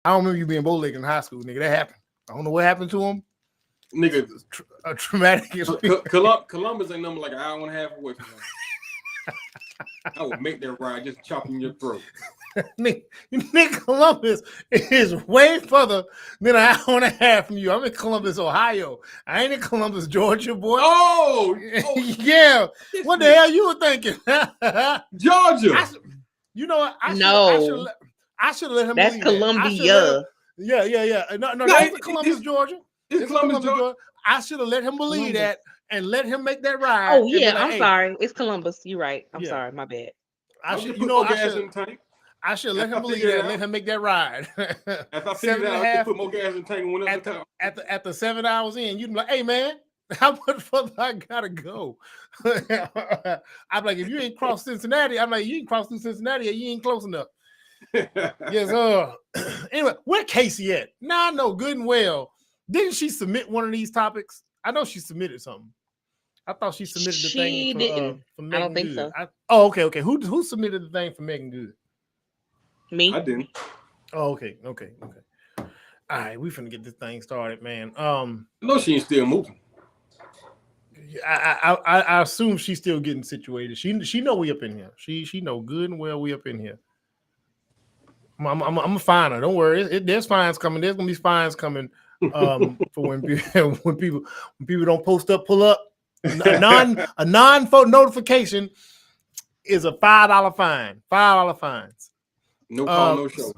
I don't remember you being bow-legged in high school, nigga. That happened. I don't know what happened to him. Nigga, a traumatic experience. Columbus ain't number like an hour and a half away from him. I would make that ride just chopping your throat. Nick Columbus is way further than an hour and a half from you. I'm in Columbus, Ohio. I ain't in Columbus, Georgia, boy. Oh yeah. What the hell you were thinking? Georgia. You know what? I should have let him. That's Columbia. Yeah. No, that's Columbus, Georgia. It's Columbus, Georgia. I should have let him believe that and let him make that ride. Oh yeah, I'm sorry. It's Columbus. You're right. I'm sorry. My bad. I should let him believe that and let him make that ride. If I figured out I could put more gas in the tank and went up the town. At the 7 hours in, you'd be like, hey man, how much further I gotta go? I'm like, if you ain't crossed Cincinnati, I'm like, you ain't crossed through Cincinnati, you ain't close enough. Yes, anyway, where Casey at? Now I know good and well. Didn't she submit one of these topics? I know she submitted something. I thought she submitted the thing for Meagan I don't think Good. so. Okay. Who submitted the thing for Meagan Good? Me. I didn't. Oh, okay. All right, we finna get this thing started, man. No, she ain't still moving. I assume she's still getting situated. She know we up in here. She know good and well we up in here. I'm gonna find her. Don't worry. There's fines coming. There's gonna be fines coming. For when people don't post up, pull up. A non-vote notification is a $5 fine. $5 fines. No call, no show.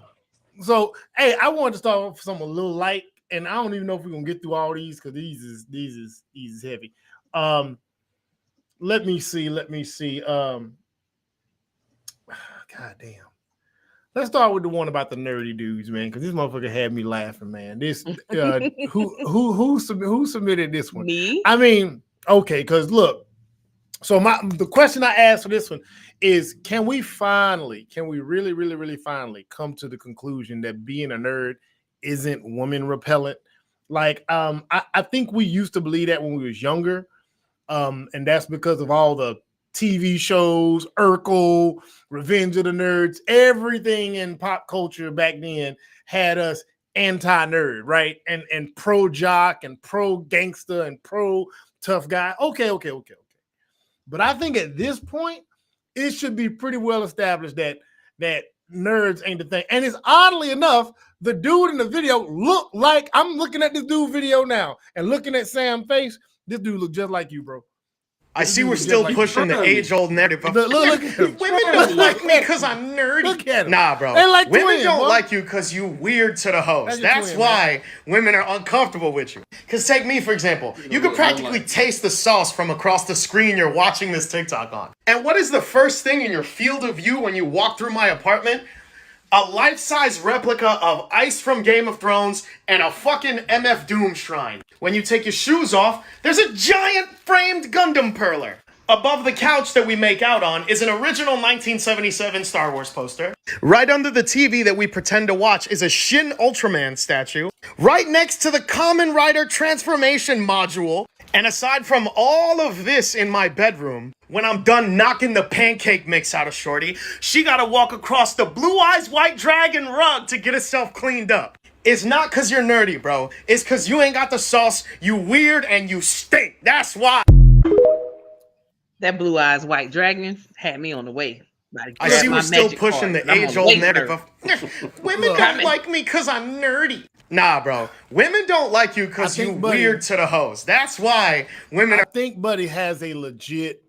So, hey, I wanted to start off with something a little light, and I don't even know if we're gonna get through all these because these is heavy. Let me see. God damn. Let's start with the one about the nerdy dudes, man, because this motherfucker had me laughing, man. This who submitted this one? Me. I mean, okay, because look, so the question I asked for this one is: Can we really finally come to the conclusion that being a nerd isn't woman repellent? Like, I think we used to believe that when we was younger, and that's because of all the TV shows, Urkel, Revenge of the Nerds, everything in pop culture back then had us anti-nerd, right? And pro jock and pro gangster and pro tough guy. Okay. But I think at this point, it should be pretty well established that nerds ain't the thing. And it's oddly enough, the dude in the video looked like, I'm looking at this dude video now and looking at Sam's face. This dude look just like you, bro. I see we're still pushing the age-old narrative. Look at him. Women don't like me because I'm nerdy. Look at him. Nah, bro. Like women don't like you because you weird to the host. That's why women are uncomfortable with you. Because take me, for example. You could practically taste the sauce from across the screen you're watching this TikTok on. And what is the first thing in your field of view when you walk through my apartment? A life-size replica of Ice from Game of Thrones and a fucking MF Doom shrine. When you take your shoes off, there's a giant framed Gundam Perler. Above the couch that we make out on is an original 1977 Star Wars poster. Right under the TV that we pretend to watch is a Shin Ultraman statue. Right next to the Kamen Rider transformation module. And aside from all of this in my bedroom, when I'm done knocking the pancake mix out of Shorty, she gotta walk across the Blue Eyes White Dragon rug to get herself cleaned up. It's not because you're nerdy, bro. It's because you ain't got the sauce, you weird, and you stink. That's why. That Blue Eyes White Dragon had me on the way. I see we're still pushing the age-old narrative of women don't like me because I'm nerdy. Nah, bro. Women don't like you because you weird to the host. That's why women I think Buddy has a legit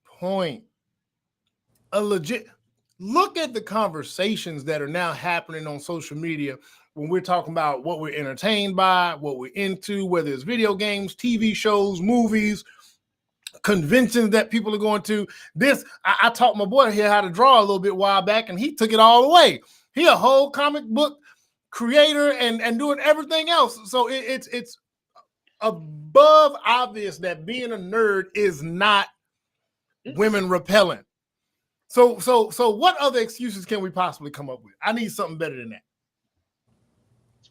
point. Look at the conversations that are now happening on social media when we're talking about what we're entertained by, what we're into, whether it's video games, TV shows, movies, conventions that people are going to. I taught my boy here how to draw a little bit a while back, and he took it all away. He a whole comic book creator and doing everything else. So it's above obvious that being a nerd is not women repellent. So what other excuses can we possibly come up with? I need something better than that.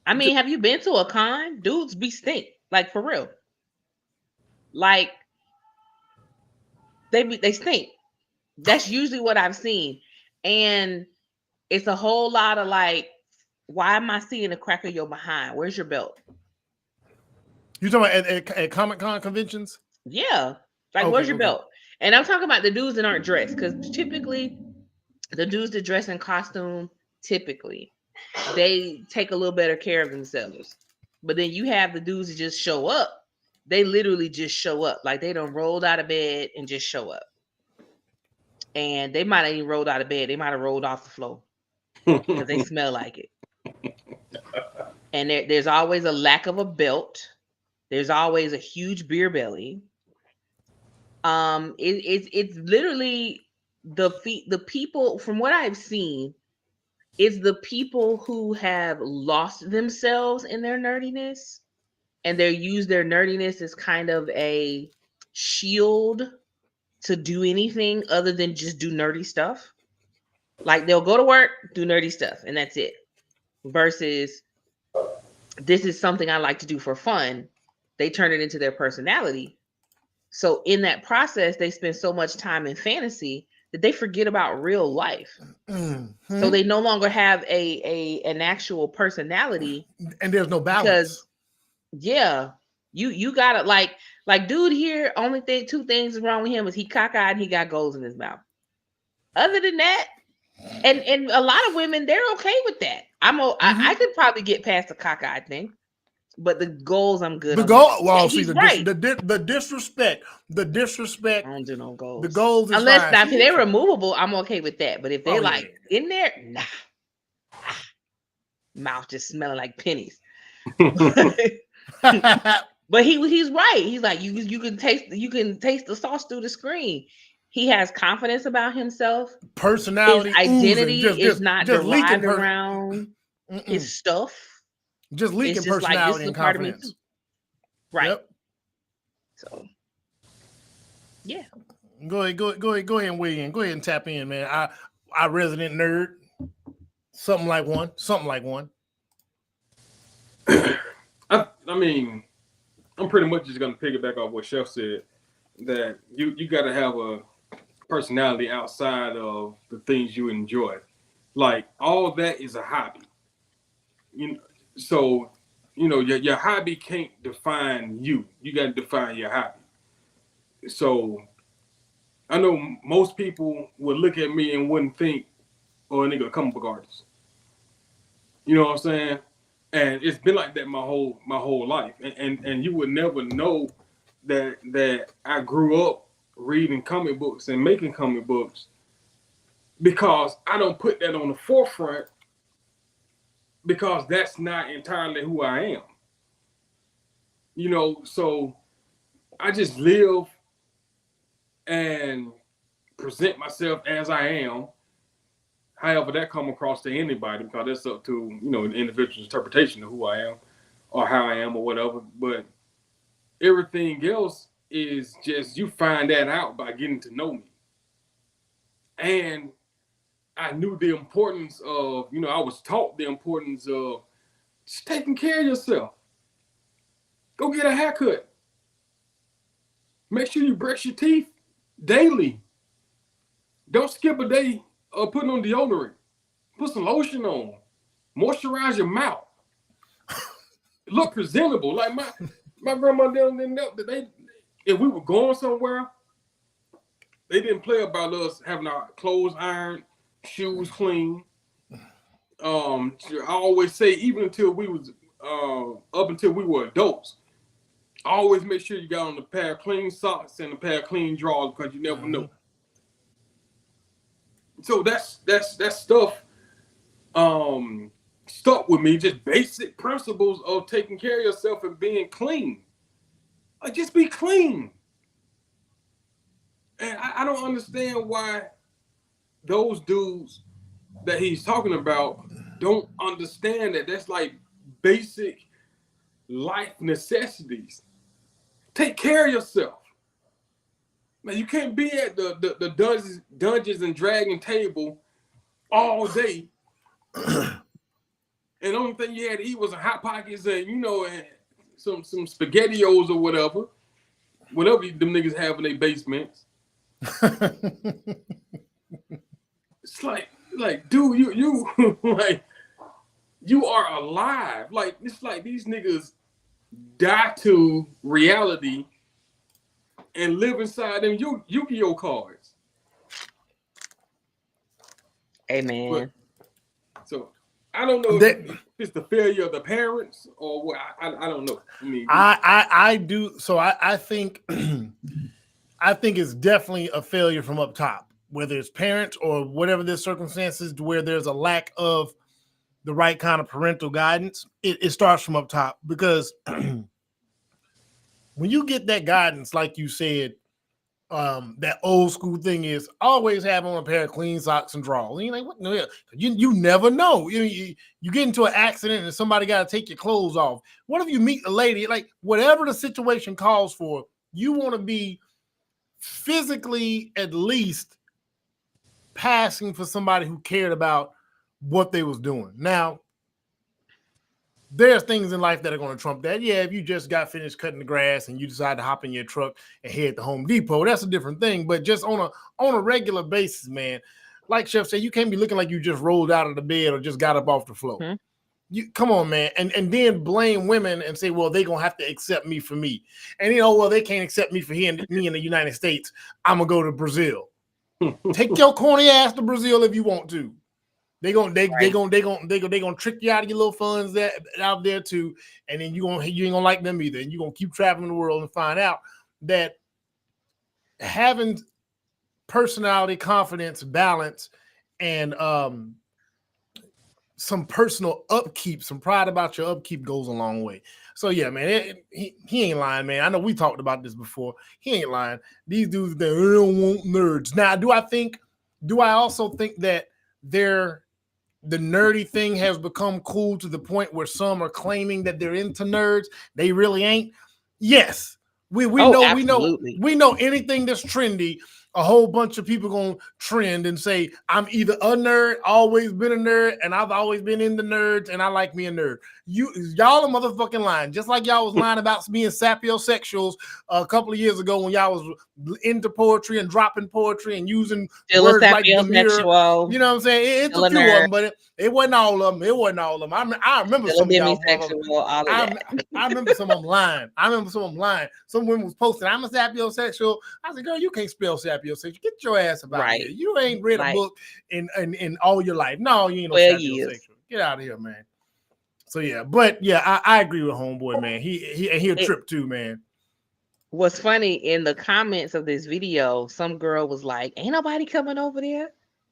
I mean, have you been to a con? Dudes be stink, like for real. Like they stink. That's usually what I've seen, and it's a whole lot of like why am I seeing the crack of your behind? Where's your belt? You talking about at Comic-Con conventions? Yeah. Like, Okay, where's your okay. belt? And I'm talking about the dudes that aren't dressed, because typically the dudes that dress in costume, typically, they take a little better care of themselves. But then you have the dudes that just show up. They literally just show up. Like, they done rolled out of bed and just show up. And they might have even rolled out of bed. They might have rolled off the floor because they smell like it. And there's always a lack of a belt. There's always a huge beer belly. It's literally the people, from what I've seen, it's the people who have lost themselves in their nerdiness, and they use their nerdiness as kind of a shield to do anything other than just do nerdy stuff. Like, they'll go to work, do nerdy stuff, and that's it. Versus, this is something I like to do for fun. They turn it into their personality. So in that process, they spend so much time in fantasy that they forget about real life. Mm-hmm. So they no longer have an actual personality. And there's no balance. Because, yeah, you gotta, like dude here, only thing, two things wrong with him is he cockeyed and he got goals in his mouth. Other than that, and a lot of women, they're okay with that. I could probably get past the cockeyed thing, but the goals, I'm good. The goal, well, yeah, see, the disrespect. I don't do no goals. The goals, is unless fine. Now, if they're removable, I'm okay with that. But if they're in there, nah, mouth just smelling like pennies. But he's right. He's like, you can taste the sauce through the screen. He has confidence about himself. Personality, his identity is not derived leaking around his stuff. Just leaking personality and confidence. Right. Yep. So, yeah. Go ahead and weigh in. Go ahead and tap in, man. I resident nerd. Something like one. I mean, I'm pretty much just gonna piggyback off what Chef said, that you got to have a personality outside of the things you enjoy. Like, all that is a hobby. So your hobby can't define you. You got to define your hobby. So I know most people would look at me and wouldn't think, "Oh, a nigga, a comic book artist." You know what I'm saying? And it's been like that my whole life. And you would never know that I grew up reading comic books and making comic books, because I don't put that on the forefront, because that's not entirely who I am. So I just live and present myself as I am. However that come across to anybody, because that's up to, the individual's interpretation of who I am or how I am or whatever. But everything else is just, you find that out by getting to know me. And I knew the importance of, I was taught the importance of just taking care of yourself. Go get a haircut. Make sure you brush your teeth daily. Don't skip a day of putting on deodorant. Put some lotion on. Moisturize your mouth. Look presentable. Like my grandma didn't know that if we were going somewhere, they didn't play about us having our clothes ironed, shoes clean. I always say, even until we was up until we were adults, I always make sure you got on a pair of clean socks and a pair of clean drawers, because you never know. So that's stuff stuck with me, just basic principles of taking care of yourself and being clean. Like, just be clean. And I don't understand why those dudes that he's talking about don't understand that that's like basic life necessities. Take care of yourself. Man, you can't be at the Dungeons and Dragon table all day. And the only thing you had to eat was a Hot Pockets and, and some SpaghettiOs or whatever them niggas have in their basements. It's like, dude, you like, you are alive. Like it's like these niggas die to reality and live inside them Yu-Gi-Oh cards. Amen. So I don't know if it's the failure of the parents or what. I don't know. I mean, I do. So I think I think it's definitely a failure from up top, whether it's parents or whatever the circumstances where there's a lack of the right kind of parental guidance. It starts from up top because when you get that guidance, like you said, that old school thing is always have on a pair of clean socks and drawers. And you're like, what the hell? You never know. You get into an accident and somebody got to take your clothes off. What if you meet a lady? Like whatever the situation calls for, you want to be physically at least passing for somebody who cared about what they was doing. Now, there's things in life that are going to trump that. Yeah, if you just got finished cutting the grass and you decide to hop in your truck and head to Home Depot, that's a different thing. But just on a regular basis, man, like Chef said, you can't be looking like you just rolled out of the bed or just got up off the floor. Mm-hmm. You come on, man, and then blame women and say, well, they're gonna have to accept me for me. And well, they can't accept me for me in the United States. I'm gonna go to Brazil. Take your corny ass to Brazil if you want to. They gonna trick you out of your little funds that out there too, and then you ain't gonna like them either, and you're gonna keep traveling the world and find out that having personality, confidence, balance, and some personal upkeep, some pride about your upkeep goes a long way. So yeah, man, he ain't lying, man. I know we talked about this before. He ain't lying. These dudes, they don't want nerds. Now, do I also think that the nerdy thing has become cool to the point where some are claiming that they're into nerds? They really ain't. Yes, we know anything that's trendy. A whole bunch of people gonna trend and say, I'm either a nerd, always been a nerd, and I've always been into nerds, and I like me a nerd. Y'all are motherfucking lying. Just like y'all was lying about being sapiosexuals a couple of years ago when y'all was into poetry and dropping poetry and using words like the mirror. You know what I'm saying? It's a few of them, but it wasn't all of them. It wasn't all of them. I remember some of y'all. I remember some of them lying. Some women was posting, I'm a sapiosexual. I said, girl, you can't spell sapiosexual. Get your ass about here. You ain't read a book in all your life. No, you ain't no sapiosexual. Get out of here, man. So yeah, but yeah, I agree with homeboy, man. He a trip too, man. What's funny, in the comments of this video, some girl was like, ain't nobody coming over there.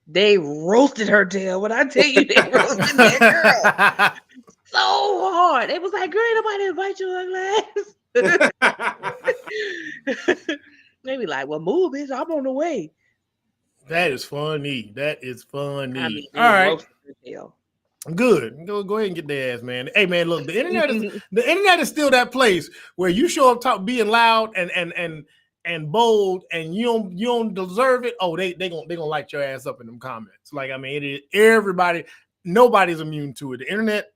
They roasted her tail. When I tell you, they roasted that girl so hard. It was like, girl, ain't nobody invite you to class. They be like, well, move, bitch. I'm on the way. That is funny. I mean, all right. Good. Go ahead and get their ass, man. Hey, man, look, the internet is still that place where you show up being loud and bold, and you don't deserve it. Oh, they gonna light your ass up in them comments. Like, I mean, it is everybody. Nobody's immune to it. The internet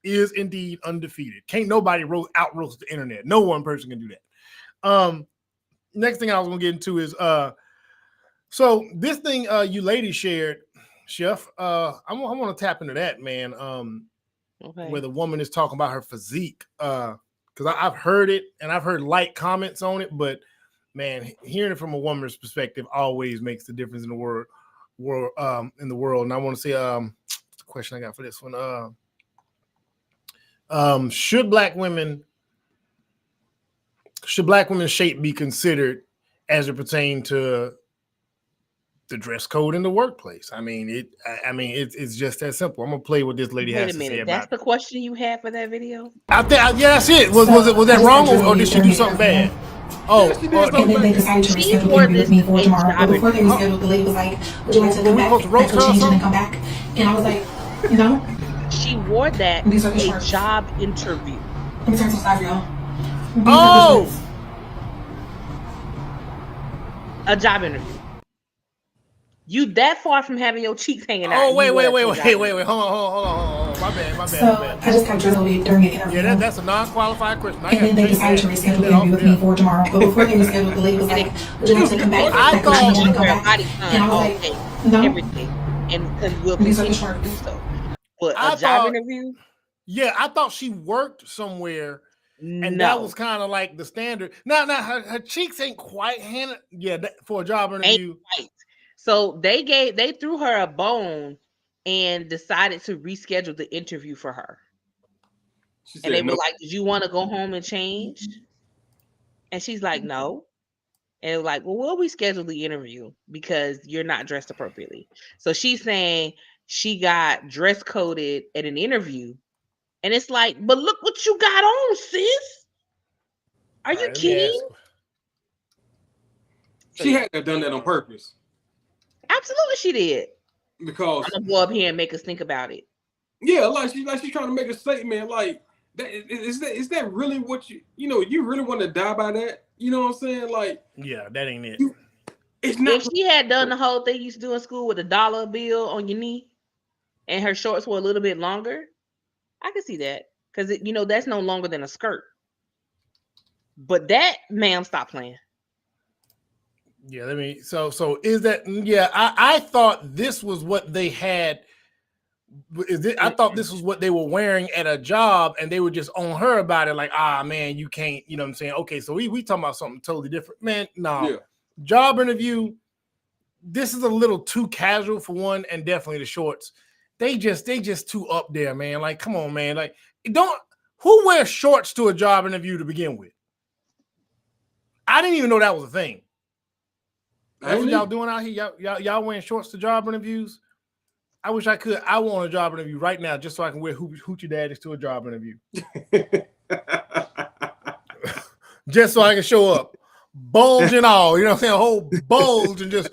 is indeed undefeated. Can't nobody out roast the internet. No one person can do that. Next thing I was gonna get into is so this thing you ladies shared, Chef. I want to tap into that, man. Okay. Where the woman is talking about her physique. Because I've heard it and I've heard light comments on it, but man, hearing it from a woman's perspective always makes the difference in the world. And I want to say the question I got for this one. Should black women's shape be considered as it pertains to the dress code in the workplace? I mean, it's just that simple. I'm gonna play what this lady has to say about that's the question you had for that video? Yeah, that's it. Was that wrong, or did she do something bad? Oh, and then they decided to reschedule the with me for tomorrow. But before they rescheduled, the lady was like, would you like to come back after changing and come back? And I was like, no. She wore that a job interview. Let me turn to the side, y'all. A job interview. You that far from having your cheeks hanging out. Oh, wait. Hold on. My bad. So I just got dressed during an interview. Yeah, that's a non-qualified question. And then they decided to reschedule the interview with me for tomorrow. But before they rescheduled, the lady was like, would you like to come back? I thought you were and I was like, no. Everything. And we'll continue to do so. But I a job thought, interview? yeah, I thought she worked somewhere, and that was kind of like the standard. Now, her cheeks ain't quite handed. Yeah, for a job interview. Right. So they threw her a bone and decided to reschedule the interview for her. And they were like, "Did you want to go home and change?" And she's like, "No." And they're like, "Well, we'll reschedule the interview because you're not dressed appropriately." So she's saying she got dress coded at an interview, and it's like, "But look what you got on, sis. Are you kidding?" She had to have done that on purpose. Absolutely, she did. Because I'm gonna go up here and make us think about it. Yeah, like she's trying to make a statement. Like, is that really what you really want to die by that? You know what I'm saying? Like, yeah, that ain't it. It's not. If she had done the whole thing you used to do in school with a dollar bill on your knee, and her shorts were a little bit longer, I could see that because that's no longer than a skirt. But that, ma'am, stop playing. Yeah, so is that, yeah, I thought this was what they had. I thought this was what they were wearing at a job, and they were just on her about it, like, man, you can't, you know what I'm saying? Okay, so we talking about something totally different. Man, no. Yeah. Job interview, this is a little too casual for one, and definitely the shorts. They just too up there, man. Like, come on, man. Like, who wears shorts to a job interview to begin with? I didn't even know that was a thing. That's what y'all doing out here. Y'all wearing shorts to job interviews? I wish I could. I want a job interview right now just so I can wear hoochie daddies to a job interview. Just so I can show up. Bulge and all. You know what I'm saying? A whole bulge and just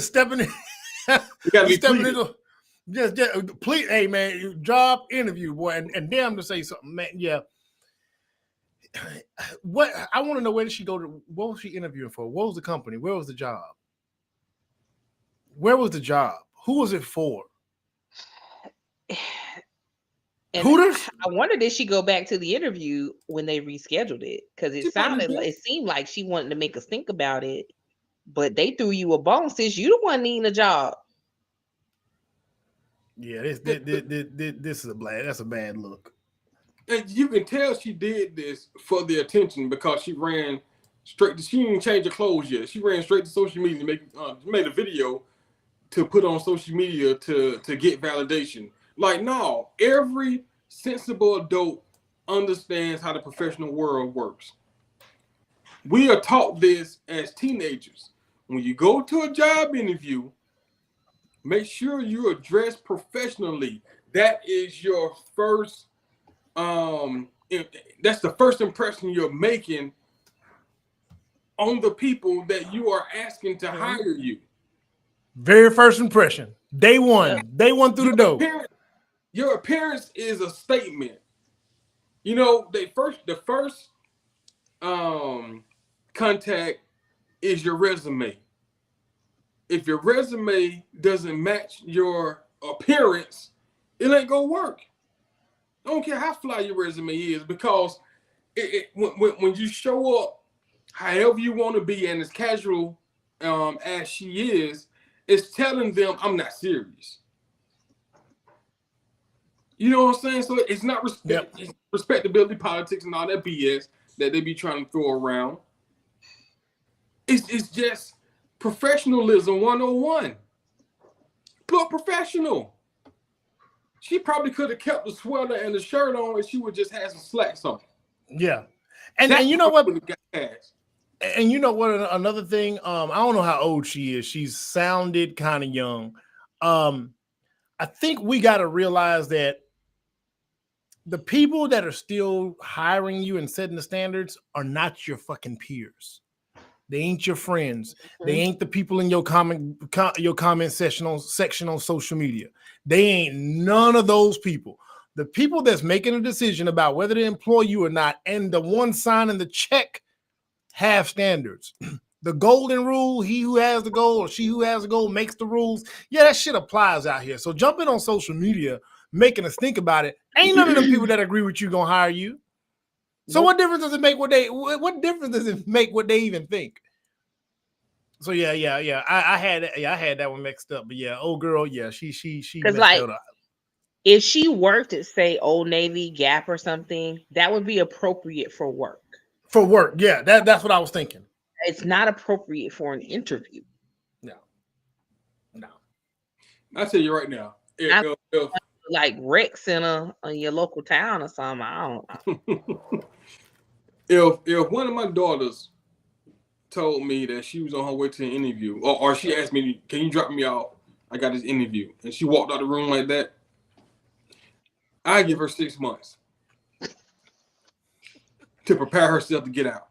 stepping in. You gotta be stepping into. Just please, hey man, job interview, boy, and damn to say something, man. Yeah. What I want to know, where did she go to? What was she interviewing for? What was the company? Where was the job? Where was the job? Who was it for? And Hooters? I wonder, did she go back to the interview when they rescheduled it? Because it seemed like she wanted to make us think about it, but they threw you a bone since you the one needing a job. Yeah, this is that's a bad look. And you can tell she did this for the attention because she ran straight. She didn't change her clothes yet. She ran straight to social media, made a video to put on social media to get validation. Like, no, every sensible adult understands how the professional world works. We are taught this as teenagers. When you go to a job interview, make sure you are dressed professionally. That is your first, that's the first impression you're making on the people that you are asking to hire you. Very first impression. Day one. Day one through the door. Your appearance is a statement. You know, the first contact is your resume. If your resume doesn't match your appearance, it ain't gonna work. I don't care how fly your resume is, because when you show up however you want to be and as casual as she is, it's telling them I'm not serious. You know what I'm saying? So it's not it's respectability politics and all that BS that they be trying to throw around. It's just professionalism 101. Look professional. She probably could have kept the sweater and the shirt on if she would just have some slacks on. Yeah. And you know what? And you know what? Another thing, I don't know how old she is. She's sounded kind of young. I think we got to realize that the people that are still hiring you and setting the standards are not your fucking peers. They ain't your friends. They ain't the people in your comment section on social media. They ain't none of those people. The people that's making a decision about whether to employ you or not, and the one signing the check, have standards. The golden rule: he who has the goal or she who has the goal makes the rules. Yeah, that shit applies out here. So jumping on social media, making us think about it, ain't none of them people that agree with you gonna hire you. So what difference does it make what difference does it make what they even think? So yeah. I had that one mixed up, but yeah, old girl, yeah, she messed that up. If she worked at, say, Old Navy, Gap, or something, that would be appropriate for work. For work, yeah, that's what I was thinking. It's not appropriate for an interview. No. I tell you right now, if like rec center in your local town or something, I don't know. if one of my daughters told me that she was on her way to an interview, or she asked me, "Can you drop me off? I got this interview," and she walked out the room like that, I give her 6 months to prepare herself to get out.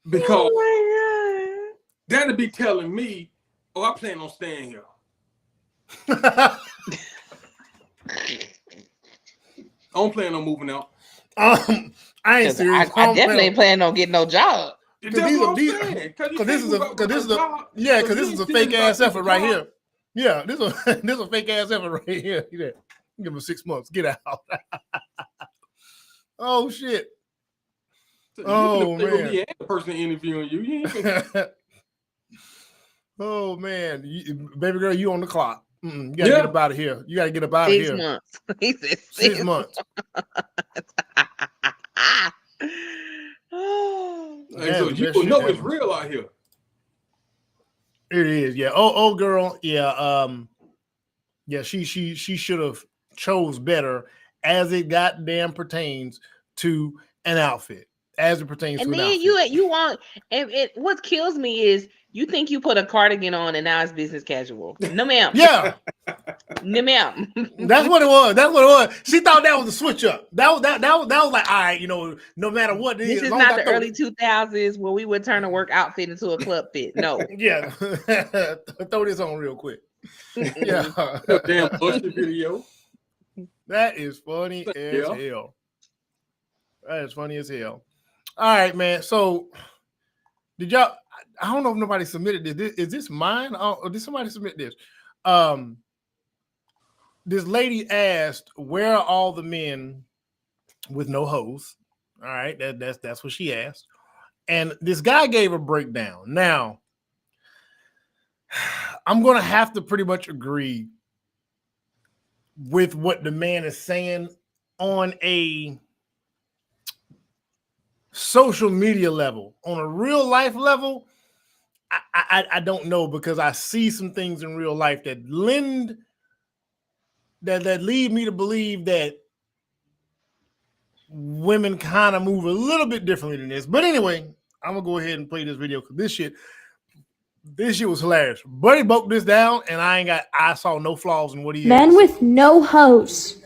Because that'd be telling me, "Oh, I plan on staying here." I don't plan on moving out. I ain't serious. I definitely ain't planning on getting no job. Because this is a fake ass effort right here. Yeah, this is a fake ass effort right here. Give him 6 months. Get out. Oh shit. Oh man. The person interviewing you. Oh man, baby girl, you on the clock. You gotta get up out of here. You gotta get up out of here. 6 months. He said 6 months. So you know it's real out here. It is, yeah. Oh, girl, yeah. Yeah, she should have chose better as it goddamn pertains to an outfit. As it pertains to an outfit. And then you want, and what kills me is you think you put a cardigan on and now it's business casual. No, ma'am. Yeah. No, ma'am. That's what it was. She thought that was a switch up. That was like, all right, no matter what it this is not the early 2000s where we would turn a work outfit into a club fit. No. Yeah. Throw this on real quick. Yeah. Damn Usher video. That is funny as hell. That is funny as hell. All right, man. So did y'all, I don't know if nobody submitted this. Is this mine? Or did somebody submit this? This lady asked, where are all the men with no hose? All right, that's what she asked. And this guy gave a breakdown. Now, I'm going to have to pretty much agree with what the man is saying on a social media level. On a real life level, I don't know, because I see some things in real life that lead me to believe that women kind of move a little bit differently than this. But anyway, I'm gonna go ahead and play this video because this shit was hilarious. Buddy broke this down, and I saw no flaws in what he Men had. with no hose.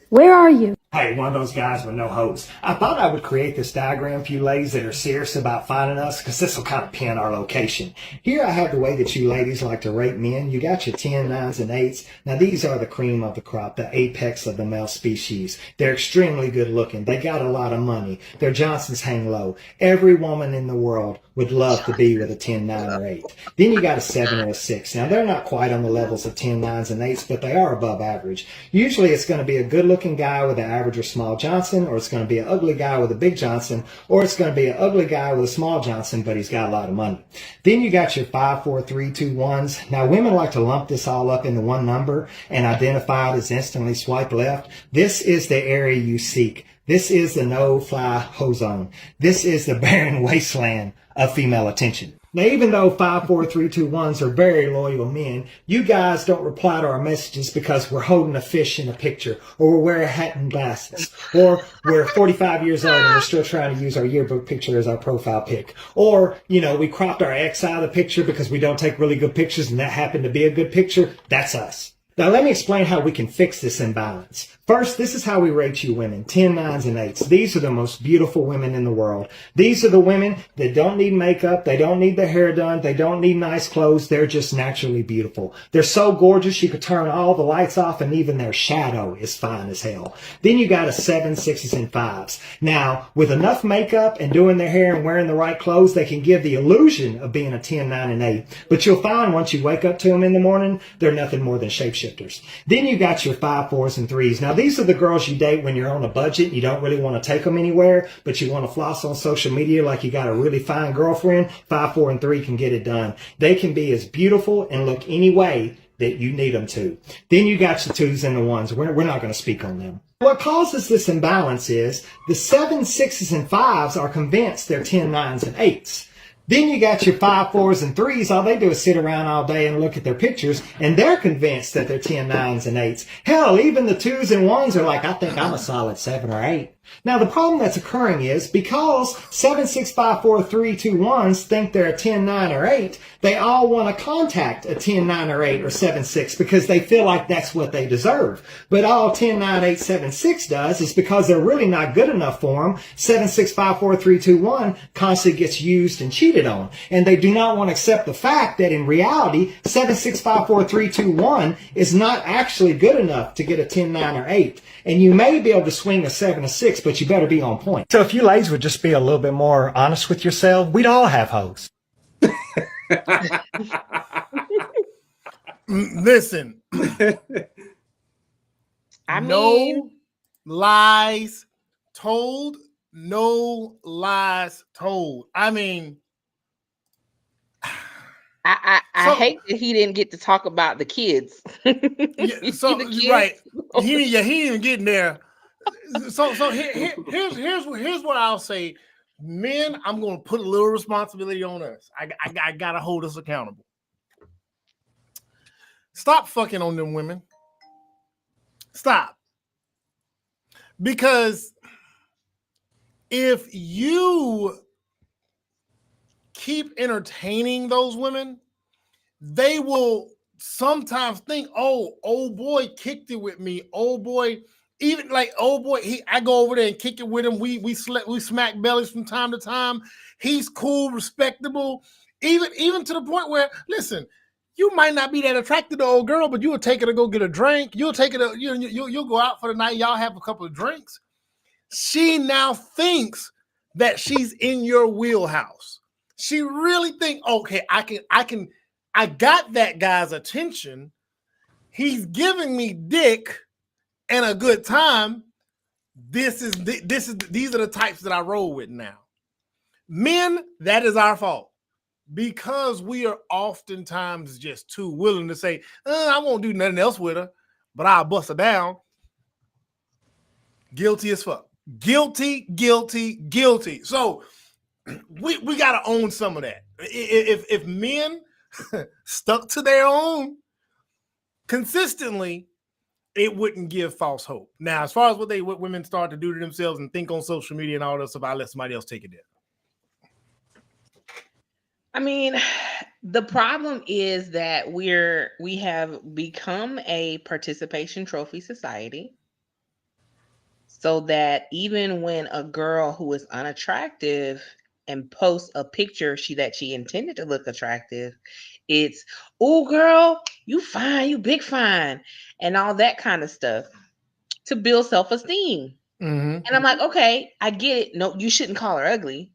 Where are you? Hey, one of those guys with no hose. I thought I would create this diagram for you ladies that are serious about finding us, because this will kind of pin our location. Here I have the way that you ladies like to rate men. You got your 10, 9s, and 8s. Now these are the cream of the crop, the apex of the male species. They're extremely good looking. They got a lot of money. Their Johnsons hang low. Every woman in the world would love to be with a 10, 9, or 8. Then you got a 7 or a 6. Now they're not quite on the levels of 10, 9s, and 8s, but they are above average. Usually it's going to be a good looking guy with an average or small Johnson, or it's going to be an ugly guy with a big Johnson, or it's going to be an ugly guy with a small Johnson, but he's got a lot of money. Then you got your 5, 4, 3, 2, 1s. Now women like to lump this all up into one number and identify it as instantly swipe left. This is the area you seek. This is the no-fly hose zone. This is the barren wasteland of female attention. Now, even though 5, 4, 3, 2, 1s are very loyal men, you guys don't reply to our messages because we're holding a fish in a picture, or we're wearing a hat and glasses, or we're 45 years old and we're still trying to use our yearbook picture as our profile pic, or, we cropped our ex out of the picture because we don't take really good pictures and that happened to be a good picture. That's us. Now, let me explain how we can fix this imbalance. First, this is how we rate you women, 10, 9s, and 8s. These are the most beautiful women in the world. These are the women that don't need makeup, they don't need their hair done, they don't need nice clothes, they're just naturally beautiful. They're so gorgeous you could turn all the lights off and even their shadow is fine as hell. Then you got a 7, 6s, and 5s. Now, with enough makeup and doing their hair and wearing the right clothes, they can give the illusion of being a 10, 9, and 8. But you'll find once you wake up to them in the morning, they're nothing more than shapeshifters. shifters. Then you got your 5, 4s, and 3s. Now, these are the girls you date when you're on a budget. You don't really want to take them anywhere, but you want to floss on social media like you got a really fine girlfriend. 5, 4, and 3 can get it done. They can be as beautiful and look any way that you need them to. Then you got your 2s and the 1s. We're not going to speak on them. What causes this imbalance is the 7s, 6s, and 5s are convinced they're 10, 9s, and 8s. Then you got your 5, 4s, and 3s. All they do is sit around all day and look at their pictures, and they're convinced that they're 10, 9s, and 8s. Hell, even the 2s and 1s are like, I think I'm a solid 7 or 8. Now, the problem that's occurring is because 7, 6, 5, 4, 3, 2, 1s think they're a 10, 9, or 8, they all want to contact a 10, 9, or 8 or 7, 6 because they feel like that's what they deserve. But all 10, 9, 8, 7, 6 does is because they're really not good enough for them, 7, 6, 5, 4, 3, 2, 1 constantly gets used and cheated on. And they do not want to accept the fact that in reality, 7, 6, 5, 4, 3, 2, 1 is not actually good enough to get a 10, 9, or 8. And you may be able to swing a 7 or 6, but you better be on point. So if you ladies would just be a little bit more honest with yourself, we'd all have hoes. Listen, no lies told. No lies told. I mean, I hate that he didn't get to talk about the kids. Yeah, so The kids? right, he didn't get in there. So here's what I'll say, men. I'm going to put a little responsibility on us. I gotta hold us accountable. Stop fucking on them women. Stop, because if you keep entertaining those women, they will sometimes think, oh, old boy kicked it with me. Old boy, even like old boy, I go over there and kick it with him. We smack bellies from time to time. He's cool, respectable, even to the point where, listen, you might not be that attracted to old girl, but you'll take her to go get a drink. You'll take her to, you'll go out for the night. Y'all have a couple of drinks. She now thinks that she's in your wheelhouse. She really think, okay, I got that guy's attention. He's giving me dick and a good time. These are the types that I roll with now. Men, that is our fault, because we are oftentimes just too willing to say, I won't do nothing else with her, but I'll bust her down. Guilty as fuck. Guilty. So we got to own some of that. If men stuck to their own consistently, it wouldn't give false hope. Now, as far as what women start to do to themselves and think on social media and all that stuff, I'll let somebody else take it there. I mean, the problem is that we have become a participation trophy society, so that even when a girl who is unattractive and posts a picture that she intended to look attractive, it's, oh girl, you fine, you big fine, and all that kind of stuff to build self-esteem. Mm-hmm. And I'm like, okay, I get it. No, you shouldn't call her ugly.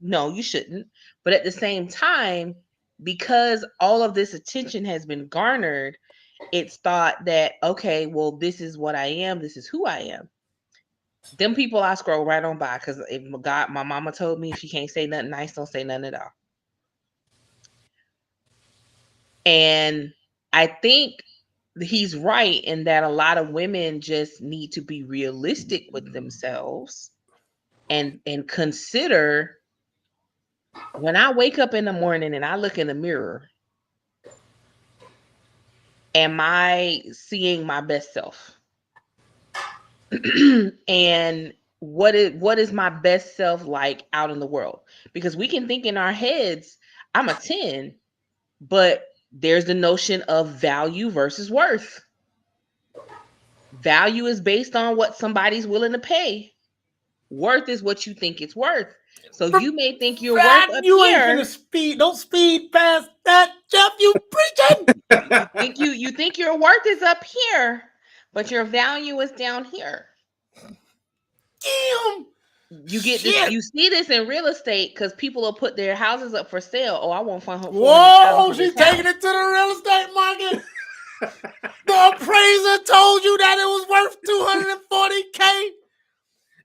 No, you shouldn't. But at the same time, because all of this attention has been garnered, it's thought that, okay, well, this is what I am. This is who I am. Them people I scroll right on by, because my mama told me if you can't say nothing nice, don't say nothing at all. And I think he's right in that a lot of women just need to be realistic with themselves and consider, when I wake up in the morning and I look in the mirror, am I seeing my best self? And what is my best self like out in the world? Because we can think in our heads, I'm a 10, but there's the notion of value versus worth. Value is based on what somebody's willing to pay. Worth is what you think it's worth. So you may think you're worth up you here. Ain't gonna speed. Don't speed past that, Jeff. You preaching. you think your worth is up here, but your value is down here. Damn. You get this. You see this in real estate because people will put their houses up for sale. Oh, I won't find her. Whoa, she's taking it to the real estate market. The appraiser told you that it was worth $240K.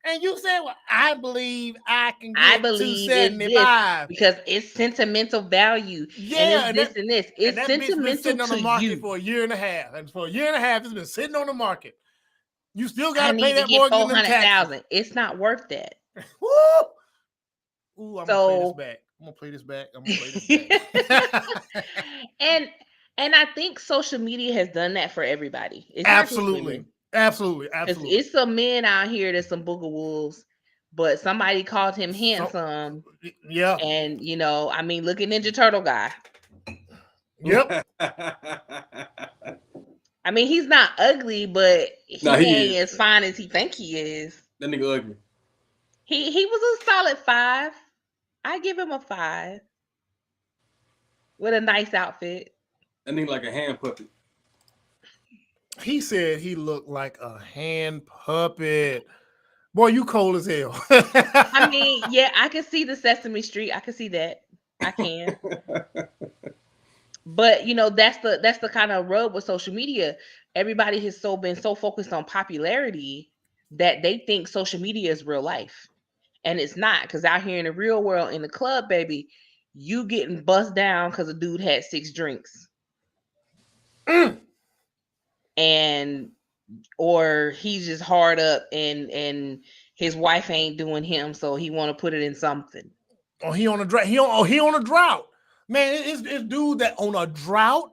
And you said, well, I believe I can get I believe it's this 275 because it's sentimental value. Yeah, and it's this and this. It's and that bitch been sentimental sitting on the to market you. for a year and a half. And for a year and a half, it's been sitting on the market. You still I got to pay need to that get mortgage and them taxes. $400,000. It's not worth that. Woo! Ooh, I'm So- gonna play this back. I'm gonna play this back. And I think social media has done that for everybody. It's Absolutely. Absolutely. Absolutely. It's some men out here that's some booger wolves, but somebody called him handsome. Yeah. And you know, I mean, look at Ninja Turtle guy. Yep. I mean, he's not ugly, but he ain't is. as fine as he think he is. That nigga ugly. He was a solid 5. I give him a 5 with a nice outfit. That nigga like a hand puppet. He said he looked like a hand puppet. Boy, you cold as hell. I mean, yeah, I can see the Sesame Street. I can see that. I can. But you know, that's the kind of rub with social media. Everybody has been so focused on popularity that they think social media is real life. And it's not, because out here in the real world, in the club, baby, you getting bust down because a dude had 6 drinks. And or he's just hard up and his wife ain't doing him, so he want to put it in something. Oh, he on a drought. He on a drought. Man, it's dude that on a drought.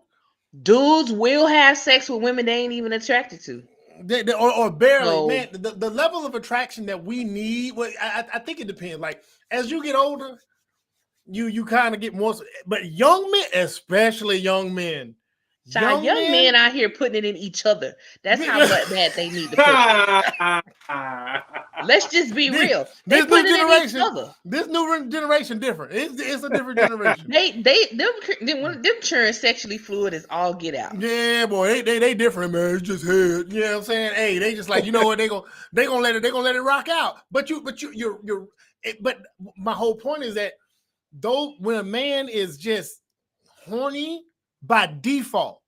Dudes will have sex with women they ain't even attracted to. Or barely. So- Man, the level of attraction that we need, well, I think it depends. Like, as you get older, you kind of get more. But young men, especially young men. Young men out here putting it in each other. That's how bad they need to put it. Let's just be real. They put it in each other. This new generation different. It's a different generation. them churn sexually fluid is all get out. Yeah, boy, they different, man. It's just head. You know what I'm saying? Hey, they just like, you know what, they gonna let it rock out. But my whole point is that though when a man is just horny by default,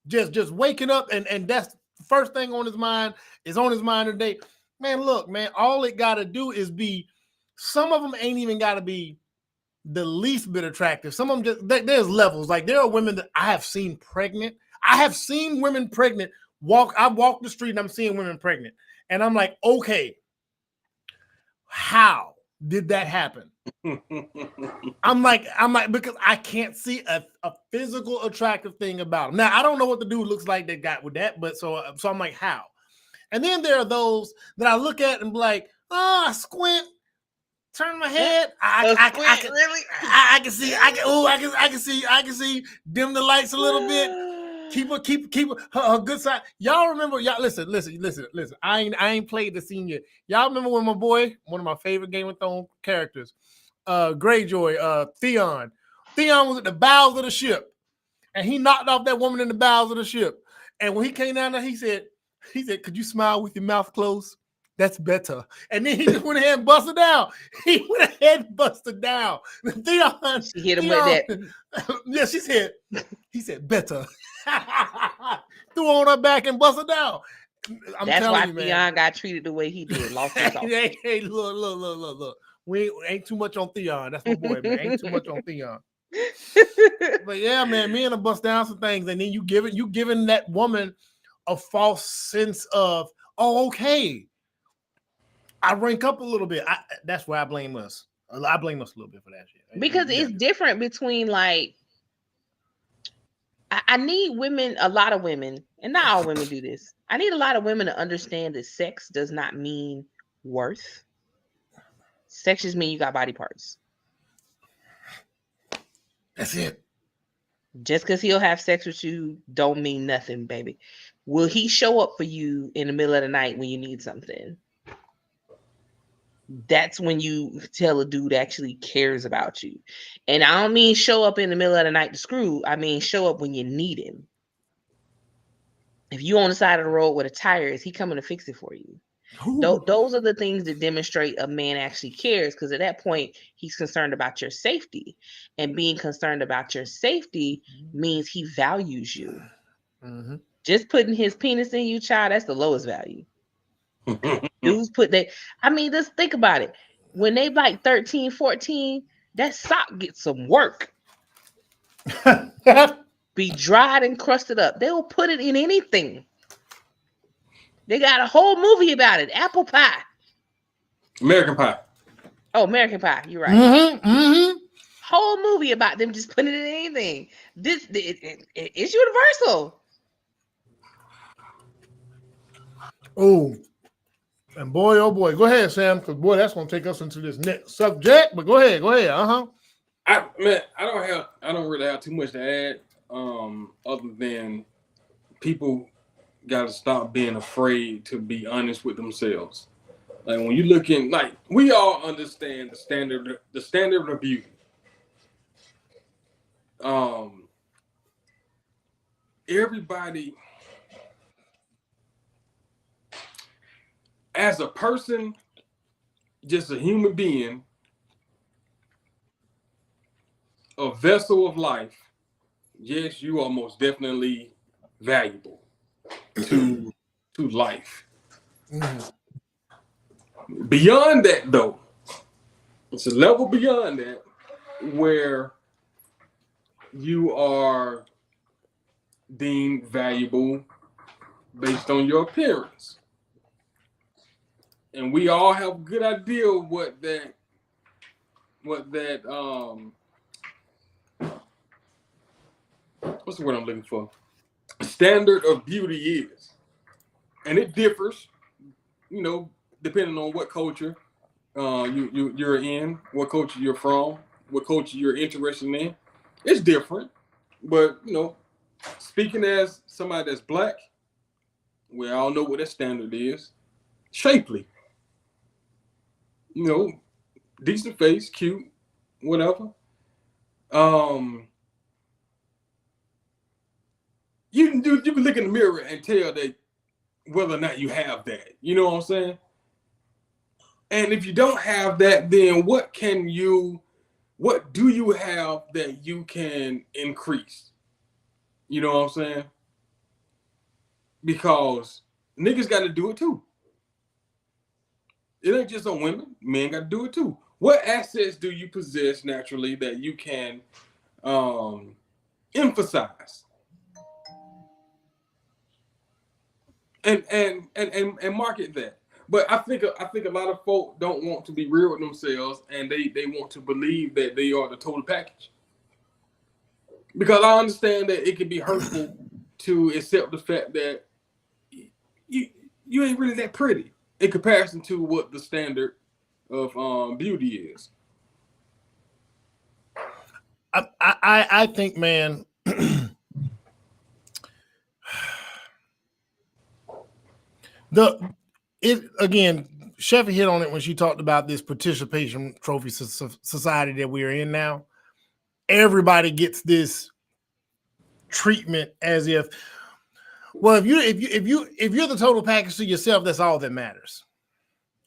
just waking up and that's the first thing on his mind today. Man, look, man, all it gotta do is be, some of them ain't even gotta be the least bit attractive. Some of them just, there's levels. Like, there are women that I have seen pregnant. I have seen women pregnant I walk the street and I'm seeing women pregnant. And I'm like, okay, how did that happen? I'm like, because I can't see a physical attractive thing about him. Now, I don't know what the dude looks like that got with that, but so I'm like, how? And then there are those that I look at and be like, oh, I squint, turn my head. I can see, dim the lights a little bit. Keep her good side. Y'all remember? Y'all listen. I ain't played the scene yet. Y'all remember when my boy, one of my favorite Game of Thrones characters, Greyjoy, Theon was at the bows of the ship, and he knocked off that woman in the bows of the ship. And when he came down there, he said, "Could you smile with your mouth closed? That's better." And then he just went ahead and busted down. He down. Theon, She hit him with that. Yeah, he said, better. Threw on her back and busted down. That's why Theon got treated the way he did. Lost his hey, look. We ain't too much on Theon. That's my boy, man. Ain't too much on Theon. But yeah, man, me and a bust down some things, and then you giving that woman a false sense of, oh, okay, I rank up a little bit. That's where I blame us. I blame us a little bit for that shit. Because it's different between, like, I need women, a lot of women, and not all women do this. I need a lot of women to understand that sex does not mean worth. Sex just mean you got body parts. That's it. Just because he'll have sex with you don't mean nothing, baby. Will he show up for you in the middle of the night when you need something? That's when you tell a dude actually cares about you. And I don't mean show up in the middle of the night to screw. I mean show up when you need him. If you on the side of the road with a tire, is he coming to fix it for you? Those are the things that demonstrate a man actually cares, because at that point, he's concerned about your safety. And being concerned about your safety means he values you. Mm-hmm. Just putting his penis in you, child, that's the lowest value. Dudes put that. I mean, just think about it. When they like 13, 14, that sock gets some work. Be dried and crusted up. They will put it in anything. They got a whole movie about it. Apple pie. American Pie. Oh, American Pie. You're right. Mm-hmm. Mm-hmm. Whole movie about them just putting it in anything. It's universal. Oh, and boy, oh boy, go ahead, Sam, because boy, that's gonna take us into this next subject. But go ahead. I don't really have too much to add. Other than people got to stop being afraid to be honest with themselves. Like when you look in, like we all understand the standard of beauty. Everybody, as a person, just a human being, a vessel of life, yes, you are most definitely valuable to life. Mm-hmm. Beyond that, though, it's a level beyond that where you are deemed valuable based on your appearance. And we all have a good idea of what that what's the word I'm looking for? Standard of beauty is. And it differs, depending on what culture you're in, what culture you're from, what culture you're interested in. It's different. But, speaking as somebody that's black, we all know what that standard is. Shapely. Decent face, cute, whatever. You can look in the mirror and tell that whether or not you have that. You know what I'm saying? And if you don't have that, then what do you have that you can increase? You know what I'm saying? Because niggas got to do it too. It ain't just on women. Men got to do it too. What assets do you possess naturally that you can emphasize and market that? But I think a lot of folk don't want to be real with themselves, and they want to believe that they are the total package. Because I understand that it can be hurtful to accept the fact that you ain't really that pretty in comparison to what the standard of beauty is. I think, man, Sheffy hit on it when she talked about this participation trophy society that we're in now. Everybody gets this treatment as if, well, if you're the total package to yourself, that's all that matters.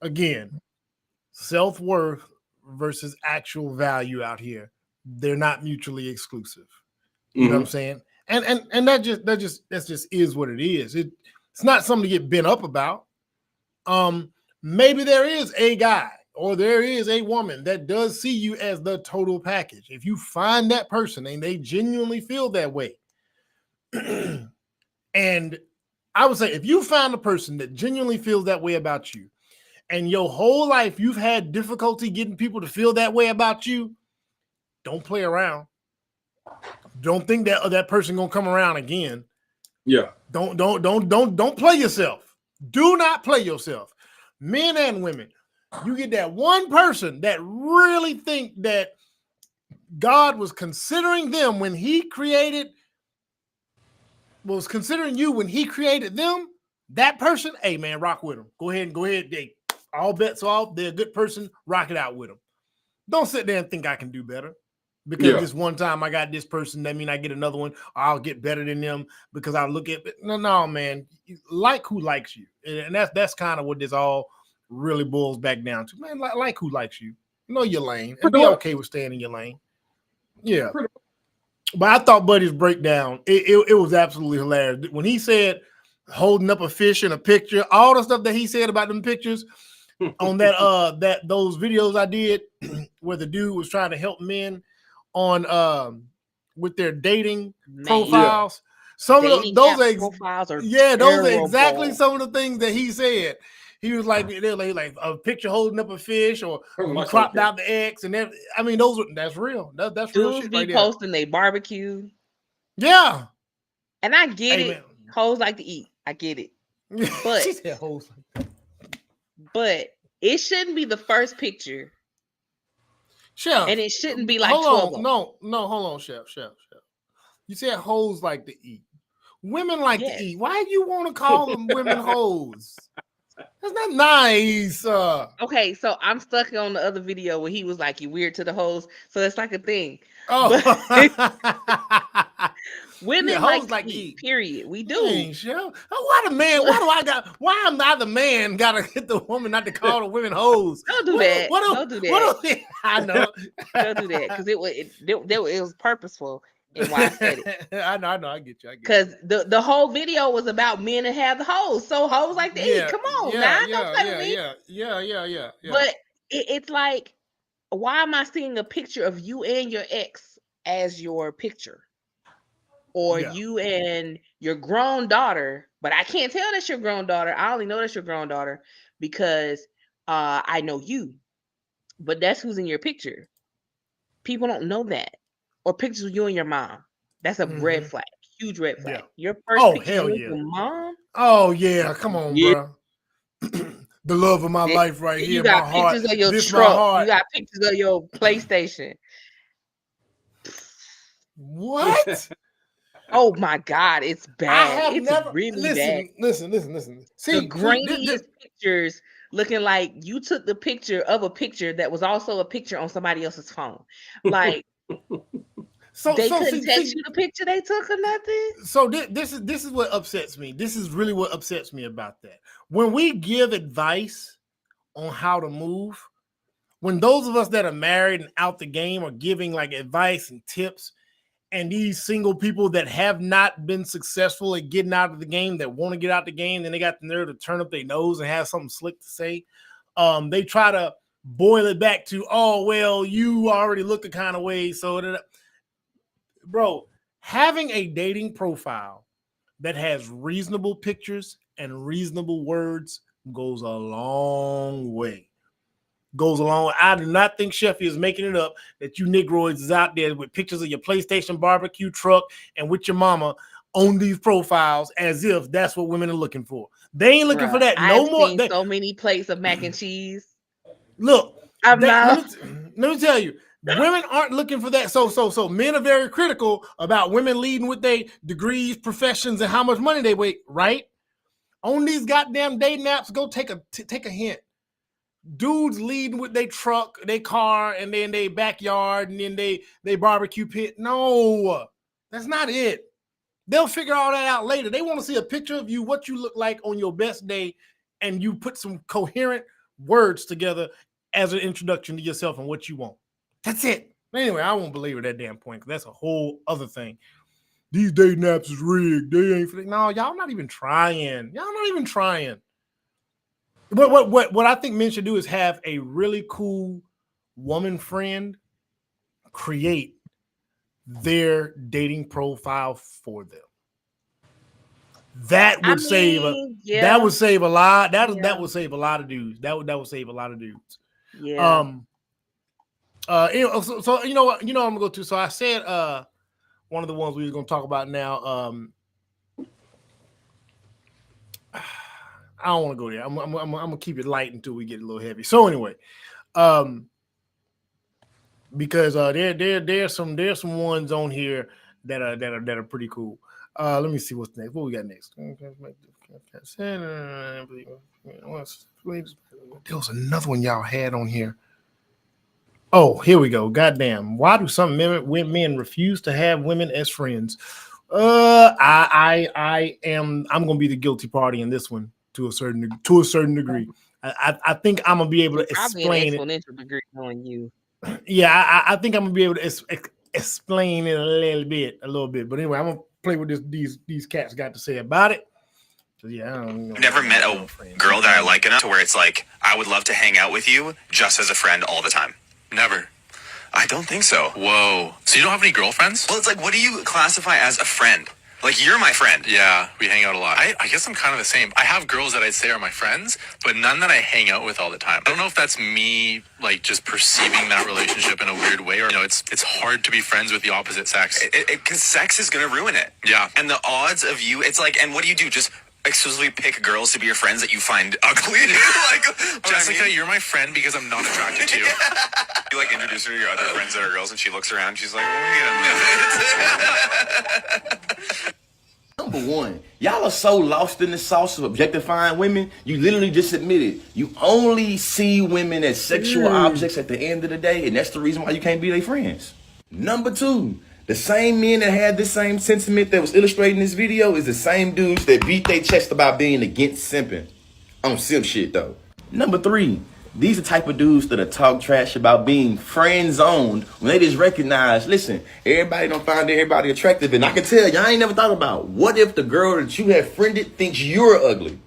Again, self-worth versus actual value out here, they're not mutually exclusive. You know what I'm saying? And that just is what it is. It's not something to get bent up about. Maybe there is a guy or there is a woman that does see you as the total package. If you find that person and they genuinely feel that way, and I would say if you find a person that genuinely feels that way about you, and your whole life you've had difficulty getting people to feel that way about you, don't play around. Don't think that person gonna come around again. Yeah. Don't play yourself. Do not play yourself. Men and women, you get that one person that really think that God was considering them when he was considering you when he created them. That person, hey man, rock with them. Go ahead. They all bets off. They're a good person. Rock it out with them. Don't sit there and think I can do better. Because this one time I got this person, that means I get another one. I'll get better than them because I look at it. No, man. Like who likes you. And that's kind of what this all really boils back down to. Man, like who likes you. Know your lane. And be okay with staying in your lane. Yeah. But I thought Buddy's breakdown, it was absolutely hilarious. When he said holding up a fish in a picture, all the stuff that he said about them pictures on that those videos I did where the dude was trying to help men on with their dating profiles. Some dating of those profiles are those are exactly some of the things that he said. He was like, they're like a picture holding up a fish, or you cropped out the X, and that. I mean, that's real. That's real dudes shit be right there. posting they barbecue. Yeah, and I get it. Man. Hoes like to eat. I get it. But she said hoes. But it shouldn't be the first picture. Chef, and it shouldn't be like hold 12. on. No, hold on, Chef. You said hoes like to eat. Women like to eat. Why do you want to call them women hoes? That's not nice. Okay, so I'm stuck on the other video where he was like, "You weird to the hoes," so it's like a thing. Oh, women like to eat. Period. We do. Dang, Chef. Why the man? Why am I the man? Gotta hit the woman not to call the women hoes. Don't do that. Don't do that. I know. Don't do that because it was purposeful. And why I said it. I know. I get you. Because the whole video was about men that have the hoes. So hoes like to eat. Come on, now. Don't play with me. Yeah. But it's like, why am I seeing a picture of you and your ex as your picture? Or you and your grown daughter, but I can't tell that's your grown daughter. I only know that's your grown daughter because I know you. But that's who's in your picture. People don't know that. Or pictures of you and your mom. That's a red flag. Huge red flag. Yeah. Your first picture with your mom? Oh, yeah. Come on, bro. The love of my life right here. You got pictures of your truck. You got pictures of your PlayStation. What? Oh, my God. It's bad. It's really bad. Listen. See, the grainiest pictures looking like you took the picture of a picture that was also a picture on somebody else's phone. Like, they couldn't text you the picture they took or nothing. So this is what upsets me. This is really what upsets me about that. When we give advice on how to move, when those of us that are married and out the game are giving like advice and tips, and these single people that have not been successful at getting out of the game, that want to get out the game, then they got the nerve to turn up their nose and have something slick to say. They try to boil it back to, oh, well, you already look the kind of way. So, bro, having a dating profile that has reasonable pictures and reasonable words goes a long way. I do not think Sheffy is making it up that you Negroids is out there with pictures of your PlayStation barbecue truck and with your mama on these profiles as if that's what women are looking for. They ain't looking for that no more. I've seen so many plates of mac and cheese. Look, let me tell you, women aren't looking for that. So men are very critical about women leading with their degrees, professions, and how much money they make, right? On these goddamn dating apps, go take a hint. Dudes leading with their truck, their car, and then their backyard, and then they barbecue pit. No, that's not it. They'll figure all that out later. They want to see a picture of you, what you look like on your best day, and you put some coherent words together as an introduction to yourself and what you want. That's it. Anyway, I won't believe that damn point, because that's a whole other thing. These dating apps is rigged. They ain't. No, y'all not even trying. What I think men should do is have a really cool woman friend create their dating profile for them. That would save a lot. That would save a lot of dudes. That would save a lot of dudes. Yeah. So you know what? I'm gonna go to. So I said one of the ones we were gonna talk about now. I don't want to go there. I'm gonna keep it light until we get a little heavy. So anyway, because there's some ones on here that are pretty cool. Let me see what's next. What we got next? There was another one y'all had on here. Oh, here we go. Goddamn! Why do some men refuse to have women as friends? I'm gonna be the guilty party in this one. To a certain degree, I think I'm gonna be able to explain it. Exponential degree on you. Yeah, I think I'm gonna be able to explain it a little bit. But anyway, I'm gonna play with these cats got to say about it. So yeah, I don't know. I've never met a girl that I like enough to where it's like I would love to hang out with you just as a friend all the time. Never. I don't think so. Whoa. So you don't have any girlfriends? Well, it's like, what do you classify as a friend? Like, you're my friend. Yeah, we hang out a lot. I guess I'm kind of the same. I have girls that I'd say are my friends, but none that I hang out with all the time. I don't know if that's me, like, just perceiving that relationship in a weird way, or, you know, it's hard to be friends with the opposite sex. Because sex is going to ruin it. Yeah. And the odds of you, it's like, and what do? Just exclusively pick girls to be your friends that you find ugly? Like, Jessica, you're my friend because I'm not attracted to you. You, like, introduce her to your other friends that are girls, and she looks around, she's like, wait a minute. Number one, y'all are so lost in the sauce of objectifying women, you literally just admitted you only see women as sexual objects at the end of the day, and that's the reason why you can't be their friends. Number two, the same men that had this same sentiment that was illustrating this video is the same dudes that beat their chest about being against simping. On simp shit though. Number three, these are the type of dudes that talk trash about being friend-zoned when they just recognize, listen, everybody don't find everybody attractive. And I can tell you, I ain't never thought about, what if the girl that you have friended thinks you're ugly?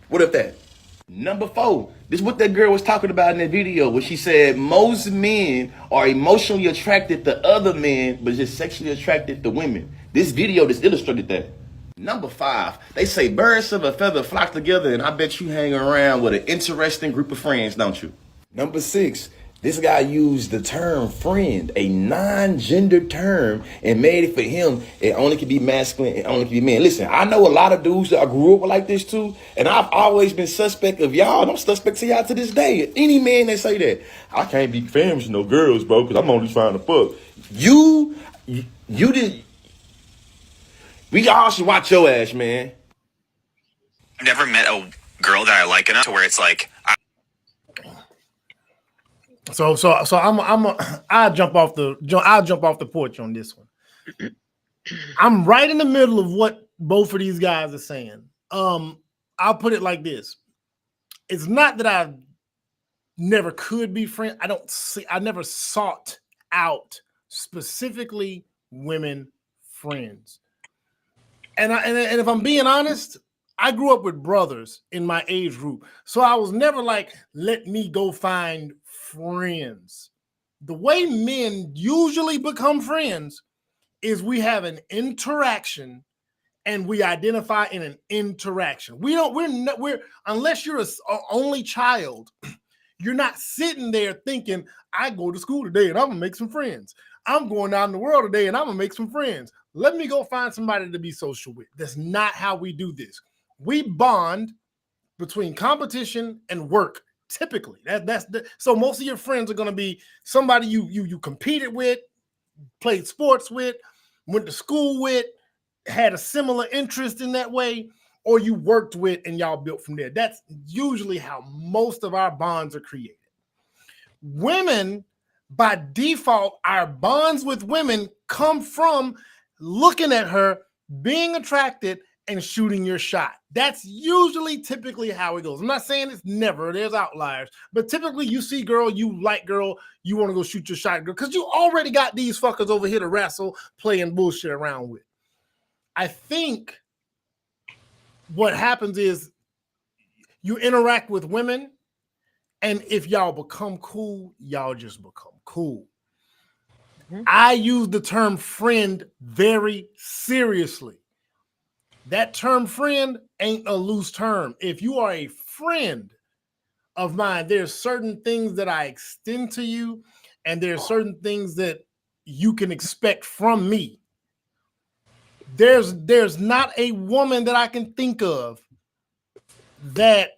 What if that? Number four, this is what that girl was talking about in that video where she said most men are emotionally attracted to other men, but just sexually attracted to women. This video just illustrated that. Number five, they say birds of a feather flock together, and I bet you hang around with an interesting group of friends, don't you? Number six, this guy used the term friend, a non-gendered term, and made it for him, it only can be masculine, it only can be men. Listen, I know a lot of dudes that I grew up like this too, and I've always been suspect of y'all, and I'm suspect to y'all to this day. Any man that say that, I can't be friends with no girls, bro, because I'm only trying to fuck. You didn't. We all should watch your ass, man. I've never met a girl that I like enough to where it's like. So I'll jump off the porch on this one. I'm right in the middle of what both of these guys are saying. I'll put it like this: it's not that I never could be friends. I never sought out specifically women friends. And if I'm being honest, I grew up with brothers in my age group. So I was never like, let me go find friends. The way men usually become friends is we have an interaction and we identify in an interaction. We're unless you're an only child, you're not sitting there thinking, I go to school today and I'm gonna make some friends. I'm going out in the world today and I'm gonna make some friends. Let me go find somebody to be social with. That's not how we do this. We bond between competition and work. Typically, so most of your friends are going to be somebody you competed with, played sports with, went to school with, had a similar interest in that way, or you worked with and y'all built from there. That's usually how most of our bonds are created. Women, by default, our bonds with women come from looking at her, being attracted, and shooting your shot. That's typically how it goes. I'm not saying it's never, there's outliers, but typically you see girl, you like girl, you want to go shoot your shot, girl, because you already got these fuckers over here to wrestle, playing bullshit around with. I think what happens is you interact with women, and if y'all become cool, y'all just become cool. I use the term friend very seriously. That term friend ain't a loose term. If you are a friend of mine, there's certain things that I extend to you, and there's certain things that you can expect from me. There's not a woman that I can think of that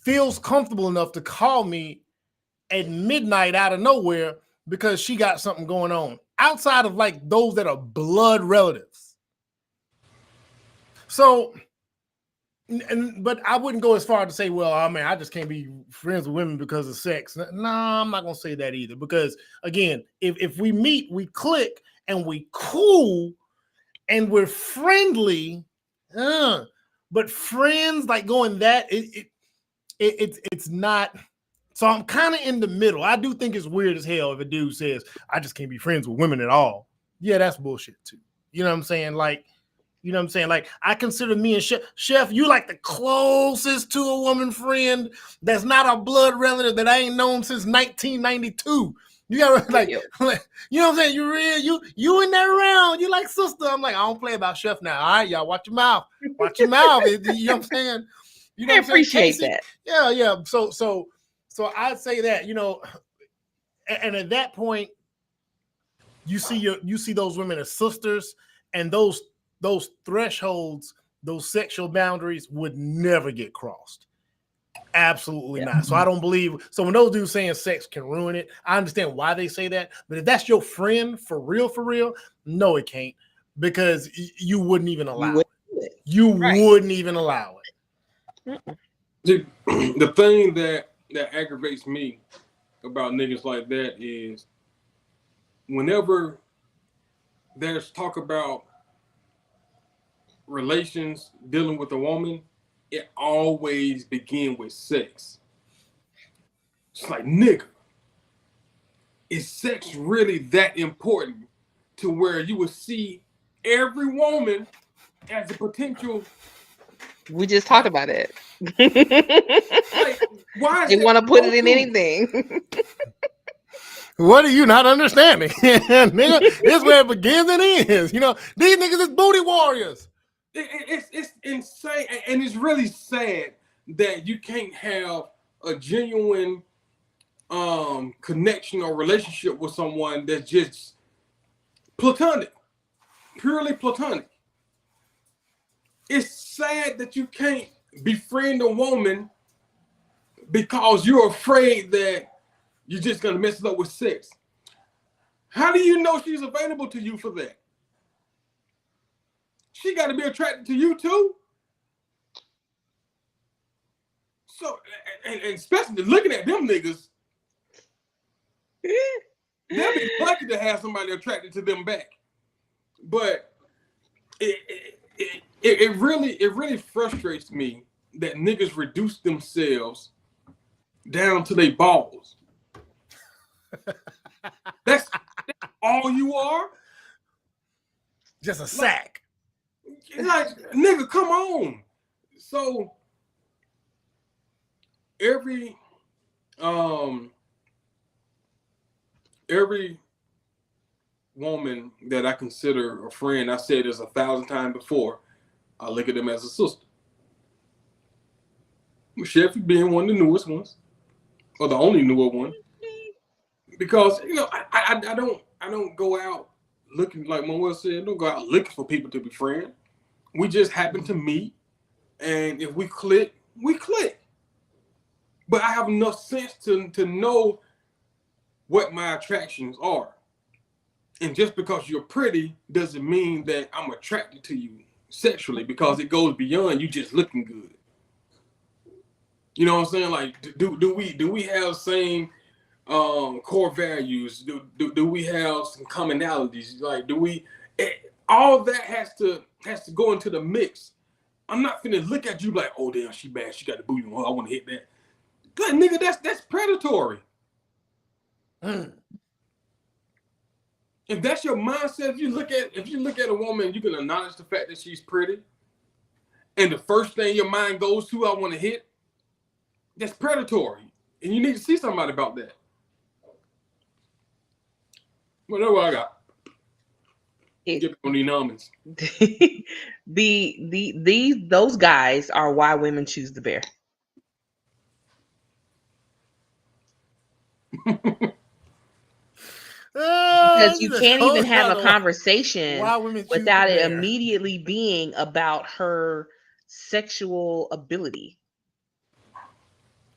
feels comfortable enough to call me at midnight out of nowhere because she got something going on, outside of like those that are blood relatives. So, but I wouldn't go as far to say, well, I mean, I just can't be friends with women because of sex. No, I'm not going to say that either. Because again, if we meet, we click and we cool and we're friendly, but friends like going that, it's not So I'm kind of in the middle. I do think it's weird as hell if a dude says, I just can't be friends with women at all. Yeah, that's bullshit too. You know what I'm saying? Like, you know what I'm saying? Like, I consider me and Chef, you like the closest to a woman friend that's not a blood relative that I ain't known since 1992. You got like, you know what I'm saying? You real, you in there around. You like sister. I'm like, I don't play about Chef now. All right, y'all, watch your mouth. Watch your mouth. You know what I'm saying? You know I what I'm saying? appreciate Casey, that. Yeah. So I'd say that, you know, and at that point, you see those women as sisters, and those thresholds, those sexual boundaries would never get crossed. Absolutely not. So I don't believe. So when those dudes saying sex can ruin it, I understand why they say that. But if that's your friend for real, no, it can't, because you wouldn't even allow it. You wouldn't even allow it. The thing that aggravates me about niggas like that is whenever there's talk about relations dealing with a woman, it always begins with sex. It's like, nigga, is sex really that important to where you would see every woman as a potential? We just talked about it. Like, why is they want to put it in anything? What are you not understanding? Nigga, this is where it begins and ends. You know, these niggas is booty warriors. It's insane, and it's really sad that you can't have a genuine connection or relationship with someone that's just platonic, purely platonic. It's sad that you can't befriend a woman because you're afraid that you're just gonna mess it up with sex. How do you know she's available to you for that? She got to be attracted to you too. So, and especially looking at them niggas, they'll be lucky to have somebody attracted to them back. But it really frustrates me that niggas reduce themselves down to their balls. That's all you are? Just a sack. Like, nigga, come on. So every woman that I consider a friend, I said this 1,000 times before, I look at them as a sister. Chef being one of the newest ones, or the only newer one, because you know I don't go out looking, like Manuel said, don't go out looking for people to be friends. We just happen to meet, and if we click, we click. But I have enough sense to know what my attractions are. And just because you're pretty doesn't mean that I'm attracted to you sexually, because it goes beyond you just looking good. You know what I'm saying? Like, do we have same core values? Do we have some commonalities? Like, all that has to go into the mix. I'm not finna look at you like, oh damn, she bad, she got the booty on her, I want to hit that. Like, nigga, that's predatory. If that's your mindset, if you look at a woman, you can acknowledge the fact that she's pretty, and the first thing your mind goes to, I want to hit, that's predatory. And you need to see somebody about that. Whatever I got. Give on these numbers. Those guys are why women choose the bear. Because you can't even have a conversation without it immediately being about her sexual ability.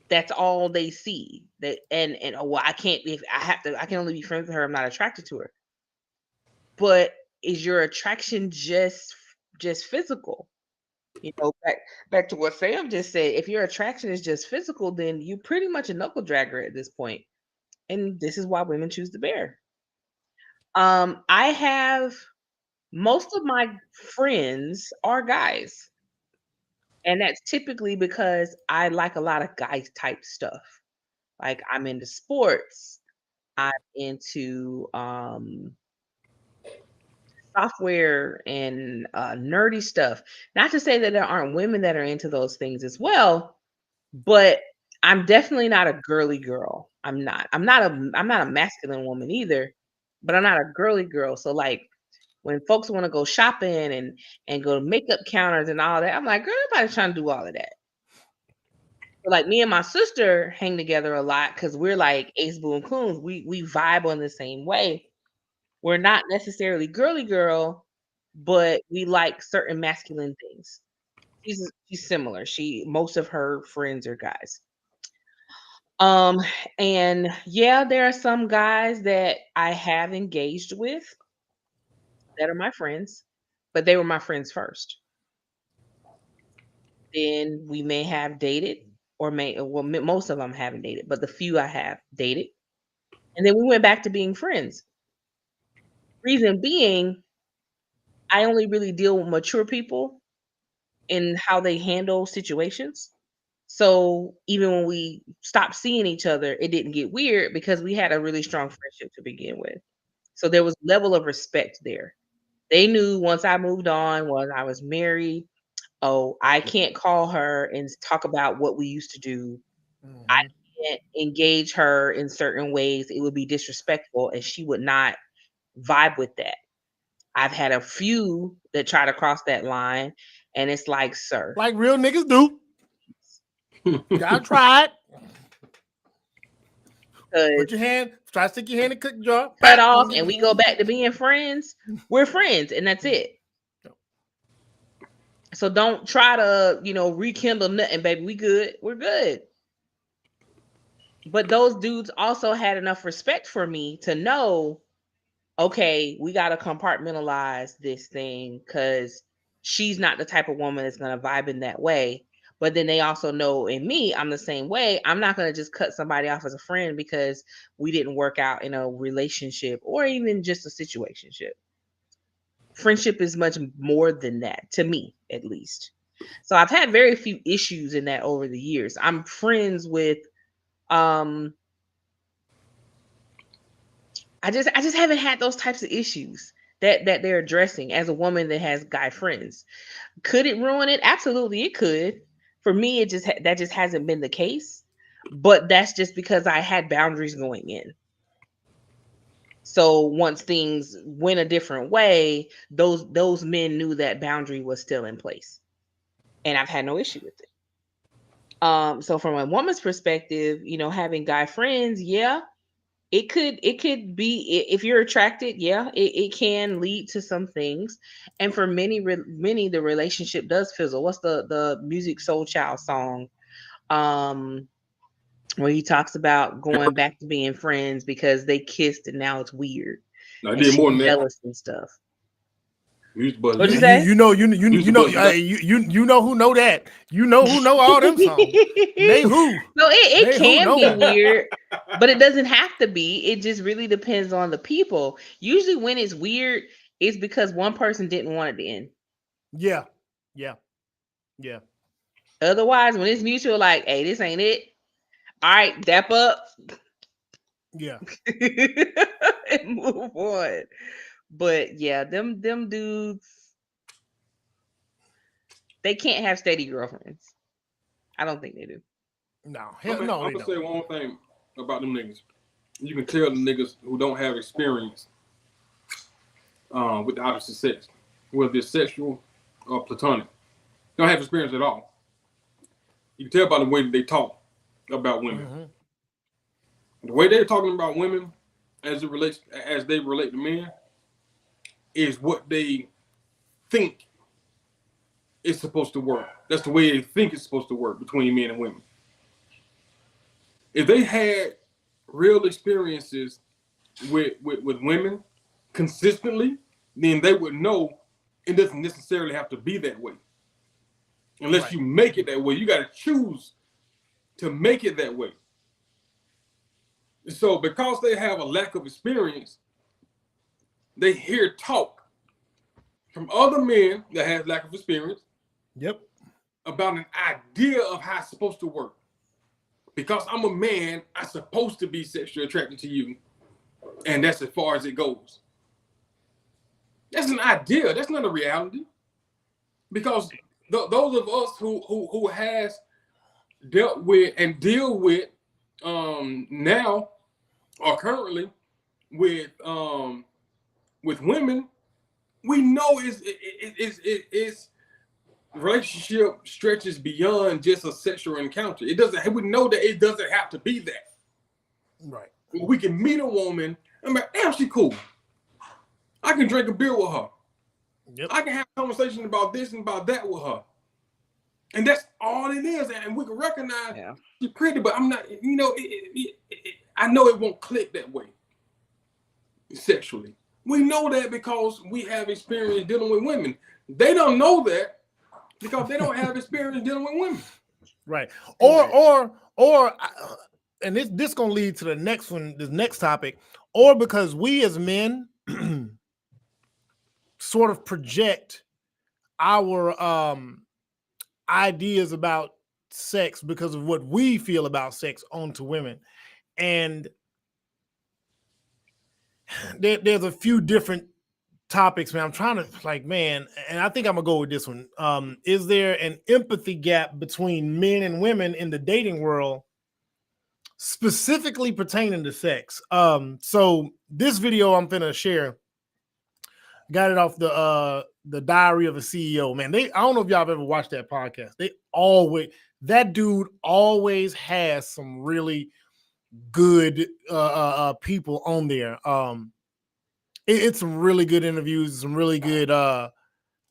That's all they see. That and well, I can only be friends with her. I'm not attracted to her. But is your attraction just physical? You know, back to what Sam just said. If your attraction is just physical, then you're pretty much a knuckle dragger at this point. And this is why women choose the bear. I have most of my friends are guys. And that's typically because I like a lot of guy type stuff. Like I'm into sports. I'm into software and nerdy stuff. Not to say that there aren't women that are into those things as well, but I'm definitely not a girly girl. I'm not. I'm not a masculine woman either, but I'm not a girly girl. So like when folks want to go shopping and go to makeup counters and all that, I'm like, girl, everybody's trying to do all of that. But like me and my sister hang together a lot because we're like ace boo and coons. We vibe on the same way. We're not necessarily girly girl, but we like certain masculine things. She's similar. Most of her friends are guys. Um, and yeah, there are some guys that I have engaged with that are my friends, but they were my friends first. Then we may have dated, or most of them haven't dated, but the few I have dated, and then we went back to being friends. Reason being, I only really deal with mature people and how they handle situations. So even when we stopped seeing each other, it didn't get weird because we had a really strong friendship to begin with. So there was level of respect there. They knew once I moved on, once I was married, oh, I can't call her and talk about what we used to do. I can't engage her in certain ways. It would be disrespectful and she would not vibe with that. I've had a few that try to cross that line, and it's like, sir. Like real niggas do. Gotta try it. Put your hand, try to stick your hand in the cookie jar. Cut off, and we go back to being friends. We're friends, and that's it. So don't try to, rekindle nothing, baby. We good. We're good. But those dudes also had enough respect for me to know, okay, we got to compartmentalize this thing because she's not the type of woman that's going to vibe in that way. But then they also know in me, I'm the same way. I'm not going to just cut somebody off as a friend because we didn't work out in a relationship or even just a situationship. Friendship is much more than that, to me, at least. So I've had very few issues in that over the years. I'm friends with, I just haven't had those types of issues that they're addressing as a woman that has guy friends. Could it ruin it? Absolutely, it could. For me, that just hasn't been the case. But that's just because I had boundaries going in. So once things went a different way, those men knew that boundary was still in place, and I've had no issue with it. So from a woman's perspective, having guy friends, yeah, it could be, if you're attracted, yeah, it can lead to some things. And for many, the relationship does fizzle. What's the Music Soul Child song? Where he talks about going back to being friends because they kissed and now it's weird. I did more than that. Jealous and stuff. What'd you say? You know who know that. You know who know all them songs. They who? No, it can be weird, but it doesn't have to be. It just really depends on the people. Usually when it's weird, it's because one person didn't want it to end. Yeah. Otherwise, when it's mutual, like, hey, this ain't it. All right, dap up. Yeah. And move on. But yeah, them dudes, they can't have steady girlfriends. I don't think they do. No, I'm gonna say one thing about them niggas. You can tell the niggas who don't have experience with the opposite sex, whether it's sexual or platonic, don't have experience at all. You can tell by the way that they talk about women. Mm-hmm. The way they're talking about women as they relate to men is what they think is supposed to work. That's the way they think it's supposed to work between men and women. If they had real experiences with women consistently, then they would know it doesn't necessarily have to be that way. Unless you make it that way, you got to choose to make it that way. So because they have a lack of experience, they hear talk from other men that have lack of experience. Yep. About an idea of how it's supposed to work. because I'm a man, I'm supposed to be sexually attracted to you. And that's as far as it goes. That's an idea. That's not a reality. Because those of us who has dealt with and deal with now or currently with women, we know it's relationship stretches beyond just a sexual encounter. It doesn't. We know that it doesn't have to be that. Right. We can meet a woman. I'm like, damn, she cool. I can drink a beer with her. Yep. I can have a conversation about this and about that with her. And that's all it is. And we can recognize she's pretty, but I'm not, I know it won't click that way sexually. We know that because we have experience dealing with women. They don't know that because they don't have experience dealing with women. Right. Or and this gonna lead to the next one, this next topic, or because we as men sort of project our ideas about sex because of what we feel about sex onto women. And there's a few different topics, man. I'm trying to man, and I think I'm gonna go with this one. Is there an empathy gap between men and women in the dating world, specifically pertaining to sex? So this video I'm finna share, got it off the Diary of a CEO. Man, I don't know if y'all have ever watched that podcast. That dude always has some really good people on there. It's some really good interviews, some really good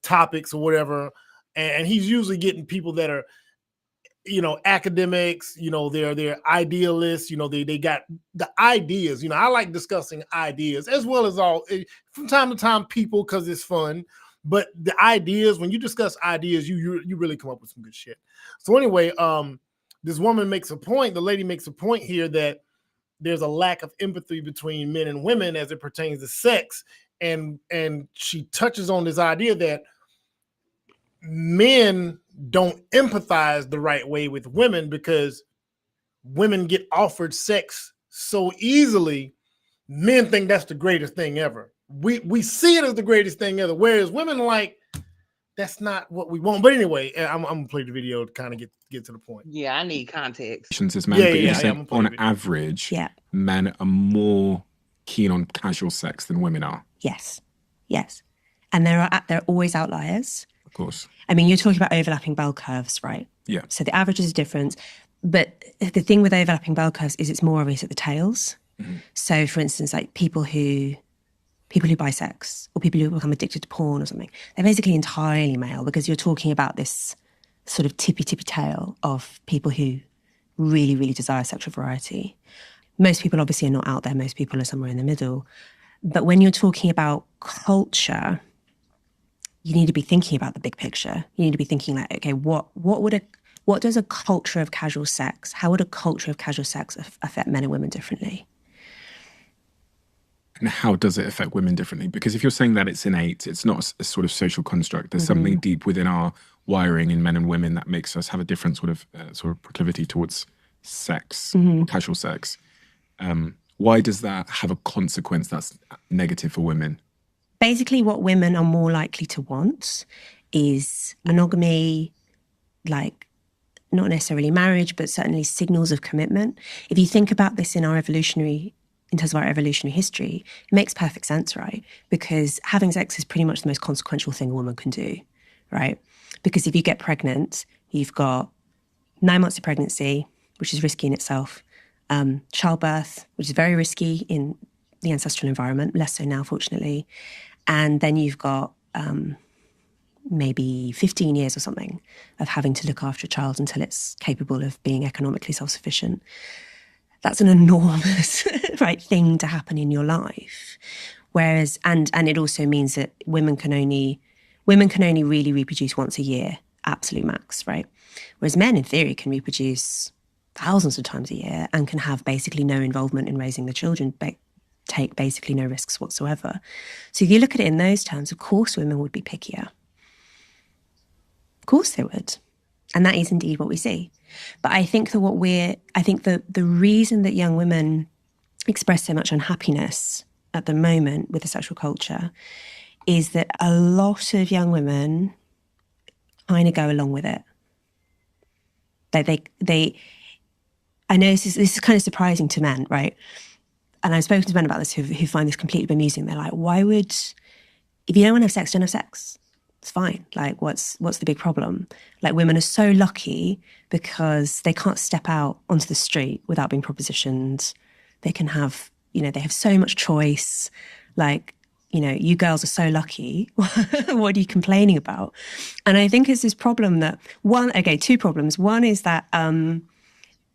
topics or whatever. And he's usually getting people that are, academics, they're idealists, they got the ideas. I like discussing ideas as well as from time to time people, because it's fun. But the ideas, when you discuss ideas, you really come up with some good shit. So anyway, this woman makes a point, the lady makes a point here that there's a lack of empathy between men and women as it pertains to sex. And she touches on this idea that men don't empathize the right way with women because women get offered sex so easily. Men think that's the greatest thing ever. We see it as the greatest thing ever, whereas women that's not what we want. But anyway, I'm gonna play the video to kind of get to the point. Yeah, I need context. On average, men are more keen on casual sex than women are. Yes. And there are always outliers. Of course. I mean, you're talking about overlapping bell curves, right? Yeah. So the average is different. But the thing with overlapping bell curves is it's more obvious at the tails. Mm-hmm. So, for instance, like people who buy sex or people who become addicted to porn or something, they're basically entirely male, because you're talking about this sort of tippy tail of people who really, really desire sexual variety. Most people obviously are not out there. Most people are somewhere in the middle. But when you're talking about culture, you need to be thinking about the big picture. You need to be thinking like, okay, what does a culture of casual sex, how would a culture of casual sex affect men and women differently? And how does it affect women differently? Because if you're saying that it's innate, it's not a sort of social construct. There's something deep within our wiring in men and women that makes us have a different sort of proclivity towards sex, casual sex. Why does that have a consequence that's negative for women? Basically, what women are more likely to want is monogamy, like not necessarily marriage, but certainly signals of commitment. If you think about this in terms of our evolutionary history, it makes perfect sense, right? Because having sex is pretty much the most consequential thing a woman can do, right? Because if you get pregnant, you've got 9 months of pregnancy, which is risky in itself, childbirth, which is very risky in the ancestral environment, less so now, fortunately. And then you've got maybe 15 years or something of having to look after a child until it's capable of being economically self-sufficient. That's an enormous thing to happen in your life. Whereas, and it also means that women can only really reproduce once a year, absolute max, right? Whereas men, in theory, can reproduce thousands of times a year and can have basically no involvement in raising the children, take basically no risks whatsoever. So if you look at it in those terms, of course women would be pickier. Of course they would. And that is indeed what we see. But I think that the reason that young women express so much unhappiness at the moment with the sexual culture is that a lot of young women kind of go along with it. I know this is kind of surprising to men, right? And I've spoken to men about this who find this completely bemusing. They're like, if you don't want to have sex, don't have sex. It's fine. Like, what's the big problem? Like, women are so lucky because they can't step out onto the street without being propositioned. They can have, they have so much choice. Like, you girls are so lucky. What are you complaining about? And I think it's this problem that two problems. One is that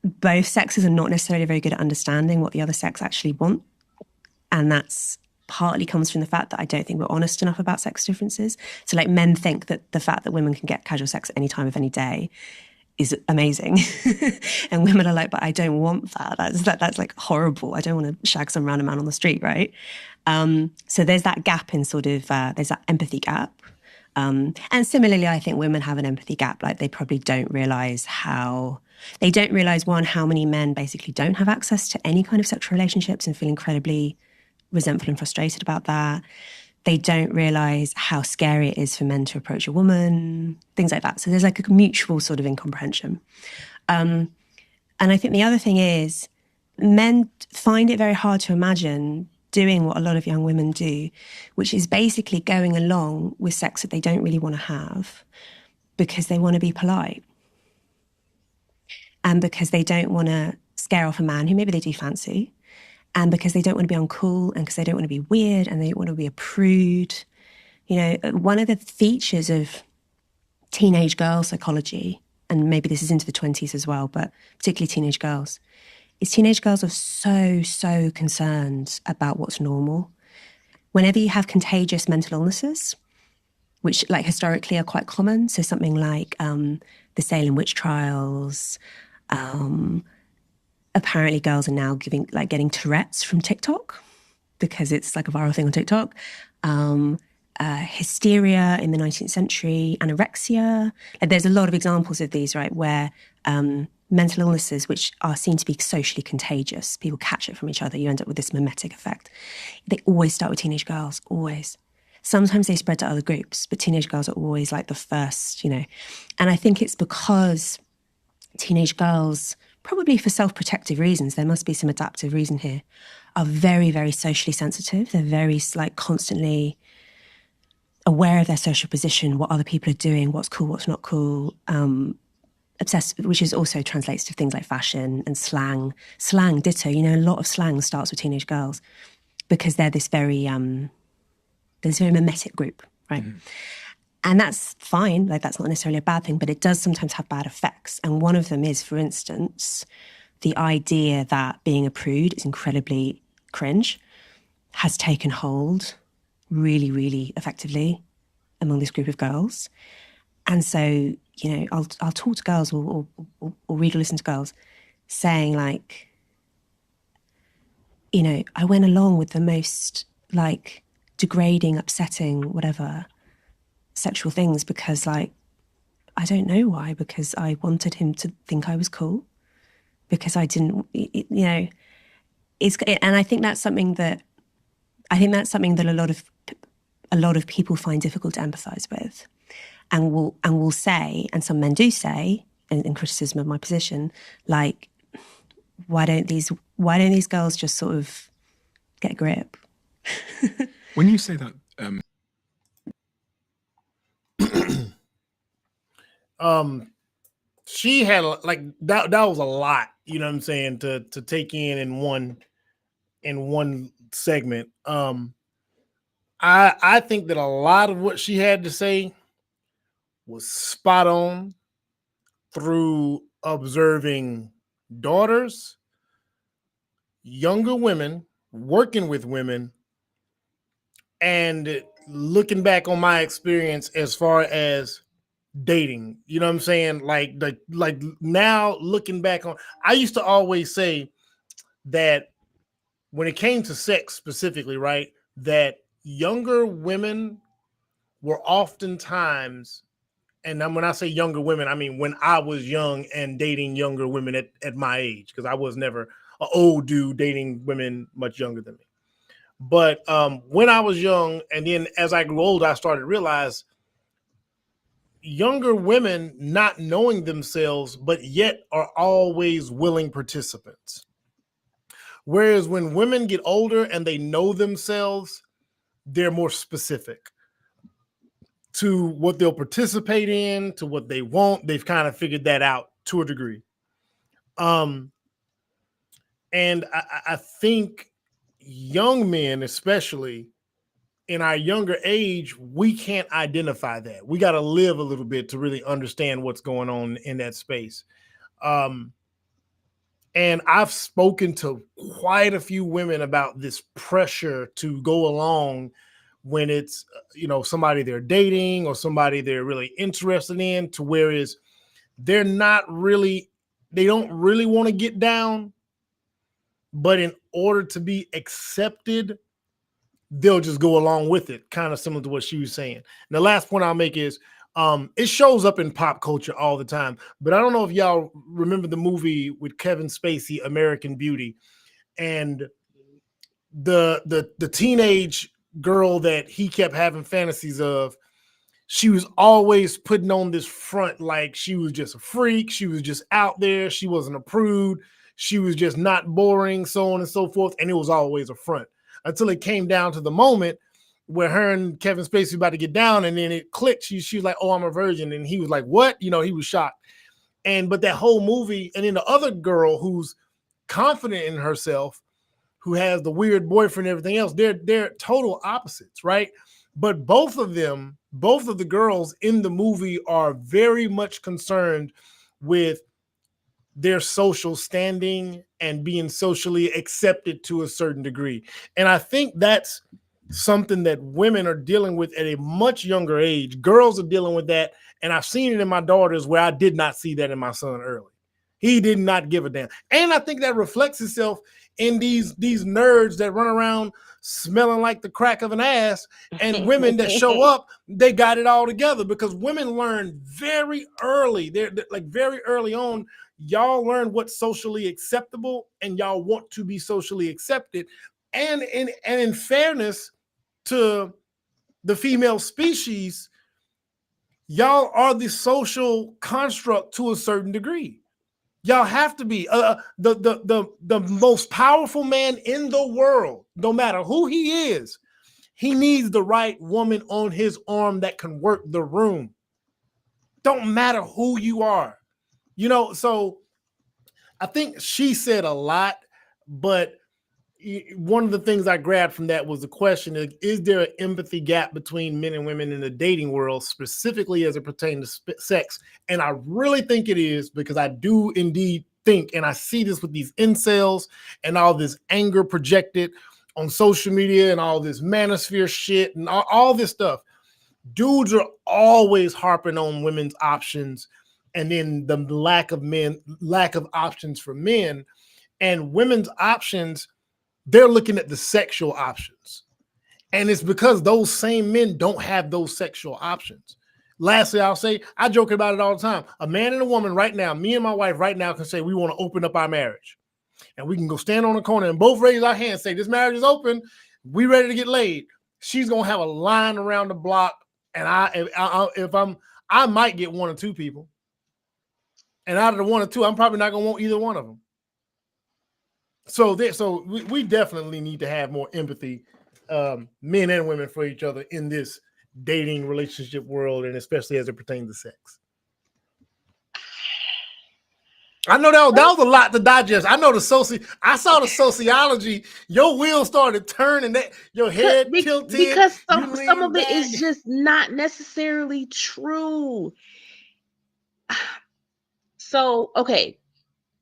both sexes are not necessarily very good at understanding what the other sex actually want. And that's partly comes from the fact that I don't think we're honest enough about sex differences. So like men think that the fact that women can get casual sex at any time of any day is amazing. And women are like, but I don't want that. That's like horrible. I don't want to shag some random man on the street, right? So there's that gap in there's that empathy gap. And similarly, I think women have an empathy gap. Like they probably don't realize how many men basically don't have access to any kind of sexual relationships and feel incredibly resentful and frustrated about that. They don't realize how scary it is for men to approach a woman, things like that. So there's like a mutual sort of incomprehension. And I think the other thing is men find it very hard to imagine doing what a lot of young women do, which is basically going along with sex that they don't really want to have because they want to be polite and because they don't want to scare off a man who maybe they do fancy, and because they don't want to be uncool and because they don't want to be weird and they don't want to be a prude. One of the features of teenage girl psychology, and maybe this is into the 20s as well, but particularly teenage girls, is teenage girls are so concerned about what's normal. Whenever you have contagious mental illnesses, which like historically are quite common, so something like the Salem witch trials, apparently girls are now getting Tourette's from TikTok because it's like a viral thing on TikTok. Hysteria in the 19th century, anorexia. There's a lot of examples of these, right, where mental illnesses, which are seen to be socially contagious, people catch it from each other, you end up with this mimetic effect. They always start with teenage girls, always. Sometimes they spread to other groups, but teenage girls are always like the first, And I think it's because teenage girls, probably for self-protective reasons, there must be some adaptive reason here, are very, very socially sensitive. They're very constantly aware of their social position, what other people are doing, what's cool, what's not cool, obsessed, which is also translates to things like fashion and slang. Slang, ditto. A lot of slang starts with teenage girls because they're this very mimetic group, right? Mm-hmm. And that's fine, that's not necessarily a bad thing, but it does sometimes have bad effects. And one of them is, for instance, the idea that being a prude is incredibly cringe has taken hold really, really effectively among this group of girls. And so, I'll talk to girls or read or listen to girls saying I went along with the most degrading, upsetting, whatever, sexual things because I don't know why, because I wanted him to think I was cool, because I didn't, and I think that's something that a lot of people find difficult to empathize with, and will say, and some men do say, in criticism of my position, why don't these girls just sort of get a grip? When you say that, she had that was a lot, you know what I'm saying, to take in one segment. I think that a lot of what she had to say was spot on through observing daughters, younger women, working with women, and looking back on my experience as far as dating. You know what I'm saying? Like now looking back on, I used to always say that when it came to sex specifically, right, that younger women were oftentimes and then when I say younger women, I mean when I was young and dating younger women at my age, because I was never an old dude dating women much younger than me. But when I was young, and then as I grew older, I started to realize younger women not knowing themselves, but yet are always willing participants. Whereas when women get older and they know themselves, they're more specific to what they'll participate in, to what they want. They've kind of figured that out to a degree. And I think young men, especially in our younger age, we can't identify that. We got to live a little bit to really understand what's going on in that space. And I've spoken to quite a few women about this pressure to go along when it's, somebody they're dating or somebody they're really interested in, to whereas they don't really want to get down, but in order to be accepted, they'll just go along with it, kind of similar to what she was saying. And the last point I'll make is it shows up in pop culture all the time, but I don't know if y'all remember the movie with Kevin Spacey, American Beauty, and the teenage girl that he kept having fantasies of. She was always putting on this front like she was just a freak. She was just out there. She wasn't a prude. She was just not boring, so on and so forth. And it was always a front until it came down to the moment where her and Kevin Spacey were about to get down, and then it clicked. She was like, "Oh, I'm a virgin." And he was like, "What?" He was shocked. But that whole movie, and then the other girl who's confident in herself, who has the weird boyfriend and everything else, they're total opposites, right? But both of the girls in the movie are very much concerned with their social standing and being socially accepted to a certain degree. And I think that's something that women are dealing with at a much younger age. Girls are dealing with that. And I've seen it in my daughters where I did not see that in my son early. He did not give a damn. And I think that reflects itself in these nerds that run around smelling like the crack of an ass, and women that show up, they got it all together, because women learn very early. They're like very early on. Y'all learn what's socially acceptable, and y'all want to be socially accepted. And in fairness to the female species, y'all are the social construct to a certain degree. Y'all have to be the most powerful man in the world, no matter who he is. He needs the right woman on his arm that can work the room. Don't matter who you are. So I think she said a lot, but one of the things I grabbed from that was the question: is there an empathy gap between men and women in the dating world, specifically as it pertains to sex? And I really think it is, because I do indeed think, and I see this with these incels and all this anger projected on social media and all this manosphere shit and all this stuff. Dudes are always harping on women's options, and then the lack of options for men, and women's options. They're looking at the sexual options. And it's because those same men don't have those sexual options. Lastly, I'll say, I joke about it all the time. A man and a woman right now, me and my wife right now, can say we want to open up our marriage. And we can go stand on the corner and both raise our hands, say this marriage is open. We ready to get laid. She's going to have a line around the block. And I might get one or two people. And out of the one or two, I'm probably not going to want either one of them. So we definitely need to have more empathy, men and women, for each other in this dating relationship world, and especially as it pertains to sex. I know that was a lot to digest. I know I saw the sociology. Your wheels started turning, that your head tilted. Because some of it is just not necessarily true. So, okay,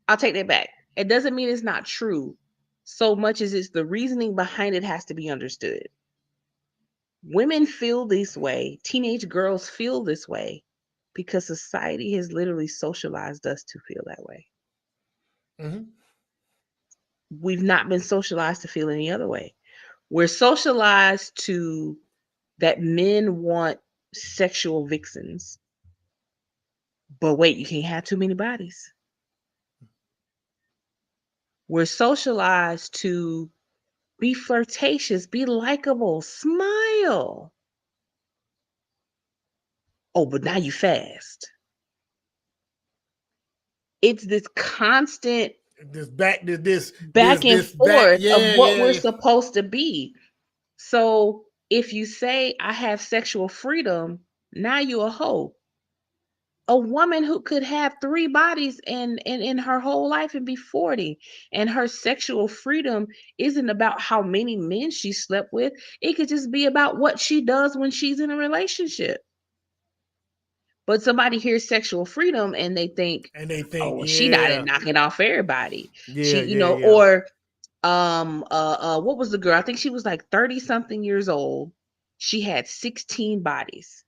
I'll take that back. It doesn't mean it's not true so much as it's the reasoning behind it has to be understood. Women feel this way. Teenage girls feel this way because society has literally socialized us to feel that way. Mm-hmm. We've not been socialized to feel any other way. We're socialized to that men want sexual vixens. But wait, you can't have too many bodies. We're socialized to be flirtatious, be likable, smile. Oh, but now you fast. It's this constant back and forth of what we're supposed to be. So if you say I have sexual freedom, now you're a hoe. A woman who could have 3 bodies and in her whole life and be 40, and her sexual freedom isn't about how many men she slept with. It could just be about what she does when she's in a relationship. But somebody hears sexual freedom and they think, oh, well, she not knocking off everybody. Or what was the girl? I think she was like 30 something years old. She had 16 bodies.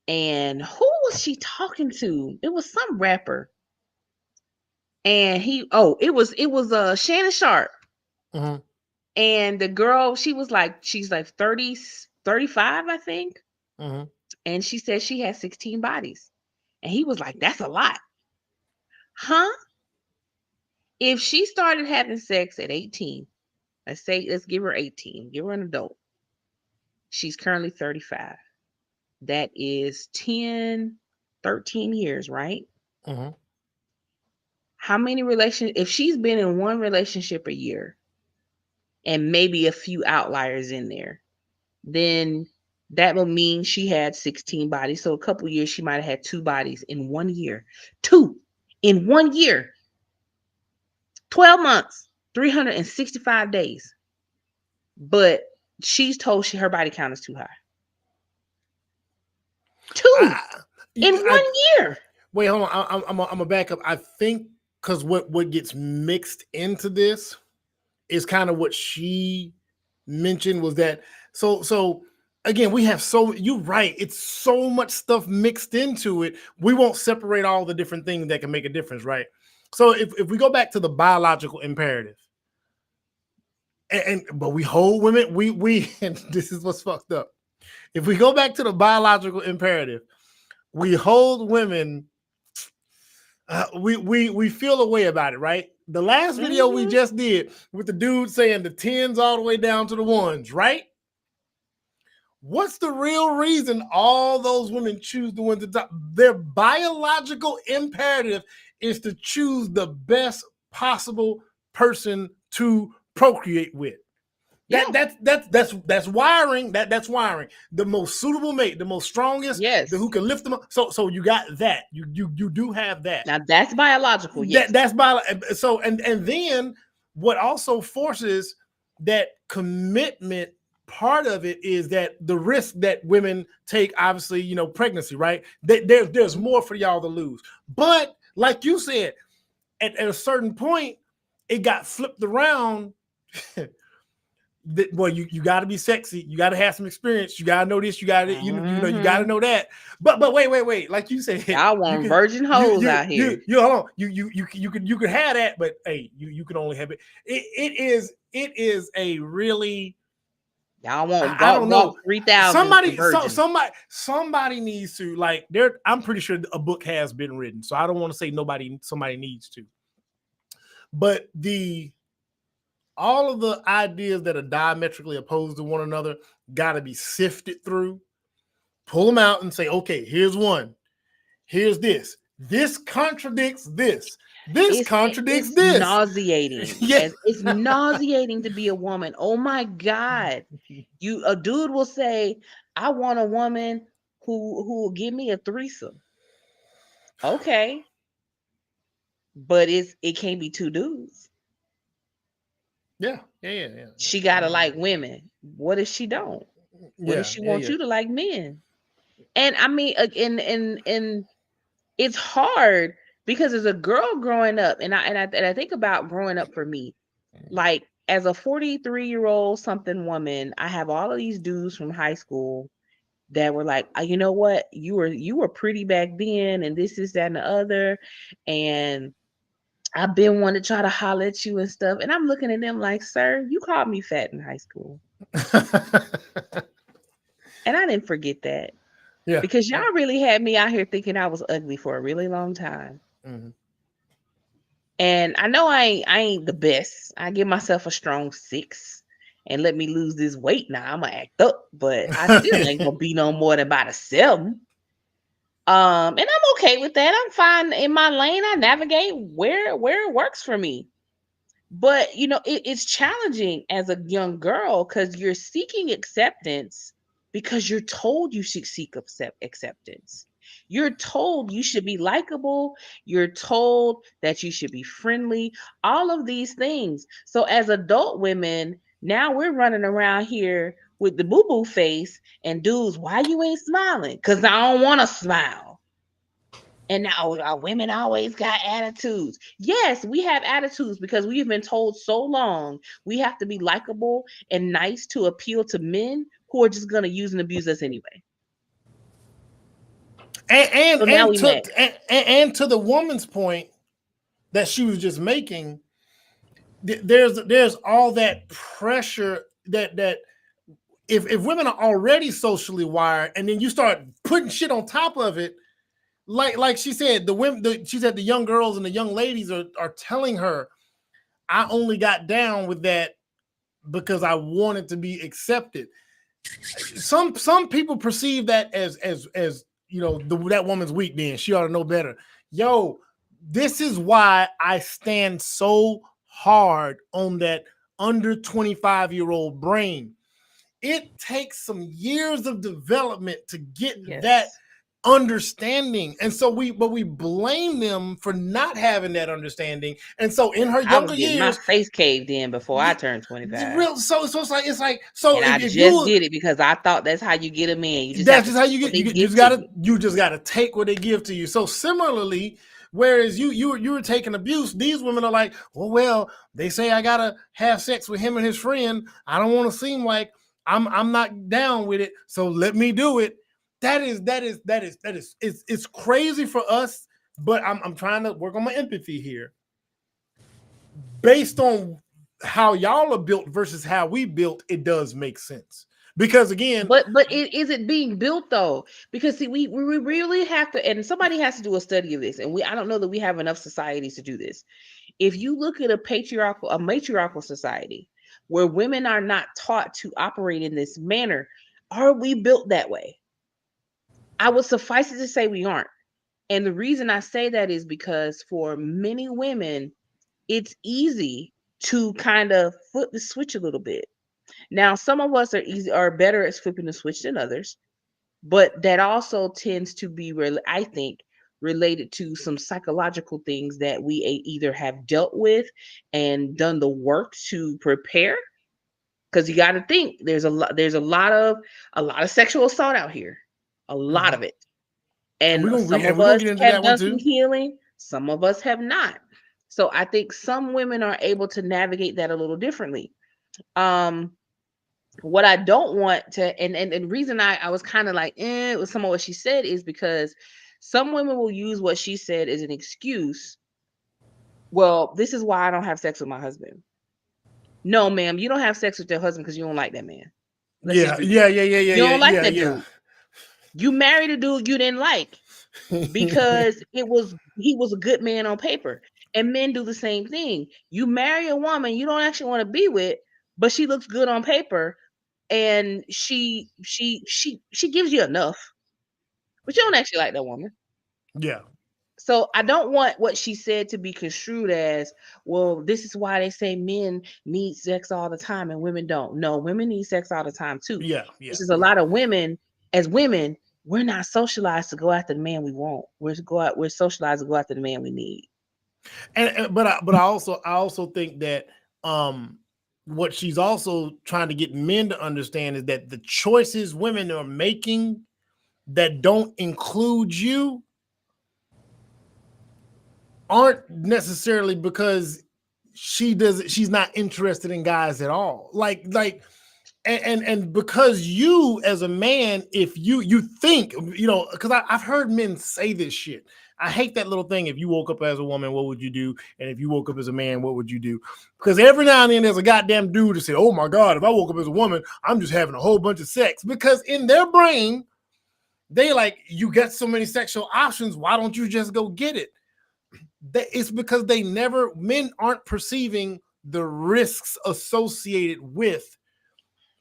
And who was she talking to? It was some rapper. And it was Shannon Sharp. Mm-hmm. And the girl, she's like 30, 35, I think. Mm-hmm. And she said she had 16 bodies. And he was like, that's a lot. Huh? If she started having sex at 18, let's give her 18, give her an adult. She's currently 35. That is 10, 13 years, right? Mm-hmm. How many if she's been in one relationship a year and maybe a few outliers in there, then that will mean she had 16 bodies. So a couple years, she might have had 2 bodies in 1 year. 2 in 1 year. 12 months, 365 days. But she's told her body count is too high. 2 in 1 year. Wait, hold on. I'm gonna back up. I think because what gets mixed into this is kind of what she mentioned was that so again, we have you're right, it's so much stuff mixed into it. We won't separate all the different things that can make a difference, right? So if we go back to the biological imperative, but we hold women, we and this is what's fucked up. If we go back to the biological imperative, we hold women. We feel a way about it, right? The last video we just did with the dude saying the 10s all the way down to the 1s, right? What's the real reason all those women choose the ones at the top? Their biological imperative is to choose the best possible person to procreate with. That's wiring. That's wiring. The most suitable mate, the most strongest, who can lift them up. So you got that. You do have that. Now that's biological. Yes, that's biological. So and then what also forces that commitment part of it is that the risk that women take, obviously, pregnancy, right? There's more for y'all to lose. But like you said, at a certain point, it got flipped around. Well, you got to be sexy. You got to have some experience. You got to know this. You got to, you got to know that. But wait. Like you said, I want virgin hoes out here. Hold on. You could have that, but hey, you can only have it. It is a really. Y'all want I don't know 3,000. Somebody needs to I'm pretty sure a book has been written, so I don't want to say somebody needs to. But all of the ideas that are diametrically opposed to one another got to be sifted through, pull them out and say, okay, here's one. Here's this. This contradicts this. This contradicts this. Nauseating. Yes. It's nauseating to be a woman. Oh my God. A dude will say, I want a woman who will give me a threesome. Okay. But it can't be 2 dudes. Yeah. She gotta like women. What if she don't? What if she wants you to like men? And I mean, and it's hard because as a girl growing up, and I think about growing up for me, like as a 43-year-old something woman, I have all of these dudes from high school that were like, you know what, you were pretty back then, and this is that and the other, and I've been wanting to try to holler at you and stuff. And I'm looking at them like, sir, you called me fat in high school. And I didn't forget that. Yeah. Because y'all really had me out here thinking I was ugly for a really long time. Mm-hmm. And I know I ain't the best. I give myself a strong 6 and let me lose this weight now. I'm gonna act up, but I still ain't gonna be no more than about a 7. And I'm okay with that. I'm fine in my lane. I navigate where it works for me. But you know, it's challenging as a young girl because you're seeking acceptance because you're told you should seek acceptance. You're told you should be likable. You're told that you should be friendly. All of these things. So as adult women, now we're running around here with the boo-boo face and dudes, why you ain't smiling? Because I don't want to smile. And now our women always got attitudes. Yes, we have attitudes because we've been told so long we have to be likable and nice to appeal to men who are just going to use and abuse us anyway. And So now we mad. and to the woman's point that she was just making, there's all that pressure that if women are already socially wired and then you start putting shit on top of it, like she said, she said the young girls and the young ladies are telling her, I only got down with that because I wanted to be accepted. Some people perceive that as you know, that woman's weak. Then she ought to know better. Yo, this is why I stand so hard on that under 25-year-old brain. It takes some years of development to get that understanding, and so we blame them for not having that understanding. And so in her younger years, my face caved in before I turned 25. Real, so it's like and I just did it because I thought that's how you get a man. That's just how you get. You just gotta take what they give to you. So similarly, whereas you were taking abuse, these women are like, well, they say I gotta have sex with him and his friend. I don't want to seem like I'm not down with it, so let me do it. That is it's crazy for us, but I'm trying to work on my empathy here. Based on how y'all are built versus how we built, it does make sense. Because again, but is it being built though? Because see, we really have to, and somebody has to do a study of this, and I don't know that we have enough societies to do this. If you look at a matriarchal society where women are not taught to operate in this manner, are we built that way? I would suffice it to say we aren't. And the reason I say that is because for many women, it's easy to kind of flip the switch a little bit. Now, some of us are better at flipping the switch than others, but that also tends to be, I think, related to some psychological things that we either have dealt with and done the work to prepare. Because you got to think there's a lot of sexual assault out here, a lot of it, and some of us have done some healing, some of us have not. So I think some women are able to navigate that a little differently. What I don't want to, and the reason I was kind of like with some of what she said is because some women will use what she said as an excuse. Well, this is why I don't have sex with my husband. No, ma'am, you don't have sex with your husband because you don't like that man. Yeah. You don't like that dude. You married a dude you didn't like because he was a good man on paper. And men do the same thing. You marry a woman you don't actually want to be with, but she looks good on paper, and she gives you enough, but you don't actually like that woman. Yeah. So I don't want what she said to be construed as, well, this is why they say men need sex all the time and women don't. No, women need sex all the time too. Yeah. This is a lot of women. As women, we're not socialized to go after the man we want. We're socialized to go after the man we need. But I also think that what she's also trying to get men to understand is that the choices women are making that don't include you aren't necessarily because she's not interested in guys at all. Like and because you as a man, if you think, because I've heard men say this shit. I hate that little thing. If you woke up as a woman, what would you do? And if you woke up as a man, what would you do? Because every now and then there's a goddamn dude to say, oh my God, if I woke up as a woman, I'm just having a whole bunch of sex. Because in their brain, They like, you got so many sexual options. Why don't you just go get it? It's because men aren't perceiving the risks associated with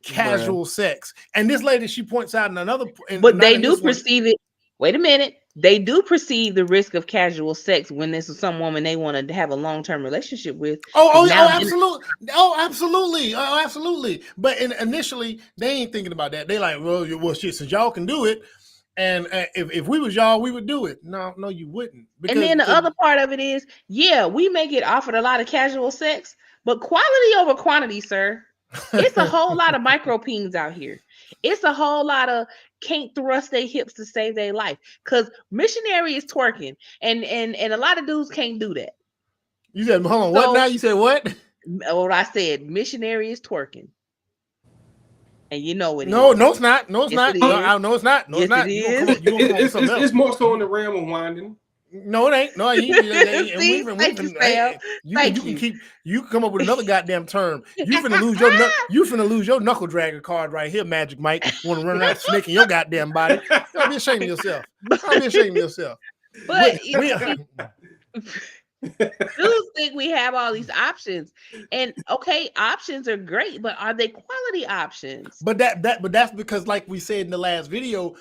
casual sex. And this lady, she points out in another, but they do perceive it. Wait a minute. They do perceive the risk of casual sex when this is some woman they want to have a long-term relationship with. Absolutely. But initially, they ain't thinking about that. They like, well, shit, since y'all can do it, and if we was y'all, we would do it. No, you wouldn't. And then the other part of it is, yeah, we may get offered a lot of casual sex, but quality over quantity, sir. It's a whole lot of micro peens out here. It's a whole lot of can't thrust their hips to save their life, because missionary is twerking, and a lot of dudes can't do that. You said, hold on, what now? You said what? What I said, missionary is twerking. And you know it is. No, it's not. No, it's not. No, it's not. No, yes, it's not. It's more so in the realm of winding. No, it ain't. No, you can come up with another goddamn term. You finna lose your knuckle dragger card right here, Magic Mike. Want to run around snaking your goddamn body? Don't be ashamed of yourself. But dudes think we have all these options, and okay, options are great, but are they quality options? But that's because, like we said in the last video,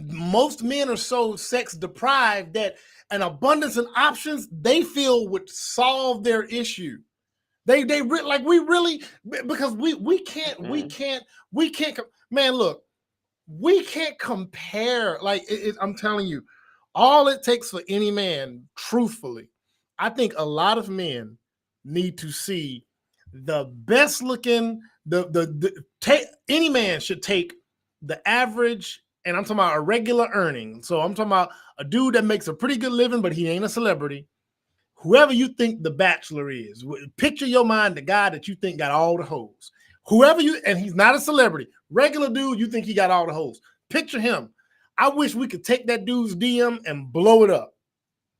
most men are so sex deprived that an abundance of options they feel would solve their issue. Because we can't man, look, we can't compare. Like I'm telling you, all it takes for any man, truthfully, I think a lot of men need to see the best looking, any man should take the average, and I'm talking about a regular earning. So I'm talking about a dude that makes a pretty good living, but he ain't a celebrity. Whoever you think the Bachelor is, picture your mind the guy that you think got all the hoes. And he's not a celebrity, regular dude, you think he got all the hoes. Picture him. I wish we could take that dude's DM and blow it up.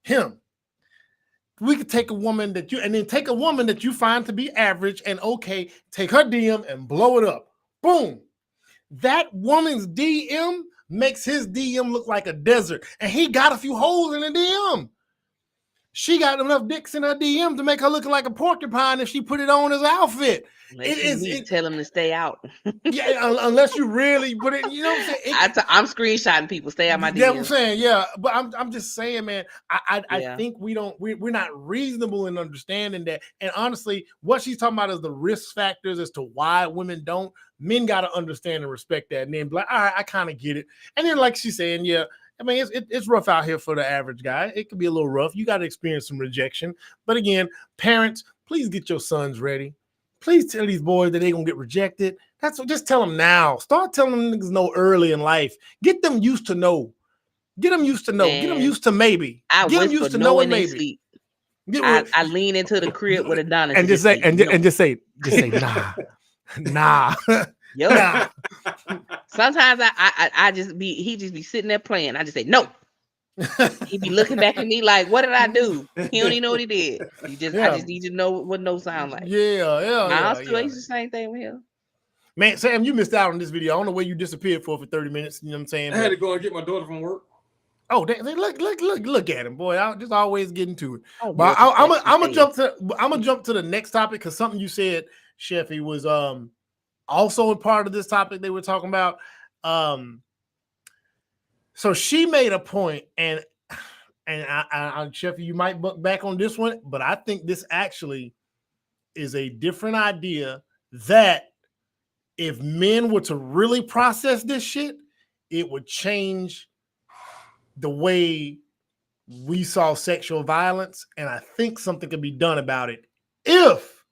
Him. We could take a woman that you find to be average and okay, take her DM and blow it up. Boom. That woman's DM makes his DM look like a desert. And he got a few holes in the DM. She got enough dicks in her DM to make her look like a porcupine if she put it on his outfit. Tell him to stay out. Yeah, unless you really put it, you know what I'm saying? I'm screenshotting people. Stay out my DM. Yeah, I'm saying, yeah. But I'm just saying, man, I think we're not reasonable in understanding that. And honestly, what she's talking about is the risk factors as to why women don't. Men got to understand and respect that, and then be like, all right, I kind of get it. And then, like she's saying, yeah, I mean, it's rough out here for the average guy. It could be a little rough. You got to experience some rejection. But again, parents, please get your sons ready. Please tell these boys that they're going to get rejected. Just tell them now. Start telling them niggas know early in life. Get them used to know. Get them used to know. Man, get them used to maybe. Get them used to knowing maybe. I lean into the crib with Adonis and just say nah. Yo. Nah. Sometimes he just be sitting there playing. I just say no. He be looking back at me like, what did I do? He don't even know what he did. I just need to know what no sound like. I used the same thing with him. Man, Sam, you missed out on this video. I don't know where you disappeared for 30 minutes. You know what I'm saying? I had to go and get my daughter from work. Oh, look at him, boy! I'll just always get into it. But I'm gonna jump to the next topic because something you said, Sheffy, was also a part of this topic they were talking about. So she made a point, and I Sheffy, you might look back on this one, but I think this actually is a different idea that if men were to really process this shit, it would change the way we saw sexual violence. And I think something could be done about it if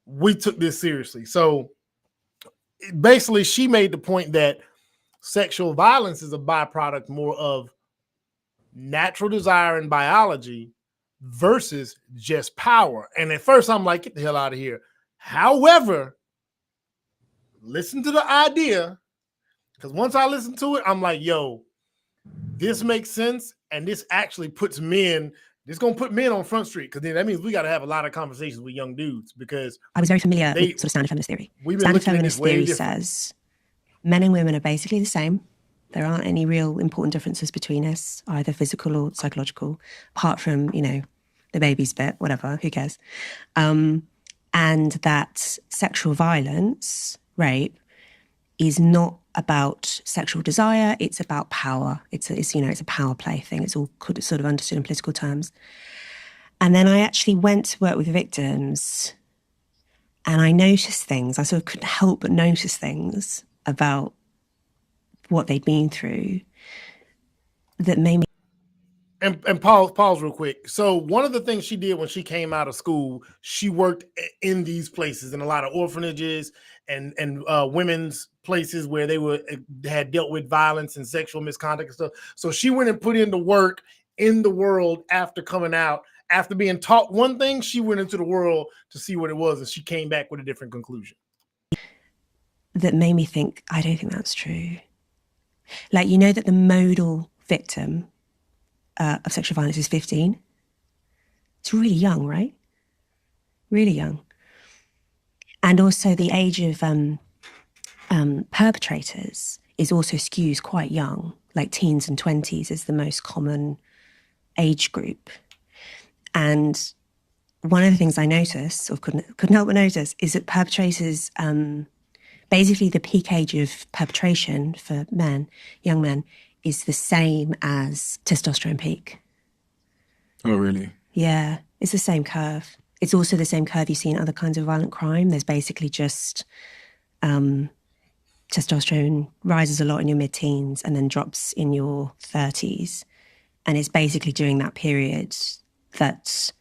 we took this seriously. So basically, she made the point that sexual violence is a byproduct more of natural desire and biology versus just power. And at first I'm like, get the hell out of here. However, listen to the idea, because once I listen to it, I'm like, yo, this makes sense. And this actually puts men, it's going to put men on Front Street, because then that means we got to have a lot of conversations with young dudes, because I was very familiar with sort of standard feminist theory. Standard feminist theory says men and women are basically the same. There aren't any real important differences between us, either physical or psychological, apart from, you know, the baby's bit, whatever, who cares? And that sexual violence, rape, is not about sexual desire, it's about power. It's a power play thing. It's all sort of understood in political terms. And then I actually went to work with victims and I noticed things. I sort of couldn't help but notice things about what they'd been through that made me. And pause real quick. So one of the things she did when she came out of school, she worked in these places, in a lot of orphanages and women's places where they had dealt with violence and sexual misconduct and stuff. So she went and put in the work in the world after coming out. After being taught one thing, she went into the world to see what it was, and she came back with a different conclusion. That made me think, I don't think that's true. Like, you know that the modal victim of sexual violence is 15. It's really young, right? Really young. And also the age of perpetrators is also skews quite young, like teens and 20s is the most common age group. And one of the things I noticed, or couldn't help but notice, is that perpetrators, basically the peak age of perpetration for men, young men, is the same as testosterone peak. Oh, really? Yeah, it's the same curve. It's also the same curve you see in other kinds of violent crime. There's basically just testosterone rises a lot in your mid-teens and then drops in your 30s. And it's basically during that period that,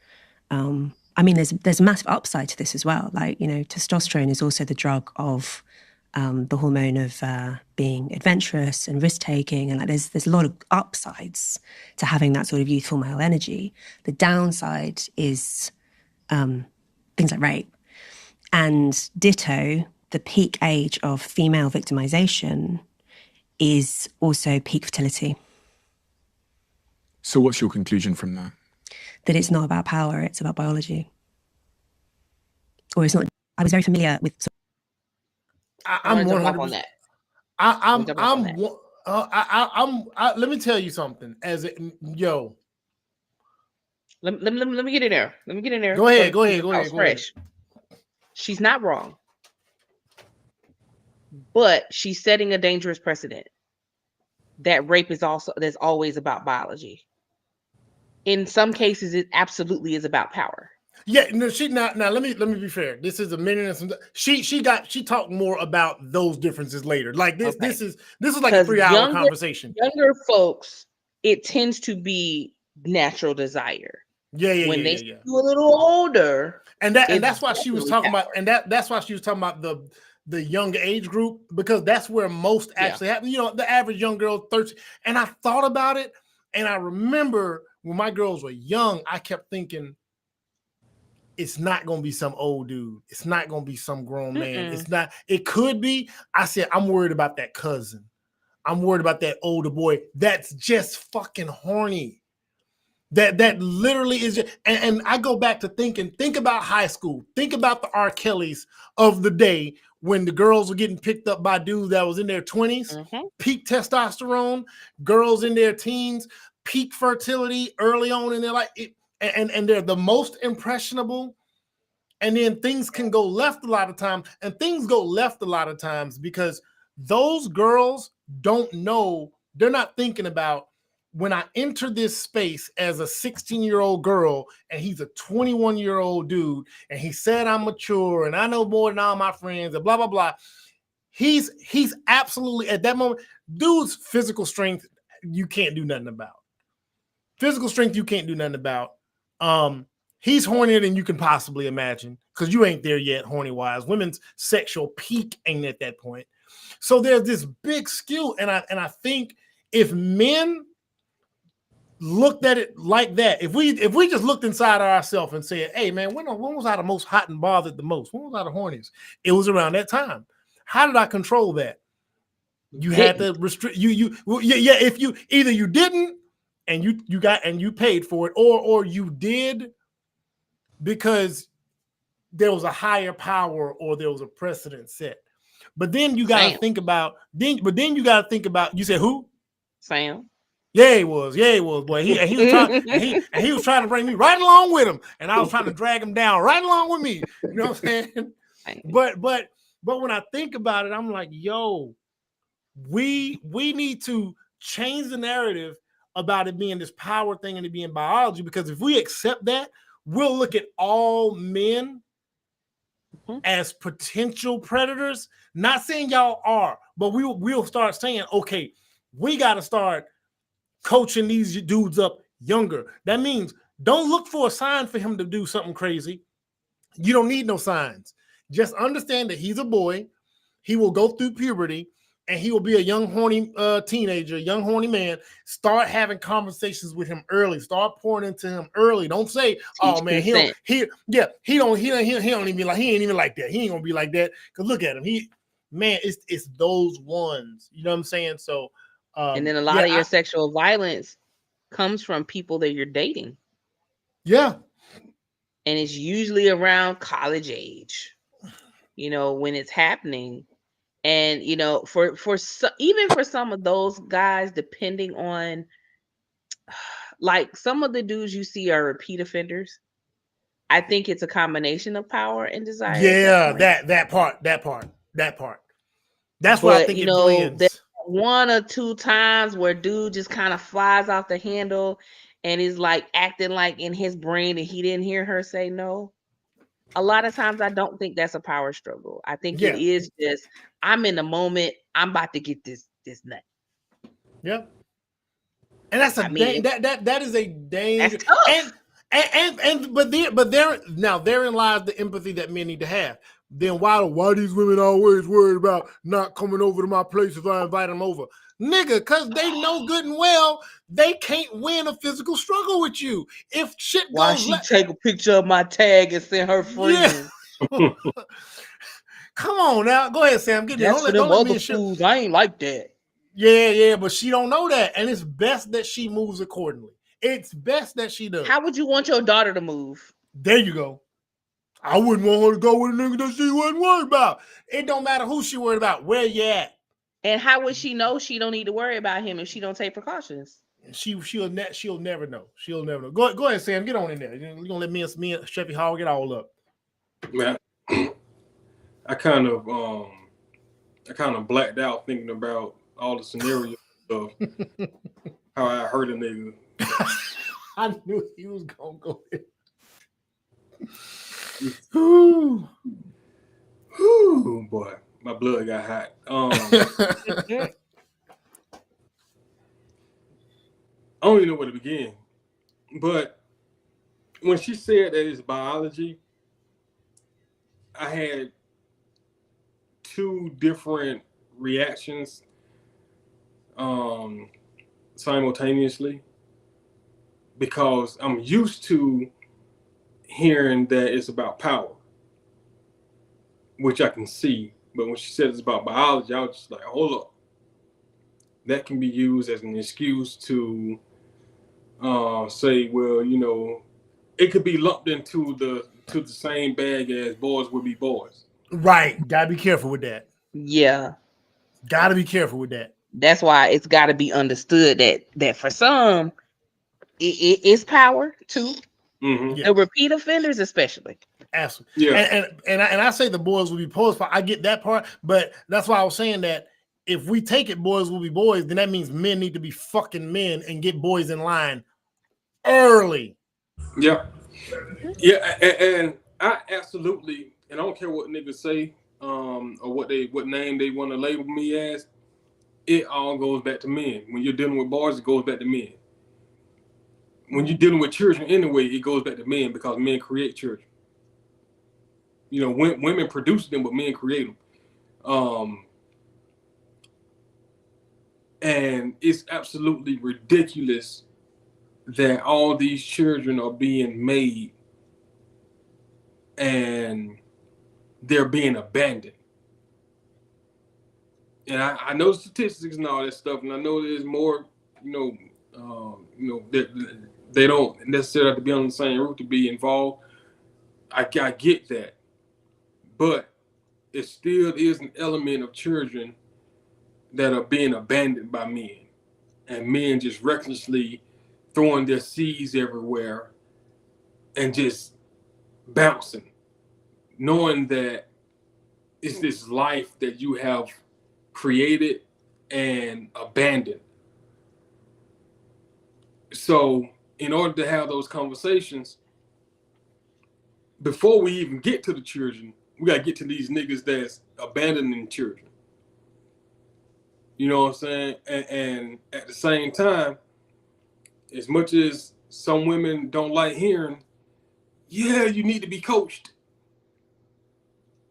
I mean, there's a massive upside to this as well. Like, you know, testosterone is also the drug of the hormone of being adventurous and risk-taking. And like, there's a lot of upsides to having that sort of youthful male energy. The downside is things like rape. And ditto, the peak age of female victimization is also peak fertility. So what's your conclusion from that? That it's not about power, it's about biology. Or it's not. I was very familiar with. I'm 100%. Let me tell you something. Let me get in there. Let me get in there. Go ahead. Fresh. She's not wrong, but she's setting a dangerous precedent. That rape that's always about biology. In some cases, it absolutely is about power. Yeah, no, now let me be fair. This is a minute and some. She talked more about those differences later. Like this, Okay. this is like a 3-hour conversation. Younger folks, it tends to be natural desire. When they get a little older, and that's why she was talking about, and that's why she was talking about the younger age group, because that's where most actually happen. You know, the average young girl 13. And I thought about it, and I remember when my girls were young, I kept thinking, it's not going to be some old dude. It's not going to be some grown man. It's not. It could be. I said, I'm worried about that cousin. I'm worried about that older boy. That's just fucking horny. That literally is just, and I go back to think about high school. Think about the R. Kellys of the day when the girls were getting picked up by dudes that was in their 20s, peak testosterone, girls in their teens, peak fertility early on in their life. And they're the most impressionable, and then things can go left a lot of times, and things go left a lot of times because those girls don't know, they're not thinking about, when I enter this space as a 16-year-old girl and he's a 21-year-old dude and he said I'm mature and I know more than all my friends and blah, blah, blah. He's absolutely, at that moment, dude's physical strength, you can't do nothing about. Physical strength, you can't do nothing about. He's hornier than you can possibly imagine because you ain't there yet, horny-wise. Women's sexual peak ain't at that point. So there's this big skill, and I think if men looked at it like that, if we just looked inside ourselves and said, hey man, when was I the most hot and bothered the most? When was I the horniest? It was around that time. How did I control that? You had to restrict if you either you didn't and you paid for it, or you did because there was a higher power or there was a precedent set. But then you gotta think about you said who? Sam. Yeah, he was, boy. He was trying he was trying to bring me right along with him, and I was trying to drag him down right along with me. You know what I'm saying? But when I think about it, I'm like, yo, we need to change the narrative about it being this power thing and it being biology, because if we accept that, we'll look at all men as potential predators. Not saying y'all are, but we'll start saying, okay, we got to start coaching these dudes up younger. That means don't look for a sign for him to do something crazy. You don't need no signs. Just understand that he's a boy. He will go through puberty, and he will be a young horny teenager, young horny man. Start having conversations with him early. Start pouring into him early. Don't say, "Oh man, he ain't even like that. He ain't gonna be like that." Because look at him. It's those ones. You know what I'm saying? So, and then a lot of your sexual violence comes from people that you're dating. Yeah, and it's usually around college age. You know, when it's happening. And, you know, even for some of those guys, depending on, like, some of the dudes you see are repeat offenders. I think it's a combination of power and desire. Yeah, that part. That's what I think it blends. One or two times where dude just kind of flies off the handle and is like acting like in his brain and he didn't hear her say no. A lot of times I don't think that's a power struggle. I think it is just, I'm in the moment. I'm about to get this nut. Yeah. And that's that is a danger. But therein lies the empathy that men need to have. Then why these women always worried about not coming over to my place if I invite them over? Nigga, because they know good and well they can't win a physical struggle with you. If shit Why goes, she take a picture of my tag and send her friend? Yeah. Come on now, go ahead, Sam. Get That's for them other fools. I ain't like that. Yeah, but she don't know that, and it's best that she moves accordingly. It's best that she does. How would you want your daughter to move? There you go. I wouldn't want her to go with a nigga that she wasn't worried about. It don't matter who she worried about. Where you at? And how would she know she don't need to worry about him if she don't take precautions? She'll never know. She'll never know. Go ahead, Sam. Get on in there. You're gonna let me and Sheffy Hall get all up. Man, I kind of blacked out thinking about all the scenarios of how I hurt a nigga. I knew he was gonna go there. Ooh, boy, my blood got hot. I don't even know where to begin. But when she said that it's biology, I had two different reactions simultaneously, because I'm used to hearing that it's about power, which I can see. But when she said it's about biology, I was just like, hold up. That can be used as an excuse to say, well, you know, it could be lumped into the same bag as boys would be boys. Right. Gotta be careful with that. Yeah. Gotta be careful with that. That's why it's got to be understood that for some, it's power too. Mm-hmm. The repeat offenders, especially. Absolutely. Yeah. And I say the boys will be boys. I get that part, but that's why I was saying that if we take it, boys will be boys, then that means men need to be fucking men and get boys in line early. Yeah. Yeah, and I absolutely, and I don't care what niggas say, or what name they want to label me as. It all goes back to men. When you're dealing with boys, it goes back to men. When you're dealing with children anyway, it goes back to men, because men create children. You know, women produce them, but men create them. And it's absolutely ridiculous that all these children are being made and they're being abandoned. And I know statistics and all that stuff, and I know there's more, they don't necessarily have to be on the same route to be involved. I get that, but it still is an element of children that are being abandoned by men, and men just recklessly throwing their seeds everywhere and just bouncing, knowing that it's this life that you have created and abandoned. So in order to have those conversations, before we even get to the children, we got to get to these niggas that's abandoning children. You know what I'm saying? And at the same time, as much as some women don't like hearing, yeah, you need to be coached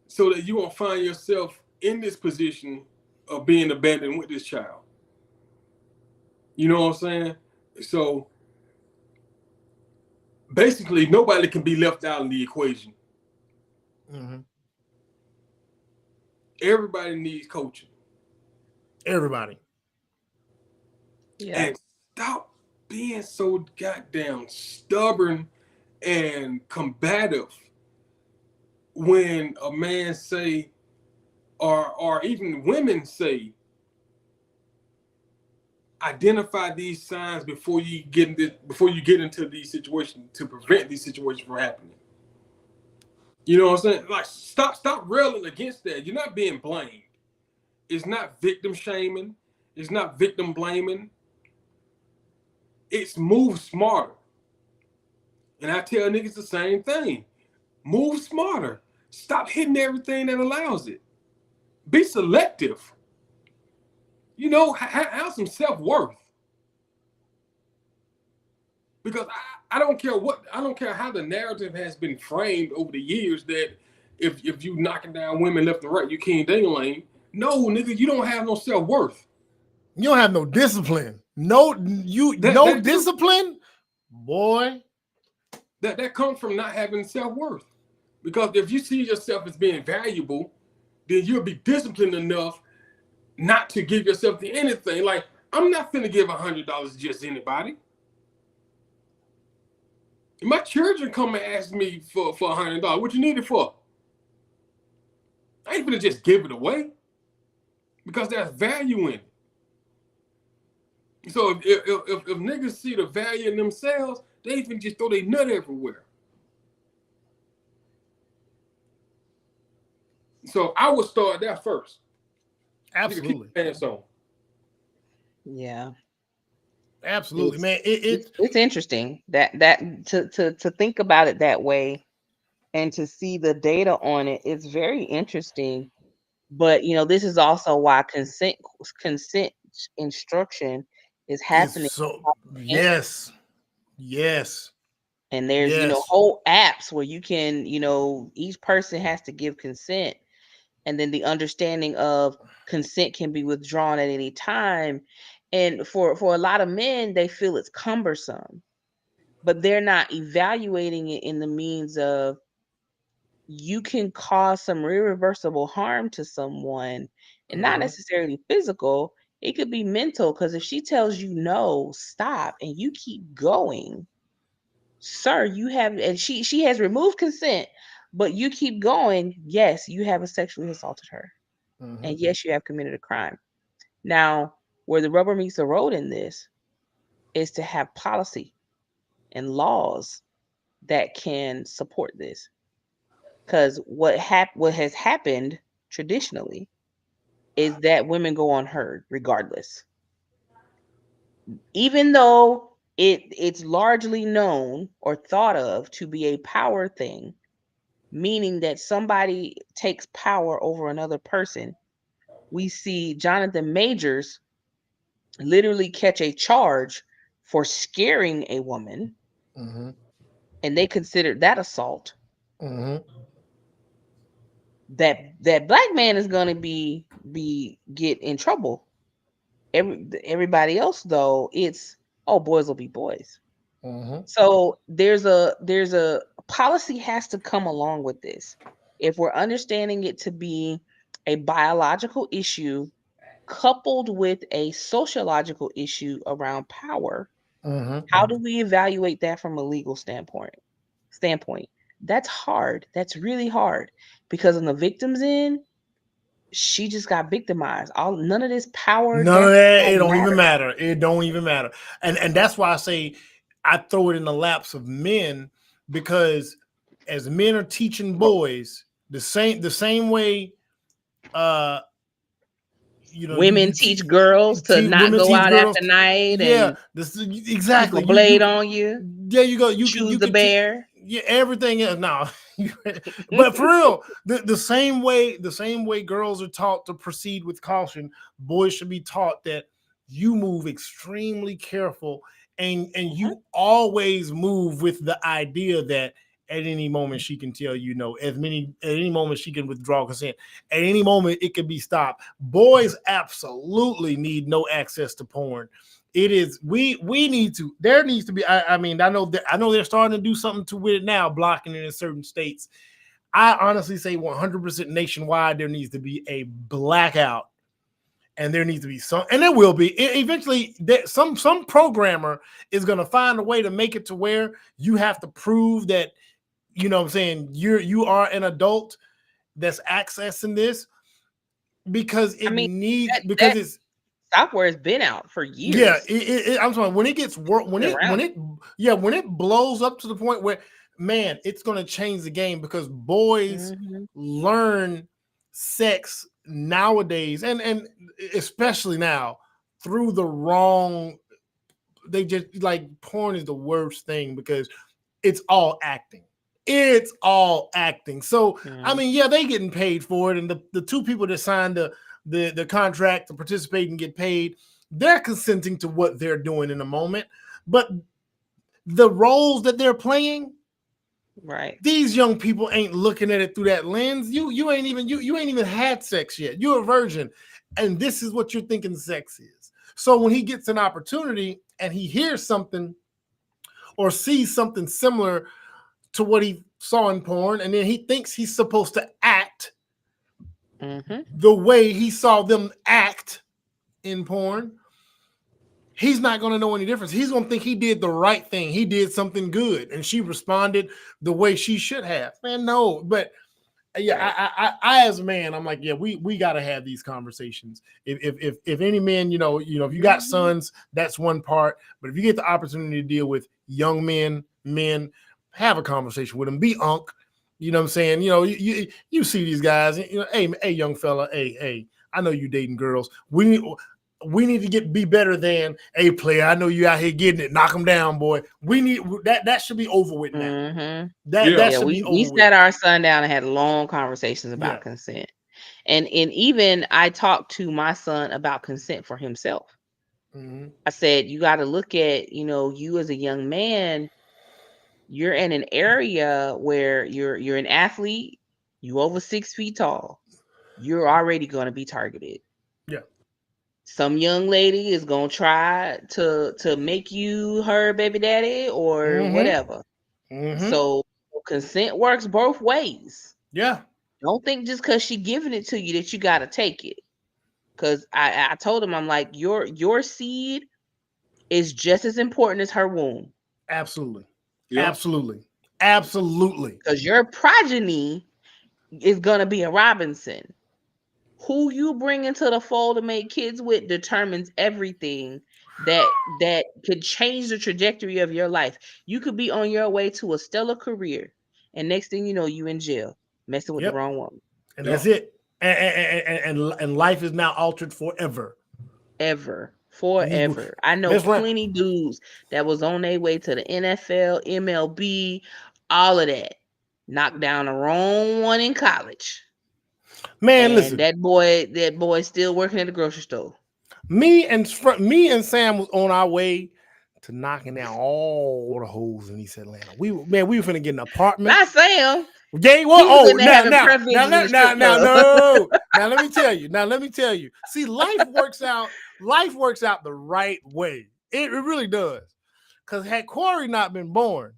so that you won't find yourself in this position of being abandoned with this child. You know what I'm saying? So basically, nobody can be left out in the equation. Mm-hmm. Everybody needs coaching. Everybody. Yeah. And stop being so goddamn stubborn and combative when a man say, or even women say, identify these signs before you get into these situations to prevent these situations from happening. You know what I'm saying? Like, stop railing against that. You're not being blamed. It's not victim shaming. It's not victim blaming. It's move smarter. And I tell niggas the same thing. Move smarter. Stop hitting everything that allows it. Be selective. You know, have some self-worth. Because I don't care how the narrative has been framed over the years that if you knocking down women left and right, you can't ding-a-ling. No, nigga, you don't have no self-worth. You don't have no discipline. No discipline, boy. That comes from not having self-worth. Because if you see yourself as being valuable, then you'll be disciplined enough not to give yourself to anything. Like, I'm not finna give $100 to just anybody. If my children come and ask me for $100, what you need it for? I ain't finna just give it away because there's value in it. So if niggas see the value in themselves, they ain't finna just throw their nut everywhere. So I would start that first. Absolutely. Yeah. Absolutely, man. It's interesting that to think about it that way and to see the data on it. It's very interesting. But this is also why consent instruction is happening. Yes. And there's whole apps where you can, each person has to give consent, and then the understanding of consent can be withdrawn at any time. And for a lot of men, they feel it's cumbersome, but they're not evaluating it in the means of you can cause some irreversible harm to someone, and not necessarily physical. It could be mental, because if she tells you no, stop, and you keep going, sir, you have, and she has removed consent, but you keep going, yes, you have sexually assaulted her. And yes, you have committed a crime. Now, where the rubber meets the road in this is to have policy and laws that can support this. Because what has happened traditionally is that women go unheard regardless. Even though it's largely known or thought of to be a power thing, meaning that somebody takes power over another person. We see Jonathan Majors literally catch a charge for scaring a woman, and they considered that assault. That black man is going to be get in trouble. Everybody else, though, it's boys will be boys. So there's a policy has to come along with this. If we're understanding it to be a biological issue coupled with a sociological issue around power, how do we evaluate that from a legal standpoint? That's hard. That's really hard, because on the victim's end, she just got victimized. None of this power. None of that. It don't matter. even matter. It don't even matter. And that's why I say I throw it in the laps of men, because as men are teaching boys the same way, women teach girls to not go out after night. Yeah, and this is exactly. keep a blade on you. There you go. You choose you the bear. Yeah, everything else. No, but for real, the same way girls are taught to proceed with caution, boys should be taught that you move extremely careful, and you always move with the idea that at any moment she can tell you no. At any moment she can withdraw consent. At any moment it can be stopped. Boys absolutely need no access to porn. It is we need to. There needs to be. I mean, I know they're starting to do something with it now, blocking it in certain states. I honestly say 100% nationwide there needs to be a blackout, and there needs to be some, and there will be eventually. Some programmer is going to find a way to make it to where you have to prove that, you know what I'm saying, you are an adult that's accessing this, because it's software has been out for years. Yeah, I'm sorry. When it gets when it blows up to the point where, man, it's going to change the game, because boys learn sex nowadays, and especially now, through the wrong. They just like, porn is the worst thing because it's all acting. It's all acting. So I mean, yeah, they getting paid for it, and the two people that signed the contract to participate and get paid, they're consenting to what they're doing in the moment. But the roles that they're playing, right? These young people ain't looking at it through that lens. You ain't even had sex yet. You're a virgin, and this is what you're thinking sex is. So when he gets an opportunity and he hears something or sees something similar to what he saw in porn, and then he thinks he's supposed to act the way he saw them act in porn, he's not going to know any difference. He's going to think he did the right thing. He did something good, and she responded the way she should have. Man, no. But yeah, I as a man, I'm like, yeah, we got to have these conversations. If any man, you know, if you got sons, that's one part. But if you get the opportunity to deal with young men, have a conversation with them. Be unk. You know what I'm saying? You know, you see these guys. You know, hey, young fella, hey, I know you dating girls. We need to be better than a player. I know you out here getting it. Knock them down, boy. We need that should be over with now. That should be over we with. sat our son down and had long conversations about consent. And even I talked to my son about consent for himself. I said, you got to look at, you as a young man, you're in an area where you're an athlete, you over 6 feet tall, you're already going to be targeted. Yeah. Some young lady is going to try to make you her baby daddy or whatever. So consent works both ways. Yeah. Don't think just because she giving it to you that you got to take it. Because I told him, I'm like, your seed is just as important as her womb. Absolutely. Yep. Absolutely. Because your progeny is going to be a Robinson. Who you bring into the fold to make kids with determines everything that could change the trajectory of your life. You could be on your way to a stellar career, and next thing you know, you in jail messing with the wrong woman. And that's it. And life is now altered forever. Forever. I know plenty dudes that was on their way to the NFL, MLB, all of that. Knocked down the wrong one in college. Man, listen. That boy still working at the grocery store. Me and Sam was on our way to knocking down all the holes in East Atlanta. We were finna get an apartment. Not Sam. Yeah, well, now, let me tell you. See, life works out the right way. It really does. Because had Corey not been born,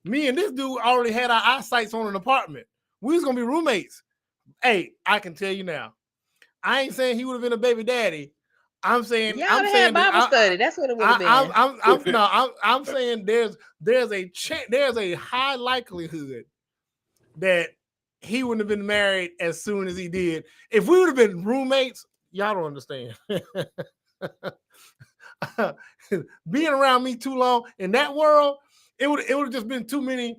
me and this dude already had our eyesights on an apartment. We was gonna be roommates. Hey, I can tell you now. I ain't saying he would have been a baby daddy. I'm saying had Bible study. That's what it would have been. I'm saying there's a high likelihood that he wouldn't have been married as soon as he did. If we would have been roommates, y'all don't understand. Being around me too long in that world, it would have just been too many.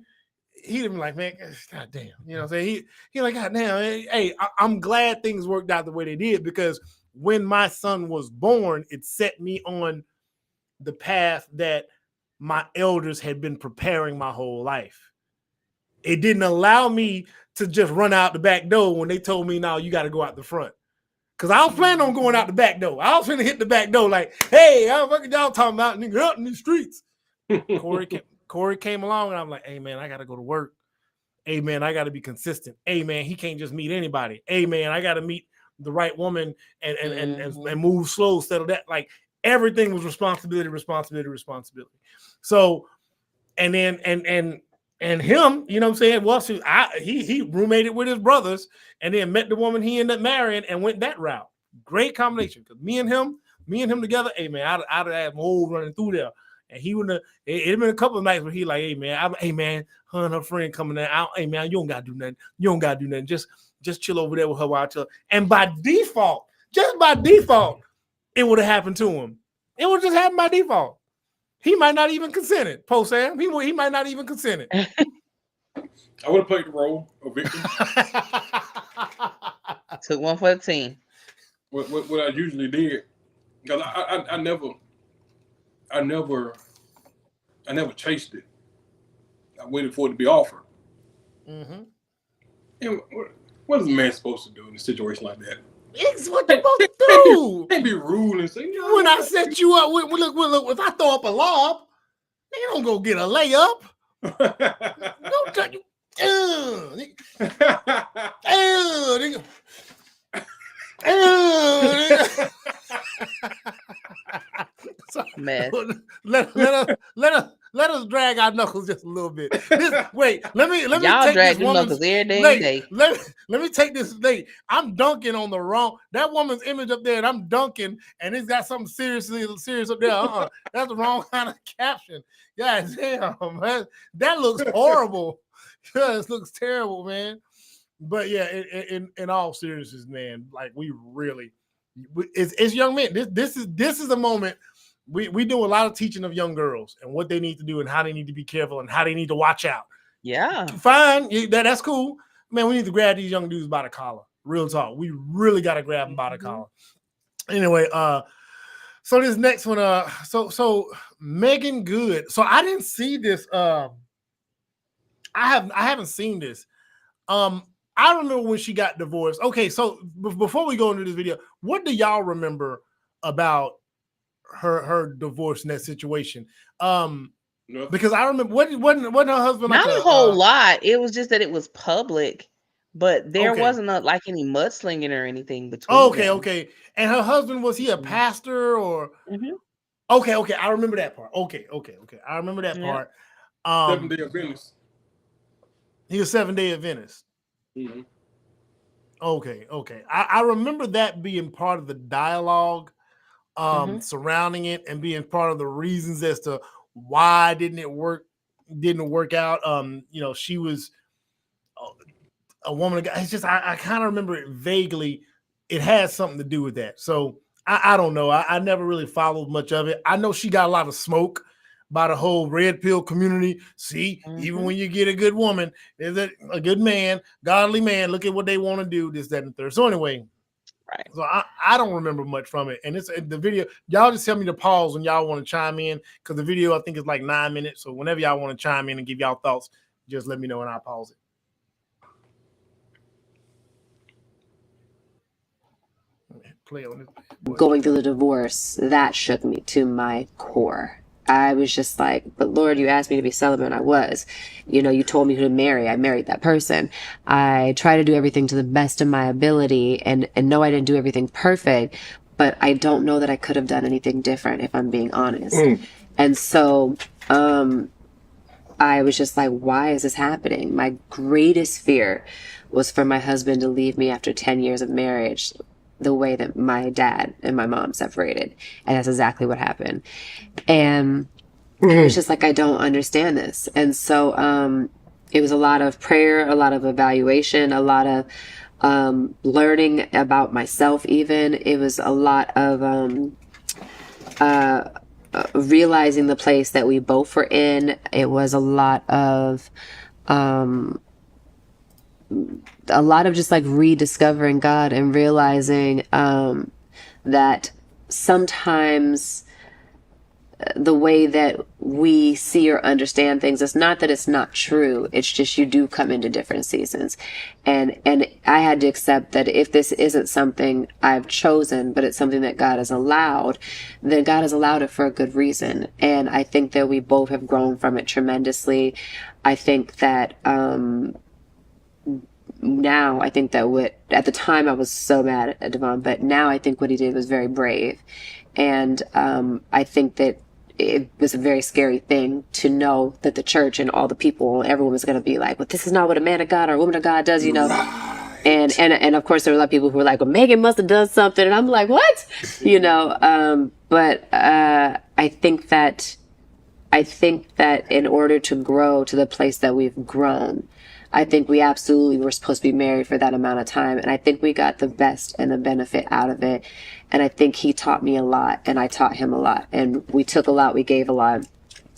He'd have been like, man, god damn, you know what I'm saying? He like, god damn, hey, I'm glad things worked out the way they did, because when my son was born, it set me on the path that my elders had been preparing my whole life. It didn't allow me to just run out the back door when they told me, no, you got to go out the front. Because I was planning on going out the back door. I was going to hit the back door like, hey, how fucking y'all talking about, nigga, out in the streets? Corey came along, and I'm like, hey, man, I got to go to work. Hey, man, I got to be consistent. Hey, man, he can't just meet anybody. Hey, man, I got to meet the right woman and move slow, settle that. Like, everything was responsibility. So, and then, and him, you know what I'm saying? Well, he roommated with his brothers and then met the woman he ended up marrying and went that route. Great combination. Because me and him together, hey, man, I'd have more running through there. And he wouldn't have, it'd been a couple of nights where he like, hey, man, her and her friend coming out. Hey, man, you don't got to do nothing. Just chill over there with her while I chill. And by default, it would have happened to him. It would just happen by default. He might not even consent it, Po Sam. He might not even consent it. I would have played the role of victim. Took one for the team. What I usually did, because I never chased it. I waited for it to be offered. Mm-hmm. And what is a man supposed to do in a situation like that? It's what they're supposed to do. Can't be rude and say, when I set you up, look, if I throw up a lob, you don't go get a layup. Don't touch you. Man, let us drag our knuckles just a little bit. Let me y'all take drag this your knuckles every day. Let me take this thing. I'm dunking on the wrong. That woman's image up there, and I'm dunking, and it's got something serious up there. That's the wrong kind of caption. God damn, man, that looks horrible. It looks terrible, man. But yeah, in all seriousness, man, like we really, it's young men. This is a moment. We do a lot of teaching of young girls and what they need to do and how they need to be careful and how they need to watch out. Yeah, fine, that's cool, man. We need to grab these young dudes by the collar. Real talk. We really got to grab them by the collar. Anyway, so this next one, so Meagan Good. So I didn't see this. I haven't seen this. I remember when she got divorced. Okay, so before we go into this video, what do y'all remember about her divorce in that situation? Because I remember wasn't her husband not like a whole lot. It was just that it was public, but there wasn't like any mudslinging or anything between them. Okay. And her husband, was he a pastor or? Mm-hmm. Okay. I remember that part. Okay. I remember that part. 7-Day Adventist. He was 7-Day Adventist. Mm-hmm. Okay. I remember that being part of the dialogue surrounding it and being part of the reasons as to why didn't work out. She was a woman. It's just I kind of remember it vaguely. It has something to do with that. So I don't know. I never really followed much of it. I know she got a lot of smoke by the whole red pill community. See, even when you get a good woman, there's a good man, godly man, look at what they want to do, this, that, and the third. So anyway, right. So I don't remember much from it. And it's the video. Y'all just tell me to pause when y'all want to chime in, because the video I think is like 9 minutes. So whenever y'all want to chime in and give y'all thoughts, just let me know and I'll pause it. Play on this. Going through the divorce, that shook me to my core. I was just like, but Lord, you asked me to be celibate, and I was. You told me who to marry. I married that person. I try to do everything to the best of my ability, and no, I didn't do everything perfect, but I don't know that I could have done anything different, if I'm being honest. And so I was just like, why is this happening? My greatest fear was for my husband to leave me after 10 years of marriage, the way that my dad and my mom separated. And that's exactly what happened. And it was just like, I don't understand this. And so It was a lot of prayer, a lot of evaluation, a lot of learning about myself even. It was a lot of realizing the place that we both were in. It was a lot of just like rediscovering God and realizing that sometimes the way that we see or understand things, it's not that it's not true. It's just you do come into different seasons. And I had to accept that if this isn't something I've chosen, but it's something that God has allowed, then God has allowed it for a good reason. And I think that we both have grown from it tremendously. I think that now, I think that at the time I was so mad at Devon, but now I think what he did was very brave. And I think that it was a very scary thing to know that the church and all the people, everyone was going to be like, well, this is not what a man of God or a woman of God does, you know. Right. And of course there were a lot of people who were like, well, Meagan must have done something. And I'm like, what? You know, but I think that in order to grow to the place that we've grown, I think we absolutely were supposed to be married for that amount of time. And I think we got the best and the benefit out of it. And I think he taught me a lot and I taught him a lot. And we took a lot, we gave a lot.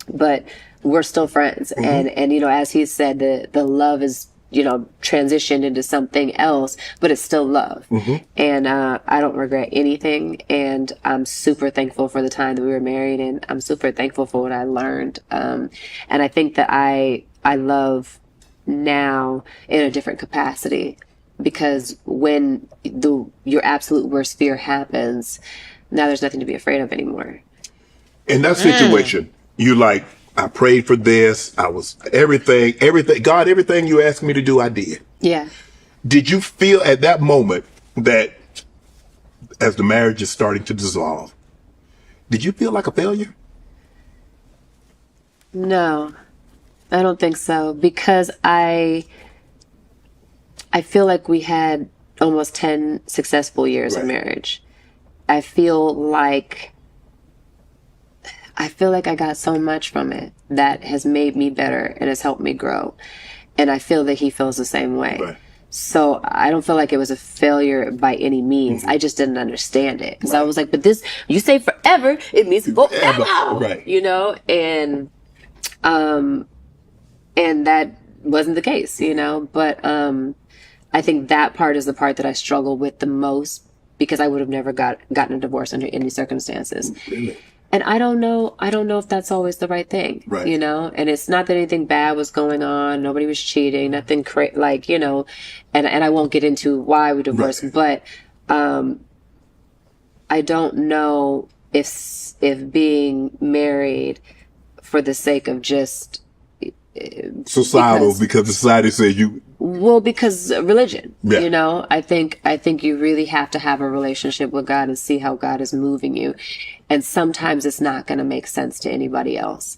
But we're still friends. Mm-hmm. And you know, as he said, the love is, you know, transitioned into something else, but it's still love. Mm-hmm. And I don't regret anything. And I'm super thankful for the time that we were married. And I'm super thankful for what I learned. And I think that I love now in a different capacity, because when your absolute worst fear happens, now there's nothing to be afraid of anymore. In that situation, you like, I prayed for this, I was everything, God, everything you asked me to do, I did. Yeah. Did you feel at that moment that as the marriage is starting to dissolve, did you feel like a failure? No, I don't think so, because I feel like we had almost 10 successful years of marriage. I feel like I got so much from it that has made me better and has helped me grow. And I feel that he feels the same way. Right. So I don't feel like it was a failure by any means. Mm-hmm. I just didn't understand it. Because I was like, but this, you say forever, it means forever. Right. You know, and that wasn't the case, you know, but I think that part is the part that I struggle with the most, because I would have never gotten a divorce under any circumstances. Really? And I don't know if that's always the right thing, right. You know, and it's not that anything bad was going on. Nobody was cheating, nothing like, you know, and I won't get into why we divorced, right. But I don't know if being married for the sake of just societal, because society says you. Well, because religion, you know, I think you really have to have a relationship with God and see how God is moving you. And sometimes it's not going to make sense to anybody else.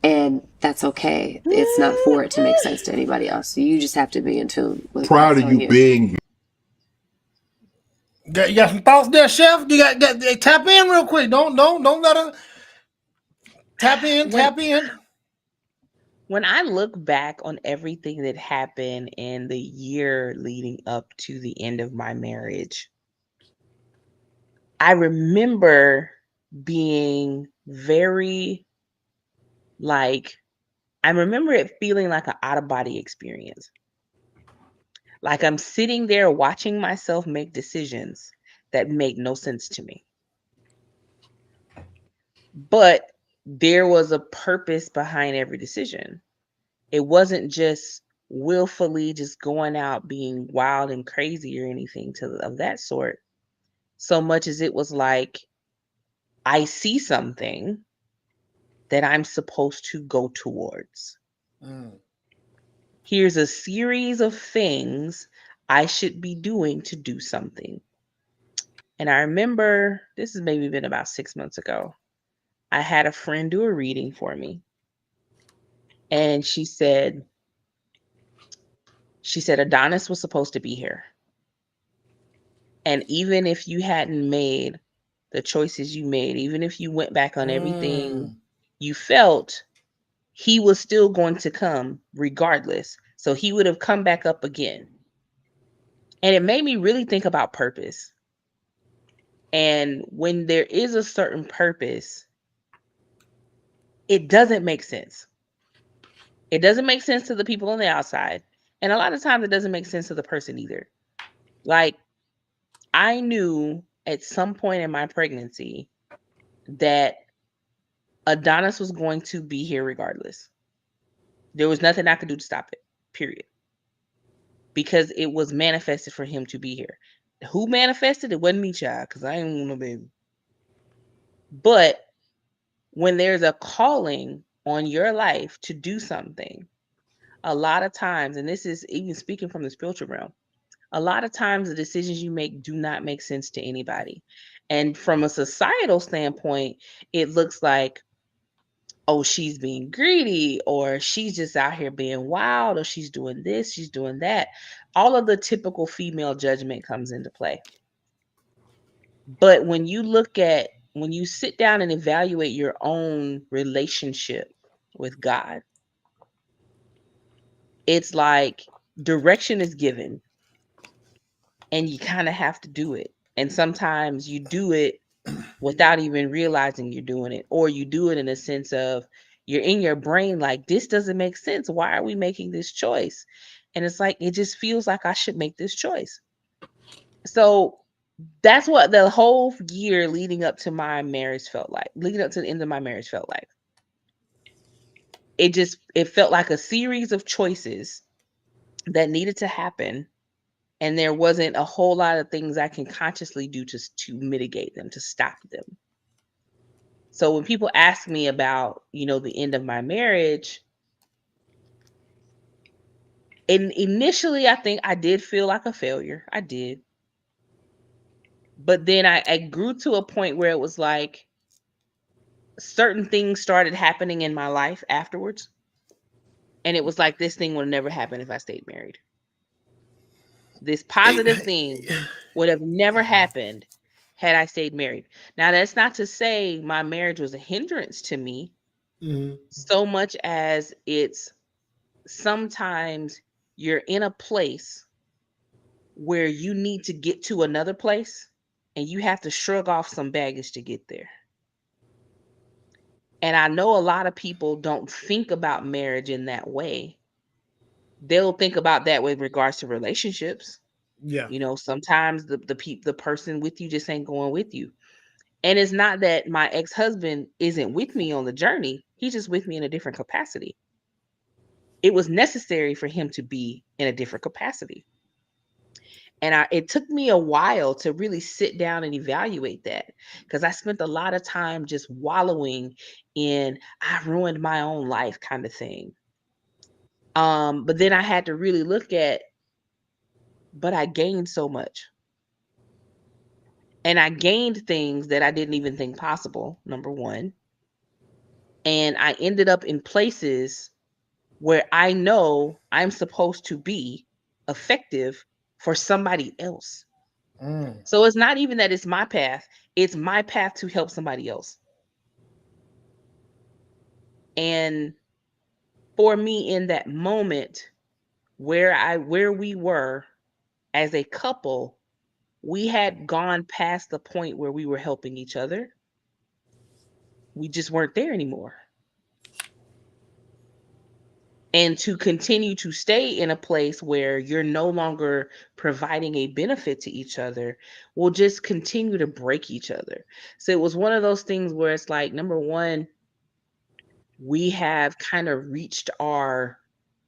And that's okay. It's not for it to make sense to anybody else. So you just have to be in tune with prior to you being. You got some thoughts there, Chef? You got tap in real quick. Don't let her tap in. When I look back on everything that happened in the year leading up to the end of my marriage, I remember being very I remember it feeling like an out-of-body experience. Like I'm sitting there watching myself make decisions that make no sense to me. But there was a purpose behind every decision. It wasn't just willfully just going out being wild and crazy or anything of that sort, so much as it was like, I see something that I'm supposed to go towards. Here's a series of things I should be doing to do something. And I remember, this has maybe been about 6 months ago, I had a friend do a reading for me. And she said, Adonis was supposed to be here. And even if you hadn't made the choices you made, even if you went back on everything you felt, he was still going to come regardless. So he would have come back up again. And it made me really think about purpose. And when there is a certain purpose, it doesn't make sense. It doesn't make sense to the people on the outside. And a lot of times it doesn't make sense to the person either. Like, I knew at some point in my pregnancy that Adonis was going to be here regardless. There was nothing I could do to stop it, period. Because it was manifested for him to be here. Who manifested? It wasn't me, child, because I ain't want no baby. But when there's a calling on your life to do something, a lot of times, and this is even speaking from the spiritual realm, a lot of times the decisions you make do not make sense to anybody. And from a societal standpoint, it looks like, oh, she's being greedy, or she's just out here being wild, or she's doing this, she's doing that. All of the typical female judgment comes into play. But when you sit down and evaluate your own relationship with God, it's like direction is given and you kind of have to do it. And sometimes you do it without even realizing you're doing it, or you do it in a sense of you're in your brain like, this doesn't make sense. Why are we making this choice? And it's like, it just feels like I should make this choice. So that's what the whole year leading up to my marriage felt like. Leading up to the end of my marriage felt like. It felt like a series of choices that needed to happen. And there wasn't a whole lot of things I can consciously do to mitigate them, to stop them. So when people ask me about, the end of my marriage, and initially I think I did feel like a failure. I did. But then I grew to a point where it was like certain things started happening in my life afterwards. And it was like, this thing would never happen if I stayed married. This positive thing would have never happened had I stayed married. Now, that's not to say my marriage was a hindrance to me, so much as it's sometimes you're in a place where you need to get to another place and you have to shrug off some baggage to get there. And I know a lot of people don't think about marriage in that way. They'll think about that with regards to relationships. Yeah. Sometimes the person with you just ain't going with you. And it's not that my ex-husband isn't with me on the journey. He's just with me in a different capacity. It was necessary for him to be in a different capacity. And it took me a while to really sit down and evaluate that, because I spent a lot of time just wallowing in, I ruined my own life kind of thing. But then I had to really look at, but I gained so much. And I gained things that I didn't even think possible, number one. And I ended up in places where I know I'm supposed to be effective for somebody else. So it's not even that it's my path. It's my path to help somebody else. And for me in that moment where we were as a couple, we had gone past the point where we were helping each other. We just weren't there anymore. And to continue to stay in a place where you're no longer providing a benefit to each other will just continue to break each other. So it was one of those things where it's like, number one, we have kind of reached our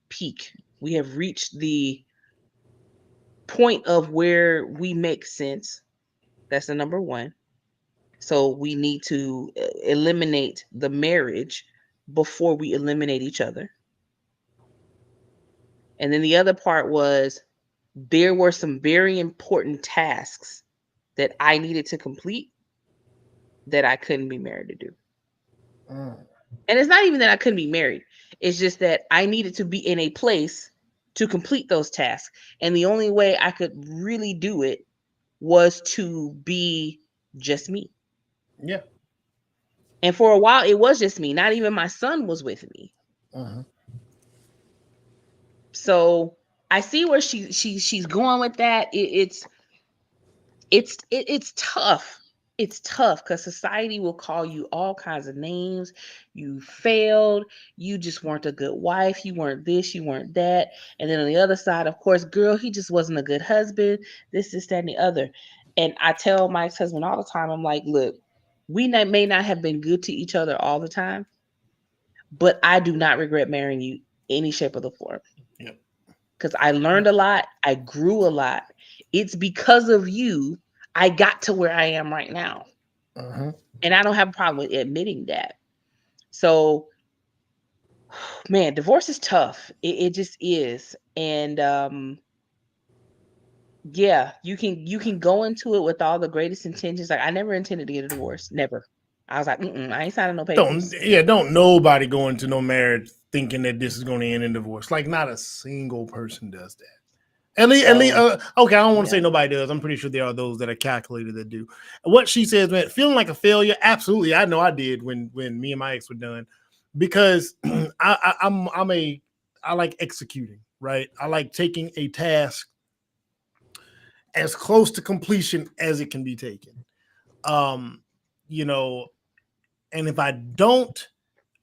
peak. We have reached the point of where we make sense. That's the number one. So we need to eliminate the marriage before we eliminate each other. And then the other part was, there were some very important tasks that I needed to complete that I couldn't be married to do. And it's not even that I couldn't be married. It's just that I needed to be in a place to complete those tasks. And the only way I could really do it was to be just me. Yeah. And for a while, it was just me. Not even my son was with me. So I see where she's going with that. It's tough. It's tough because society will call you all kinds of names. You failed. You just weren't a good wife. You weren't this. You weren't that. And then on the other side, of course, girl, he just wasn't a good husband. This, that, and the other. And I tell my ex-husband all the time, I'm like, look, we may not have been good to each other all the time, but I do not regret marrying you any shape or the form. Because I learned a lot. I grew a lot. It's because of you I got to where I am right now. And I don't have a problem with admitting that. So, man, divorce is tough. It just is. And yeah, you can go into it with all the greatest intentions. Like, I never intended to get a divorce. Never. I was like, I ain't signing no papers. Don't nobody go into no marriage thinking that this is going to end in divorce. Like, not a single person does that. At least, okay, I don't want to say nobody does. I'm pretty sure there are those that are calculated that do. What she says, man, feeling like a failure. Absolutely, I know I did when me and my ex were done, because I like executing, right? I like taking a task as close to completion as it can be taken. You know, and if I don't,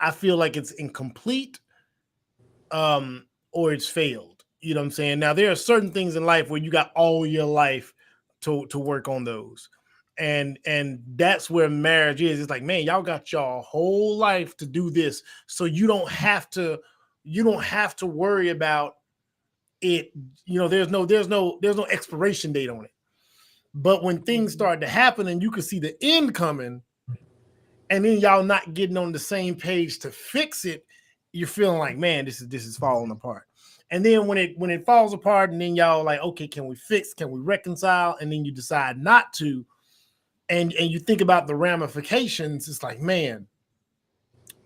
I feel like it's incomplete, or it's failed. You know what I'm saying? Now, there are certain things in life where you got all your life to work on those. And that's where marriage is. It's like, man, y'all got your whole life to do this. So you don't have to worry about it. You know, there's no expiration date on it. But when things start to happen and you can see the end coming, and then y'all not getting on the same page to fix it, you're feeling like, man, this is falling apart. And then when it falls apart, and then y'all like, okay, can we fix? Can we reconcile? And then you decide not to, and you think about the ramifications. It's like, man,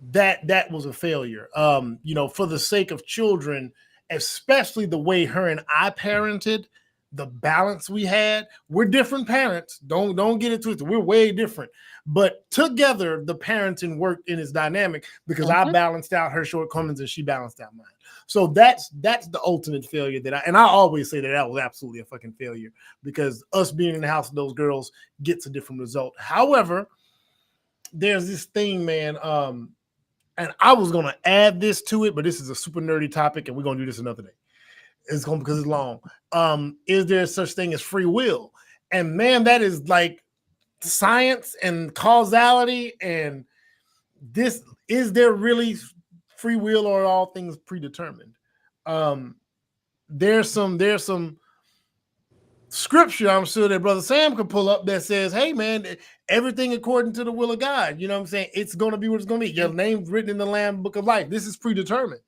that was a failure. You know, for the sake of children, especially the way her and I parented, the balance we had. We're different parents. Don't get it twisted. We're way different. But together, the parenting worked in its dynamic because I balanced out her shortcomings and she balanced out mine. So that's the ultimate failure I always say that was absolutely a fucking failure, because us being in the house with those girls gets a different result. However, there's this thing, man, and I was going to add this to it, but this is a super nerdy topic and we're going to do this another day. It's going because it's long. Is there such thing as free will? And man, that is like science and causality. And this, is there really free will, or are all things predetermined? There's some scripture I'm sure that Brother Sam could pull up that says, hey man, everything according to the will of God. You know what I'm saying? It's going to be what it's going to be. Your name's written in the Lamb Book of Life. This is predetermined.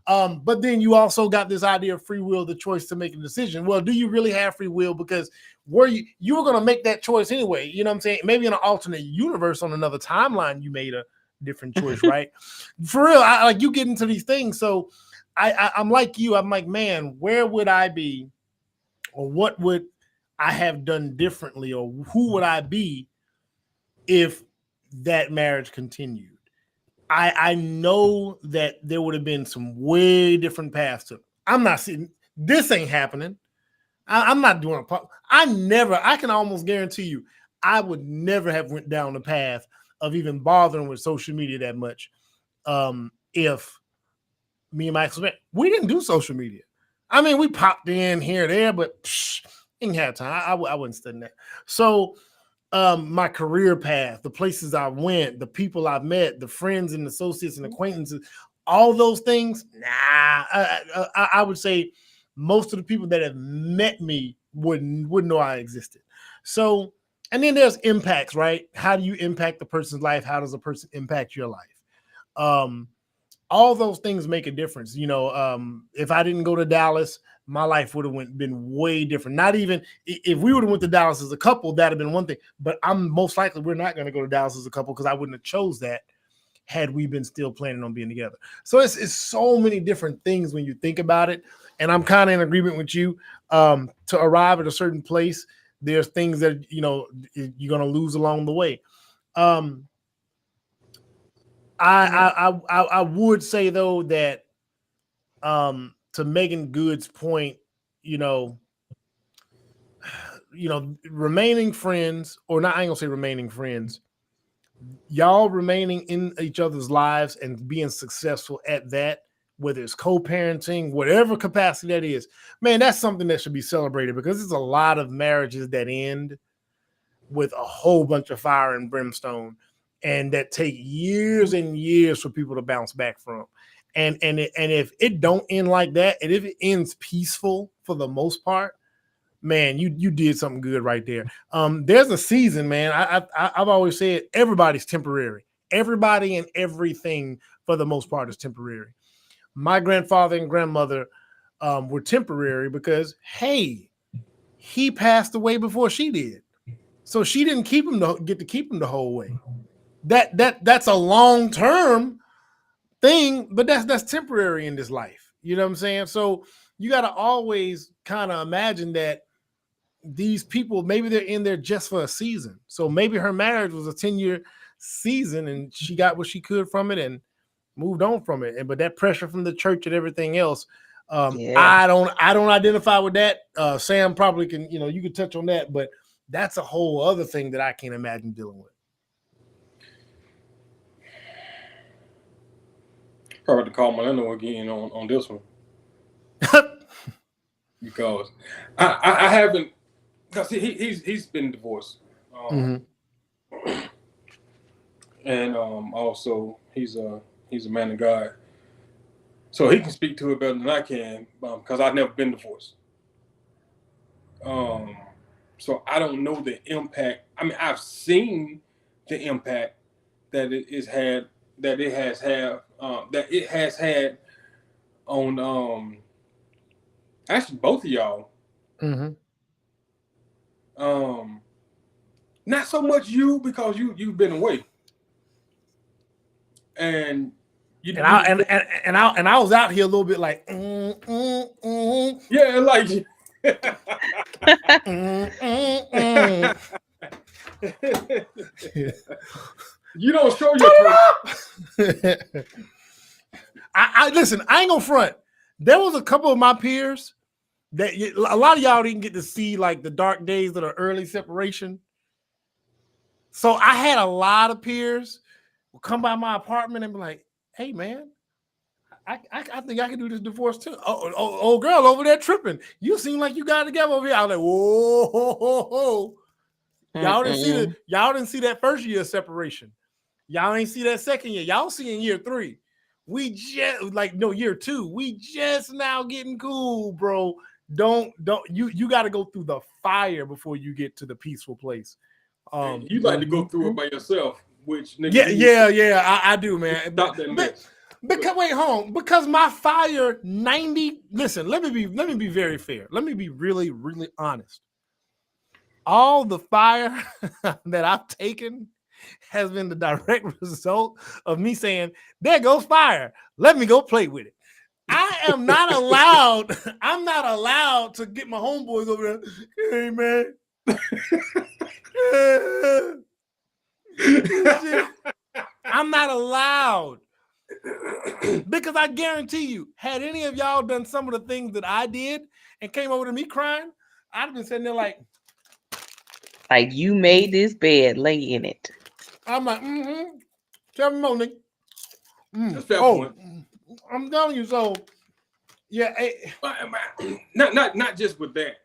But then you also got this idea of free will, the choice to make a decision. Well, do you really have free will? Because you were going to make that choice anyway. You know what I'm saying? Maybe in an alternate universe on another timeline, you made a different choice, right? For real, I like you get into these things. So I'm like you. I'm like, man, where would I be, or what would I have done differently, or who would I be if that marriage continued? I know that there would have been some way different paths to it. I'm not seeing this ain't happening. I'm not doing I can almost guarantee you, I would never have went down the path of even bothering with social media that much. If me and my ex, we didn't do social media. I mean, we popped in here or there, but didn't have time. I wouldn't study that. So my career path, the places I went, the people I've met, the friends and associates and acquaintances, all those things. I would say most of the people that have met me wouldn't know I existed. So, and then there's impacts, right? How do you impact the person's life? How does a person impact your life? All those things make a difference. You know, if I didn't go to Dallas, my life would have been way different. Not even if we would have went to Dallas as a couple, that'd have been one thing. But I'm most likely we're not going to go to Dallas as a couple, because I wouldn't have chose that had we been still planning on being together. So it's so many different things when you think about it. And I'm kind of in agreement with you. To arrive at a certain place, there's things that, you know, you're going to lose along the way. I I would say though that to Meagan Good's point, remaining friends, or not, I ain't gonna say remaining friends, y'all remaining in each other's lives and being successful at that, whether it's co-parenting, whatever capacity that is, man, that's something that should be celebrated, because there's a lot of marriages that end with a whole bunch of fire and brimstone, and that take years and years for people to bounce back from. And if it don't end like that, and if it ends peaceful for the most part, man, you did something good right there. There's a season, man. I've always said everybody's temporary. Everybody and everything for the most part is temporary. My grandfather and grandmother were temporary because, hey, he passed away before she did, so she didn't get to keep him the whole way. That's a long term thing, but that's temporary in this life. You know what I'm saying? So you got to always kind of imagine that these people, maybe they're in there just for a season. So maybe her marriage was a 10-year season and she got what she could from it and moved on from it. But that pressure from the church and everything else, I don't identify with that. Sam probably can, you can touch on that, but that's a whole other thing that I can't imagine dealing with. Probably to call Milano again on this one. Because I haven't, because he's been divorced. And also he's a man of God. So he can speak to it better than I can, because I've never been divorced. So I don't know the impact. I mean, I've seen the impact that it has had on actually both of y'all. Not so much you, because you've been away, and I was out here a little bit like yeah, like you don't show your I listen, I ain't gonna front. There was a couple of my peers that a lot of y'all didn't get to see, like the dark days of the early separation. So I had a lot of peers who come by my apartment and be like, "Hey man, I think I can do this divorce too. Oh girl over there tripping. You seem like you got it together over here." I was like, whoa. Y'all didn't see that first year of separation. Y'all ain't see that second year. Y'all see in year 3. We just year 2. We just now getting cool, bro. You got to go through the fire before you get to the peaceful place. You like to go through it by yourself, which I do, man. Because my fire 90. Listen, let me be very fair. Let me be really, really honest. All the fire that I've taken has been the direct result of me saying, "There goes fire. Let me go play with it." I am not allowed. I'm not allowed to get my homeboys over there. Hey man. I'm not allowed, because I guarantee you, had any of y'all done some of the things that I did and came over to me crying, I'd have been sitting there like you made this bed, lay in it. I'm like, Kevin Monique. I'm telling you, so yeah. Not just with that,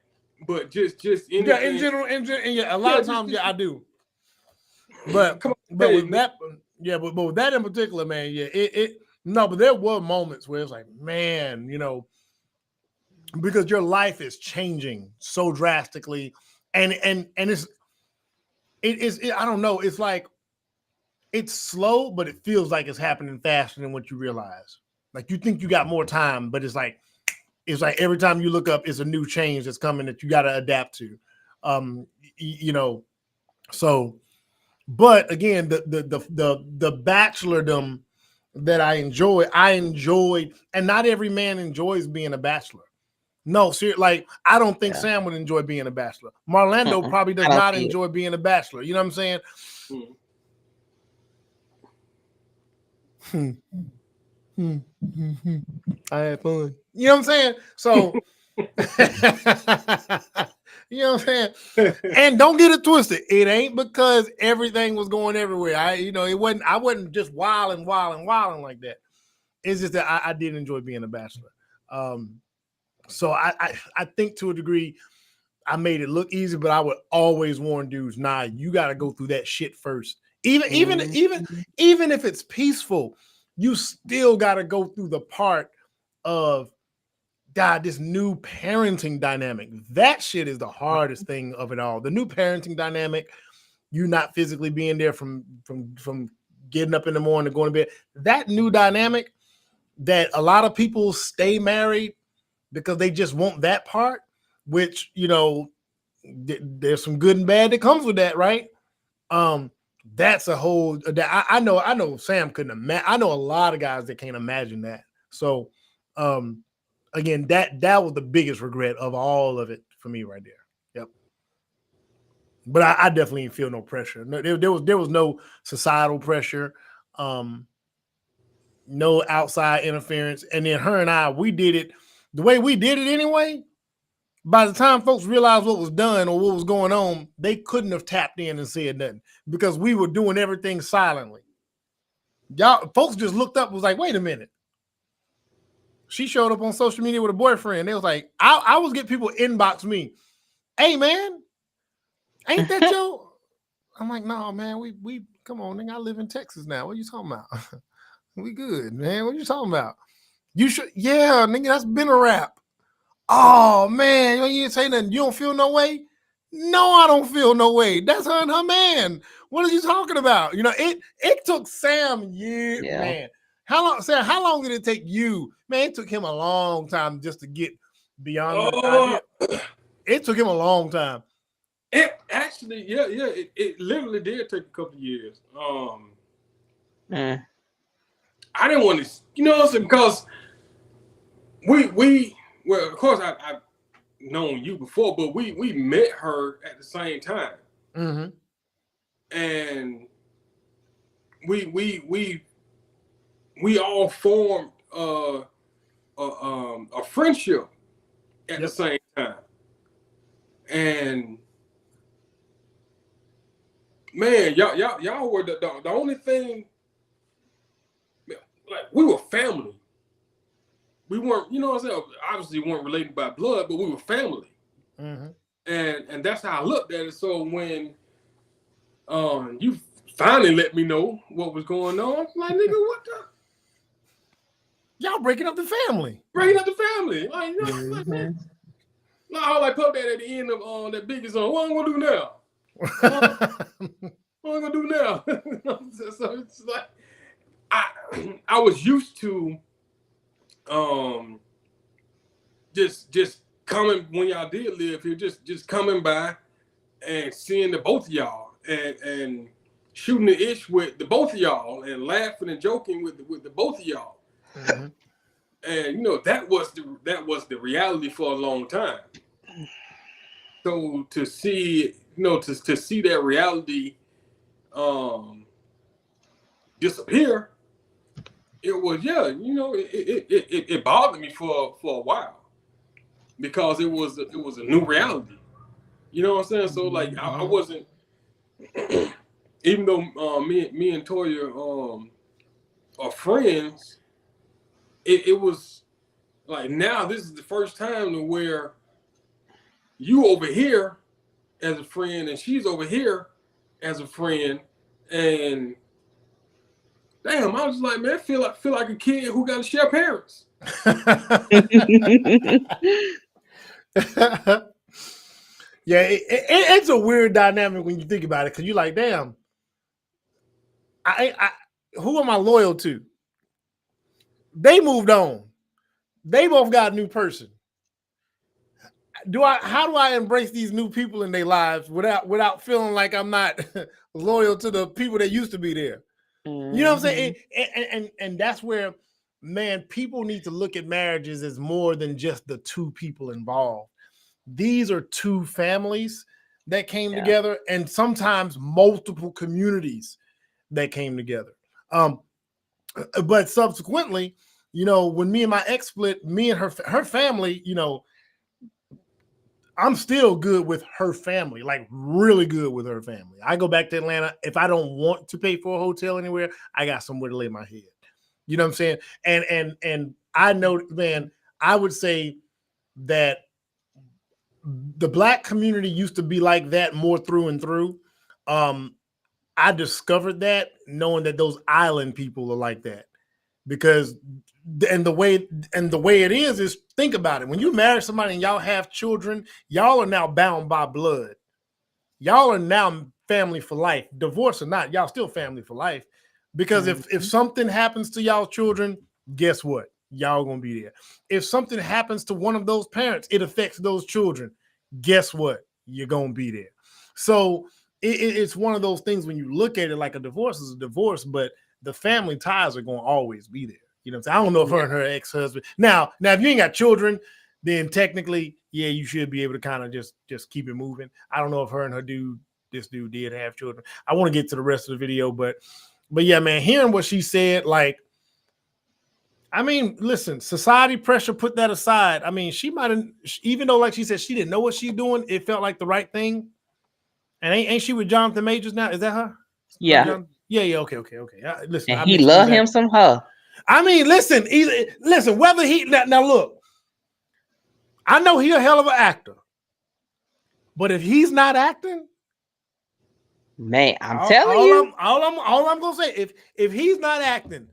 but just in general, a lot of times, I do. But with that, but with that in particular, man, but there were moments where it's like, man, because your life is changing so drastically, and it's I don't know, it's like it's slow, but it feels like it's happening faster than what you realize. Like you think you got more time, but it's like every time you look up, it's a new change that's coming that you got to adapt to. So. But again, the bachelordom that I enjoyed, and not every man enjoys being a bachelor. No, seriously, I don't think Sam would enjoy being a bachelor. Marlando probably does not enjoy being a bachelor. You know what I'm saying? I had fun. You know what I'm saying? So, you know what I'm saying? And don't get it twisted. It ain't because everything was going everywhere. I wasn't just wilding like that. It's just that I did enjoy being a bachelor. So I think to a degree I made it look easy, but I would always warn dudes, nah, you got to go through that shit first. Even if it's peaceful, you still got to go through the part of this new parenting dynamic. That shit is the hardest thing of it all. The new parenting dynamic, you not physically being there from getting up in the morning to going to bed. That new dynamic that a lot of people stay married because they just want that part, which, there's some good and bad that comes with that, right? That's a whole that I know Sam couldn't imagine. I know a lot of guys that can't imagine that. So again, that was the biggest regret of all of it for me right there. Yep. But I definitely didn't feel no pressure. No, there was no societal pressure, no outside interference. And then her and I, we did it the way we did it anyway. By the time folks realized what was done or what was going on, they couldn't have tapped in and said nothing because we were doing everything silently. Y'all, folks just looked up and was like, wait a minute. She showed up on social media with a boyfriend. They was like, I was getting people inbox me. Hey, man, ain't that Joe? I'm like, no, man, we come on, nigga. I live in Texas now. What are you talking about? We good, man. What are you talking about? You should, yeah, nigga, that's been a wrap. Oh man, you didn't say nothing. You don't feel no way? No, I don't feel no way. That's her and her man. What are you talking about? It took Sam years, man. How long, Sam? How long did it take you? Man, it took him a long time just to get beyond the idea. It took him a long time. It actually, it literally did take a couple of years. I didn't want to, because well, of course, I've known you before, but we met her at the same time, and we all formed a friendship at the same time, and man, y'all were the only thing. Like, we were family. We weren't, what I'm saying? Obviously, we weren't related by blood, but we were family. And that's how I looked at it. So when you finally let me know what was going on, I'm like, nigga, what the? Y'all breaking up the family. Breaking up the family. Like, like, man. Like, how I put that at the end of that biggest song. What I'm going to do now? What I'm going to do now? So it's like, I was used to just coming when y'all did live here, just coming by and seeing the both of y'all and shooting the ish with the both of y'all and laughing and joking with the both of y'all. And that was the reality for a long time. So to see to see that reality disappear, it was it bothered me for a while because it was a new reality. You know what I'm saying? So like I wasn't even though me and Toya are friends, it was like now this is the first time to where you over here as a friend and she's over here as a friend, and damn, I was like, man, I feel like a kid who got to share parents. Yeah, it's a weird dynamic when you think about it, because you're like, damn, who am I loyal to? They moved on. They both got a new person. How do I embrace these new people in their lives without feeling like I'm not loyal to the people that used to be there? You know what I'm saying? And that's where, man, people need to look at marriages as more than just the two people involved. These are two families that came together, and sometimes multiple communities that came together. But subsequently, you know, when me and my ex split, me and her family, you know, I'm still good with her family, like really good with her family. I go back to Atlanta. If I don't want to pay for a hotel anywhere, I got somewhere to lay my head. You know what I'm saying? And I know, man, I would say that the Black community used to be like that more through and through. I discovered that knowing that those island people are like that, because the way it is think about it. When you marry somebody and y'all have children, y'all are now bound by blood. Y'all are now family for life. Divorce or not, y'all still family for life. Because if something happens to y'all children, guess what? Y'all gonna be there. If something happens to one of those parents, it affects those children. Guess what? You're gonna be there. So it's one of those things when you look at it like a divorce is a divorce, but the family ties are going to always be there. You know what I'm saying? I don't know if her and her ex-husband. Now, if you ain't got children, then technically, yeah, you should be able to kind of just keep it moving. I don't know if her and this dude did have children. I want to get to the rest of the video, but yeah, man, hearing what she said, like, I mean, listen, society pressure, put that aside. I mean, she might have, even though, like she said, she didn't know what she's doing, it felt like the right thing. And ain't she with Jonathan Majors now? Is that her? Yeah. Yeah. Okay. Listen, and he love him some her. I mean, listen, whether he now look, I know he's a hell of an actor, but if he's not acting, man, I'm telling you, all I'm gonna say, if he's not acting,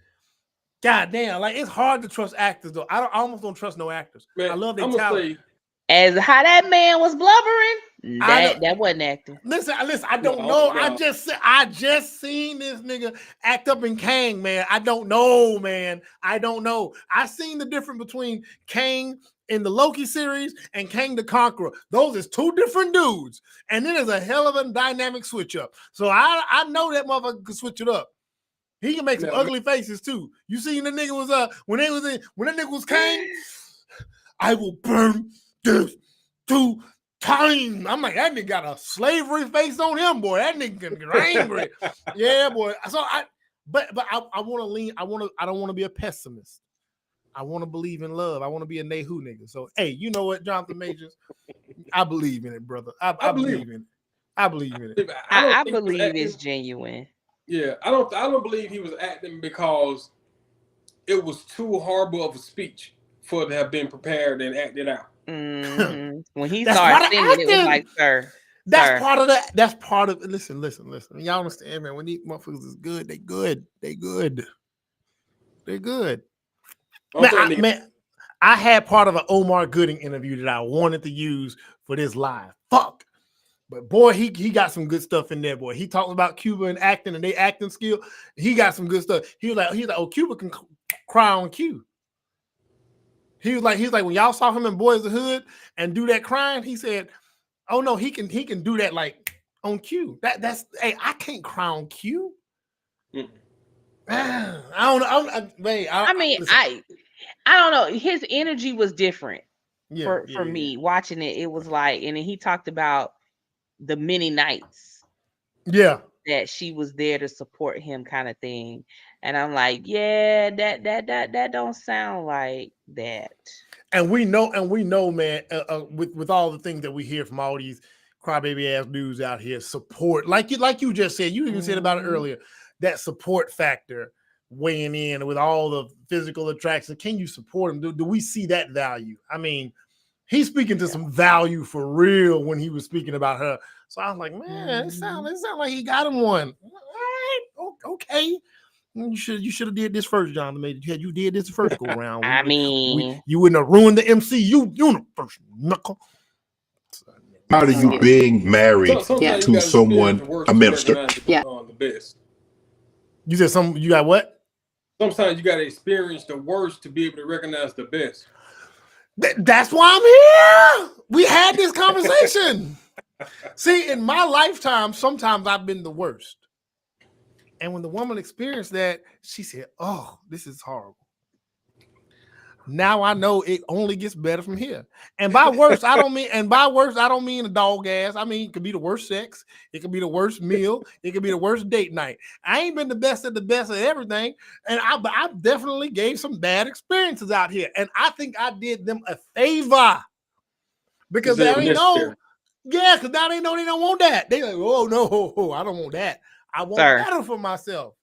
goddamn, like it's hard to trust actors though. I almost don't trust no actors. Man, I love their talent. As how that man was blubbering, that wasn't acting. Listen, I don't know. I just seen this nigga act up in Kang, man. I don't know, man. I don't know. I seen the difference between Kang in the Loki series and Kang the Conqueror. Those is two different dudes, and then there's a hell of a dynamic switch up. So I know that motherfucker can switch it up. He can make some ugly faces too. You seen the nigga was when that nigga was Kang, I will burn this 2 times. I'm like, that nigga got a slavery face on him, boy. That nigga can get angry. Yeah, boy. So I want to lean. I don't want to be a pessimist. I want to believe in love. I want to be a Nehu nigga. So hey, you know what, Jonathan Majors? I believe in it, brother. I believe in it. I believe in it. I believe it's genuine. Yeah, I don't believe he was acting because it was too horrible of a speech for it to have been prepared and acted out. Mm-hmm. When he started singing, it was like, sir. That's part of that. That's part of it. Listen. Y'all understand, man? When these motherfuckers is good, they good. Man, I had part of an Omar Gooding interview that I wanted to use for this live. Fuck. But boy, he got some good stuff in there, boy. He talked about Cuba and acting and they acting skill. He got some good stuff. He's like, oh, Cuba can cry on cue. He was like, when y'all saw him in Boys of the Hood and do that crying, he said, oh no, he can do that like on cue. That's hey, I can't cry on cue. I don't know. I don't know. His energy was different for me watching it. It was like, and then he talked about the many nights. Yeah. That she was there to support him, kind of thing. And I'm like, yeah, that don't sound like that. And we know, man, with all the things that we hear from all these crybaby ass dudes out here, support, like you just said, you even said about it earlier, that support factor weighing in with all the physical attraction. Can you support him? Do we see that value? I mean, he's speaking to some value for real when he was speaking about her. So I was like, man, it sound like he got him one. All right, okay. You should have did this first, John. You did this first go round. You wouldn't have ruined the MCU universe, knuckle. How are you being married to someone, a minister? Yeah. The best. You said you got what? Sometimes you got to experience the worst to be able to recognize the best. That's why I'm here. We had this conversation. See, in my lifetime, sometimes I've been the worst. And when the woman experienced that, she said, oh, this is horrible. now I know it only gets better from here. And by worse, I don't mean the dog ass. I mean, it could be the worst sex, it could be the worst meal, it could be the worst date night. I ain't been the best at everything, and I definitely gave some bad experiences out here, and I think I did them a favor because they already know. Yeah, because now they know they don't want that. They like, oh no, I don't want that. I want better for myself.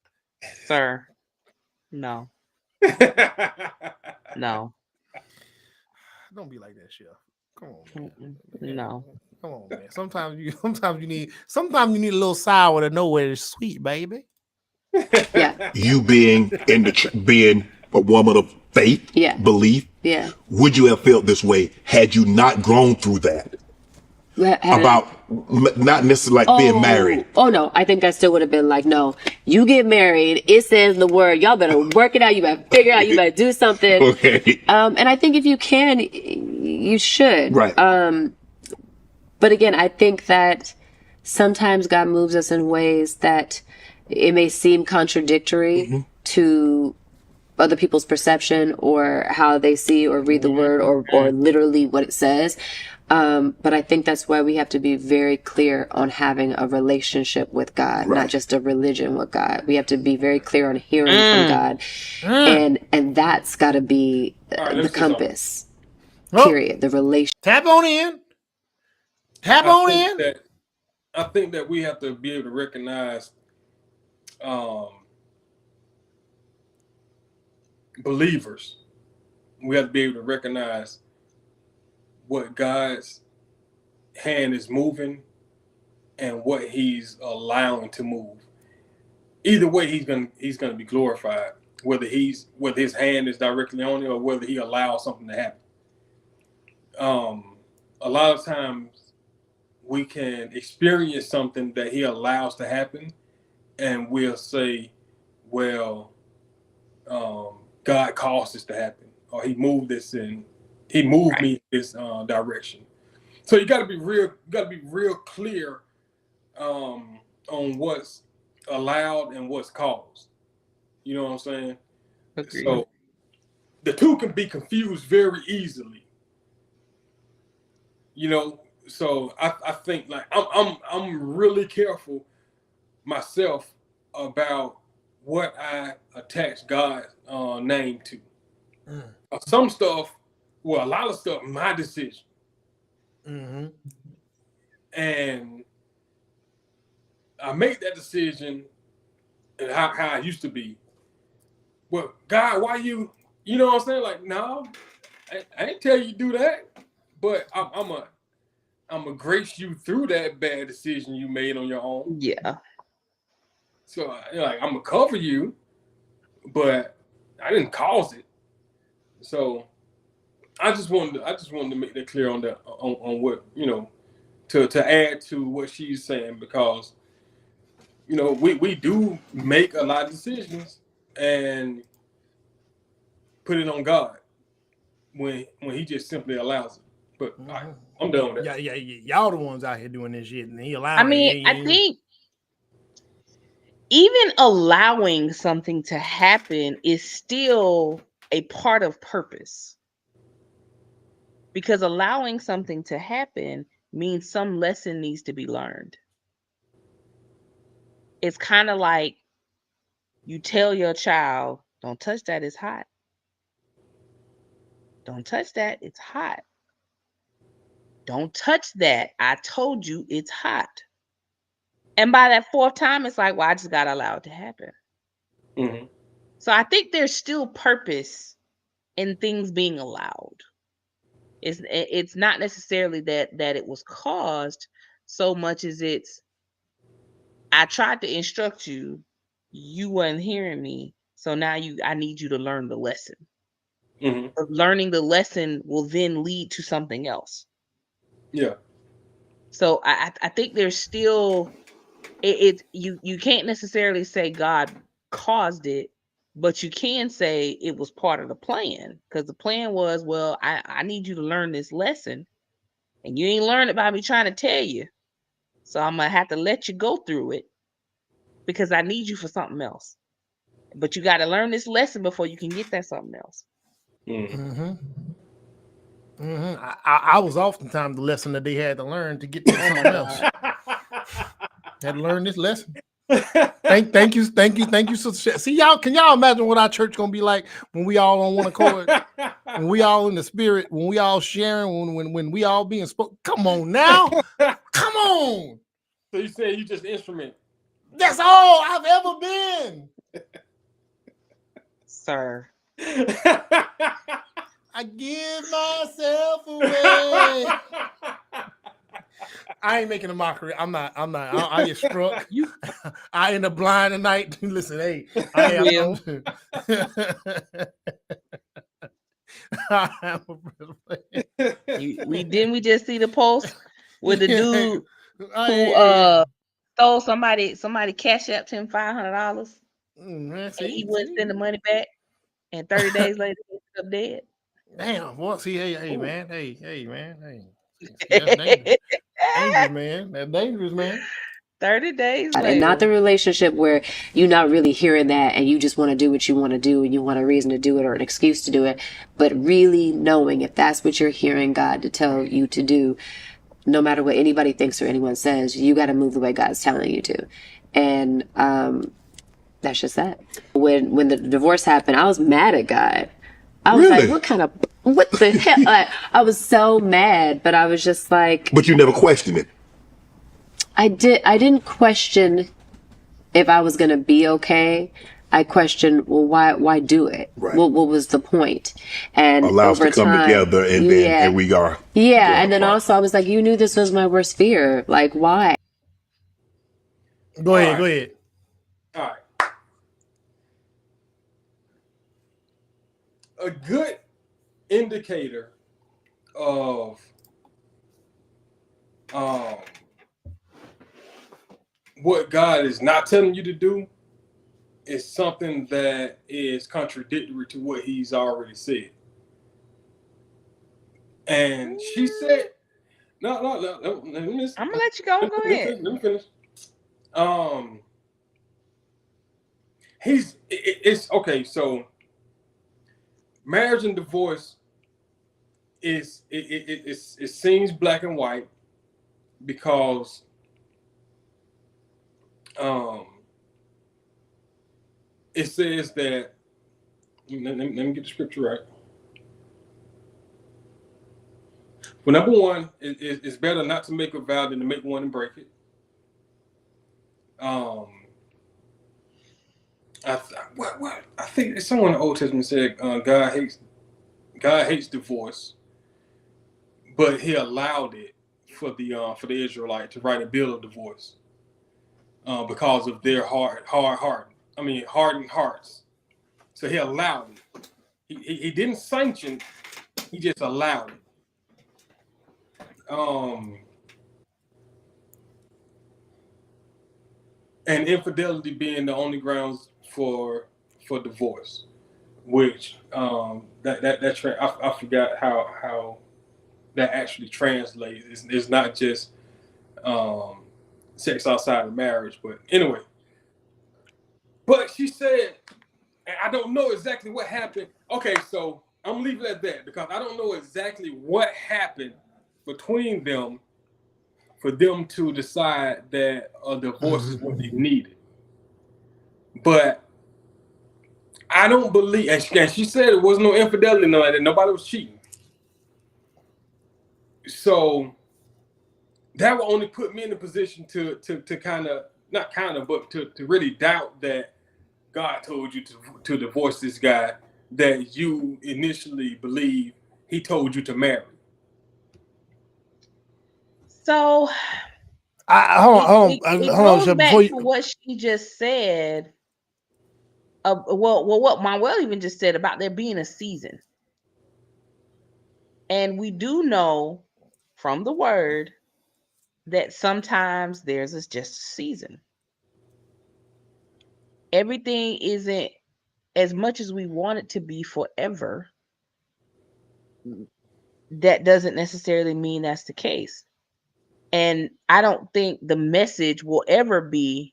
Sir, no. No. Don't be like that, Chef. Come on, man. No. Come on, man. Sometimes you need a little sour to know where it's sweet, baby. Yeah. You being being a woman of faith, belief, would you have felt this way had you not grown through that? About not necessarily like being married. Oh no, I think I still would have been like, no, you get married, it says the word, y'all better work it out, you better figure it out, you better do something. Okay. And I think if you can, you should. Right. But again, I think that sometimes God moves us in ways that it may seem contradictory to other people's perception or how they see or read the word or literally what it says. But I think that's why we have to be very clear on having a relationship with God, not just a religion with God. We have to be very clear on hearing from God. And that's got to be the compass. Period. The relation. Tap on in. I think that we have to be able to recognize believers. We have to be able to recognize what God's hand is moving and what he's allowing to move. Either way, he's gonna be glorified, whether his hand is directly on it or whether he allows something to happen. A lot of times we can experience something that he allows to happen and we'll say, well, God caused this to happen, or he moved me in this direction. So you got to be real clear on what's allowed and what's caused. You know what I'm saying? Agreed. So the two can be confused very easily. You know, so I think like I'm really careful myself about what I attach God's name to. Some stuff, well, a lot of stuff, my decision. And I make that decision and how I used to be. Well, God, why you know what I'm saying? Like, no, I ain't tell you to do that, but I'm gonna grace you through that bad decision you made on your own. Yeah. So like I'm gonna cover you, but I didn't cause it. So I just wanted to make that clear on that on what, you know, to add to what she's saying, because you know we do make a lot of decisions and put it on God when he just simply allows it. But I'm done with that. Yeah, y'all the ones out here doing this shit, and he allowed. I mean, I think even allowing something to happen is still a part of purpose, because allowing something to happen means some lesson needs to be learned. It's kind of like you tell your child, don't touch that, it's hot. Don't touch that, it's hot. Don't touch that, I told you it's hot. And by that fourth time, it's like, well, I just got to allow it to happen. So I think there's still purpose in things being allowed. It's not necessarily that it was caused so much as it's, I tried to instruct you, you weren't hearing me, so now I need you to learn the lesson. Learning the lesson will then lead to something else. Yeah. So I think there's still you can't necessarily say God caused it, but you can say it was part of the plan, because the plan was, well, I need you to learn this lesson, and you ain't learn it by me trying to tell you, so I'm gonna have to let you go through it because I need you for something else. But you got to learn this lesson before you can get that something else. I was oftentimes the lesson that they had to learn to get to something else. Had to learn this lesson. Thank you. Sister. See y'all. Can y'all imagine what our church gonna be like when we all on one accord? When we all in the spirit? When we all sharing? When we all being spoken? Come on now. Come on. So you saying you just instrument? That's all I've ever been, sir. I give myself away. I ain't making a mockery. I'm not. I get struck. I end up blind tonight. Listen, hey, I am. We just see the post with the dude who stole somebody cash apped him $500. And he wouldn't send the money back, and 30 days later he ended up dead. Damn, boy. See, hey, man. That's dangerous. Dangerous, man. That's dangerous, man. 30 days later. And not the relationship where you're not really hearing that and you just want to do what you want to do and you want a reason to do it or an excuse to do it, but really knowing if that's what you're hearing God to tell you to do, no matter what anybody thinks or anyone says, you got to move the way God's telling you to. And that's just that. When the divorce happened, I was mad at God. I was like, what the hell? Like, I was so mad, but I was just like... But you never questioned it. I didn't question if I was going to be okay. I questioned, well, why do it? Right. What was the point? And allow us to come together, and then here we are. Yeah, and then also I was like, you knew this was my worst fear. Like, why? Go ahead. All right. A good indicator of what God is not telling you to do is something that is contradictory to what he's already said. And she said, no, I'm gonna let you go. Go ahead. Let me finish. It's okay. So marriage and divorce it seems black and white because it says that, let me get the scripture right. Well, number one, it's better not to make a vow than to make one and break it. I think someone in the Old Testament said God hates divorce, but he allowed it for the Israelite to write a bill of divorce because of their hardened hearts. So he allowed it. He didn't sanction, he just allowed it. And infidelity being the only grounds for divorce, which I forgot how that actually translates. It's not just sex outside of marriage, but anyway. But she said, and I don't know exactly what happened. Okay, so I'm leaving it at that because I don't know exactly what happened between them for them to decide that a divorce is what they needed. But I don't believe, and she said it was no infidelity, no, that nobody was cheating. So that would only put me in a position to kind of, not kind of, but to really doubt that God told you to divorce this guy that you initially believe he told you to marry. So hold on. Goes back to what she just said. What Manuel even just said about there being a season, and we do know from the word that sometimes there's just a season. Everything isn't as much as we want it to be forever. That doesn't necessarily mean that's the case. And I don't think the message will ever be,